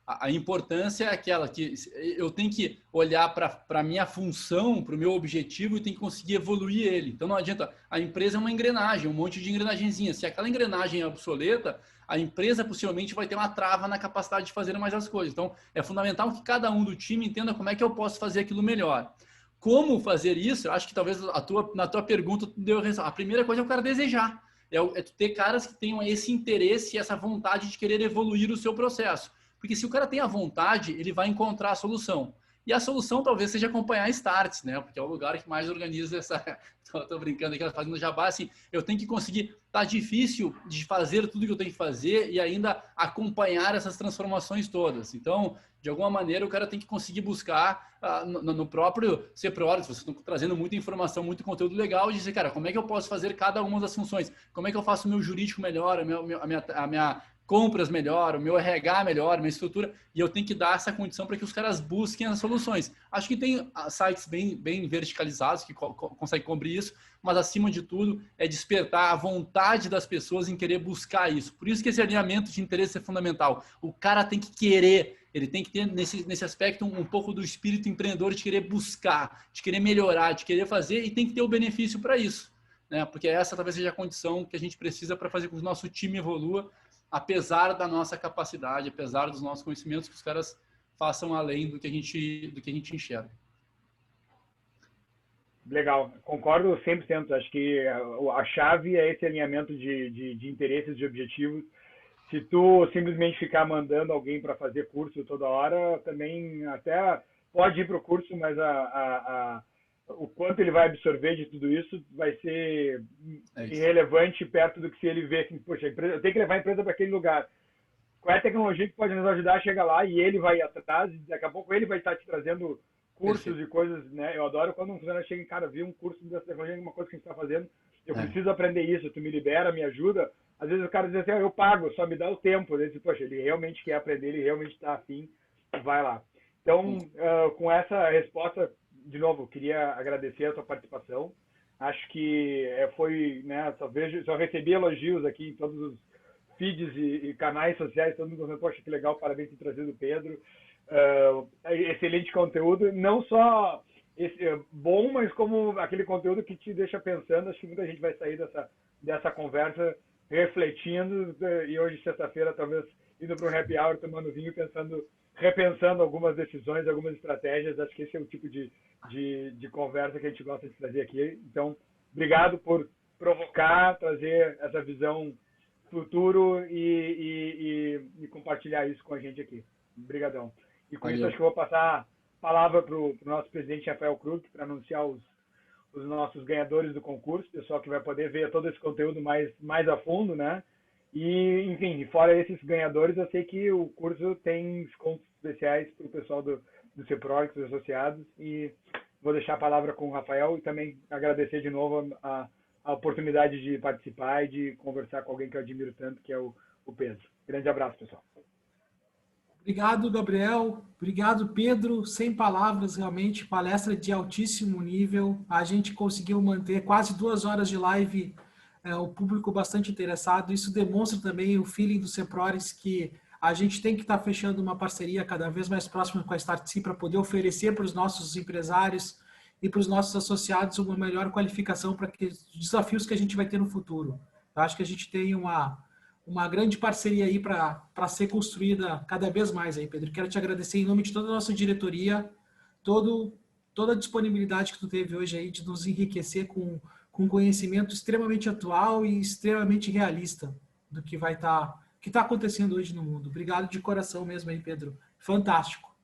a importância é aquela que eu tenho que olhar para a minha função, para o meu objetivo e tenho que conseguir evoluir ele. Então, não adianta, a empresa é uma engrenagem, um monte de engrenagenzinha. Se aquela engrenagem é obsoleta, a empresa possivelmente vai ter uma trava na capacidade de fazer mais as coisas. Então, é fundamental que cada um do time entenda como é que eu posso fazer aquilo melhor. Como fazer isso? Eu acho que talvez na tua pergunta deu a primeira coisa é o cara desejar. É tu ter caras que tenham esse interesse e essa vontade de querer evoluir o seu processo. Porque se o cara tem a vontade, ele vai encontrar a solução. E a solução talvez seja acompanhar a Startse, né? Porque é o lugar que mais organiza essa... Estou brincando aqui, fazendo jabá, assim, eu tenho que conseguir... Tá difícil de fazer tudo que eu tenho que fazer e ainda acompanhar essas transformações todas. Então, de alguma maneira, o cara tem que conseguir buscar no próprio CPRORGS, vocês estão trazendo muita informação, muito conteúdo legal, e dizer, cara, como é que eu posso fazer cada uma das funções? Como é que eu faço o meu jurídico melhor, a minha compras melhor, o meu RH melhor, a minha estrutura, e eu tenho que dar essa condição para que os caras busquem as soluções. Acho que tem sites bem verticalizados que conseguem cobrir isso, mas acima de tudo é despertar a vontade das pessoas em querer buscar isso. Por isso que esse alinhamento de interesse é fundamental. O cara tem que querer, ele tem que ter nesse aspecto um pouco do espírito empreendedor de querer buscar, de querer melhorar, de querer fazer, e tem que ter o benefício para isso, né? Porque essa talvez seja a condição que a gente precisa para fazer com que o nosso time evolua apesar da nossa capacidade, apesar dos nossos conhecimentos, que os caras façam além do que a gente enxerga. Legal, concordo 100%. Acho que a chave é esse alinhamento de interesses, de objetivos. Se tu simplesmente ficar mandando alguém para fazer curso toda hora, também até pode ir para o curso, mas o quanto ele vai absorver de tudo isso vai ser irrelevante perto do que se ele vê que, poxa, eu tenho que levar a empresa para aquele lugar. Qual é a tecnologia que pode nos ajudar a chegar lá, e ele vai ir atrás, e daqui a pouco ele vai estar te trazendo cursos e coisas, né? Eu adoro quando um funcionário chega em cara, vi um curso dessa tecnologia, alguma coisa que a gente está fazendo, eu preciso aprender isso, tu me libera, me ajuda. Às vezes o cara diz assim, eu pago, só me dá o tempo. Ele diz, poxa, ele realmente quer aprender, ele realmente está afim, vai lá. Então, com essa resposta, de novo, queria agradecer a tua participação. Acho que foi, né, só recebi elogios aqui em todos os feeds e canais sociais, todo mundo falando, poxa, que legal, parabéns por ter trazido o Pedro. Excelente conteúdo, não só bom, mas como aquele conteúdo que te deixa pensando. Acho que muita gente vai sair dessa conversa refletindo, e hoje, sexta-feira, talvez indo para um happy hour, tomando vinho, repensando algumas decisões, algumas estratégias. Acho que esse é o tipo de conversa que a gente gosta de trazer aqui. Então, obrigado por provocar, trazer essa visão futuro e compartilhar isso com a gente aqui. Obrigadão. E com isso, acho que eu vou passar a palavra para o nosso presidente, Rafael Krug, para anunciar os nossos ganhadores do concurso, pessoal que vai poder ver todo esse conteúdo mais a fundo, né? E, enfim, fora esses ganhadores, eu sei que o curso tem descontos especiais para o pessoal do CEPRORGS, dos associados, e vou deixar a palavra com o Rafael e também agradecer de novo a oportunidade de participar e de conversar com alguém que eu admiro tanto, que é o Pedro. Grande abraço, pessoal. Obrigado, Gabriel. Obrigado, Pedro. Sem palavras, realmente, palestra de altíssimo nível. A gente conseguiu manter quase 2 horas de live, o público bastante interessado. Isso demonstra também o feeling do CEPRORGS, que a gente tem que estar fechando uma parceria cada vez mais próxima com a Startse para poder oferecer para os nossos empresários e para os nossos associados uma melhor qualificação para os desafios que a gente vai ter no futuro. Eu acho que a gente tem uma grande parceria aí para ser construída cada vez mais aí, Pedro. Quero te agradecer em nome de toda a nossa diretoria, toda a disponibilidade que tu teve hoje aí de nos enriquecer com conhecimento extremamente atual e extremamente realista do que que está acontecendo hoje no mundo. Obrigado de coração mesmo aí, Pedro. Fantástico.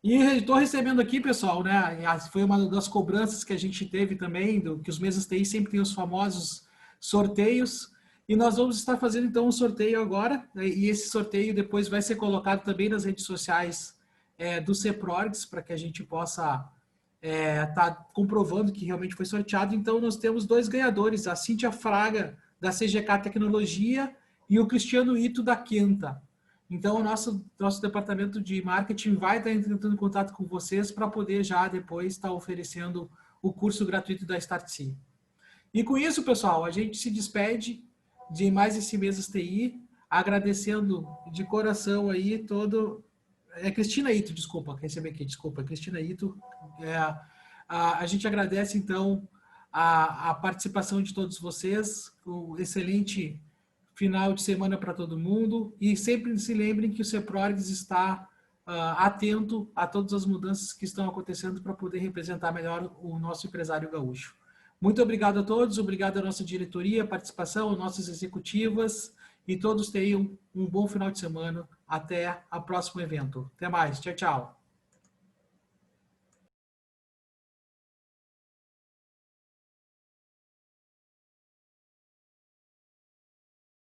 E estou recebendo aqui, pessoal, né? Foi uma das cobranças que a gente teve também, que os mesas TI sempre tem os famosos sorteios. E nós vamos estar fazendo, então, um sorteio agora, né? E esse sorteio depois vai ser colocado também nas redes sociais do CEPRORGS, para que a gente possa estar comprovando que realmente foi sorteado. Então, nós temos 2 ganhadores, a Cíntia Fraga, da CGK Tecnologia, e o Cristiano Ito, da Quenta. Então, o nosso departamento de marketing vai estar entrando em contato com vocês para poder já depois estar oferecendo o curso gratuito da Startse. E com isso, pessoal, a gente se despede de mais esse Mesas TI, agradecendo de coração aí Cristina Ito, desculpa, recebi aqui, desculpa, Cristina Ito. A gente agradece, então, a participação de todos vocês, um excelente final de semana para todo mundo, e sempre se lembrem que o CEPRORGS está atento a todas as mudanças que estão acontecendo para poder representar melhor o nosso empresário gaúcho. Muito obrigado a todos, obrigado à nossa diretoria, participação, às nossas executivas, e todos tenham um bom final de semana. Até o próximo evento. Até mais. Tchau, tchau.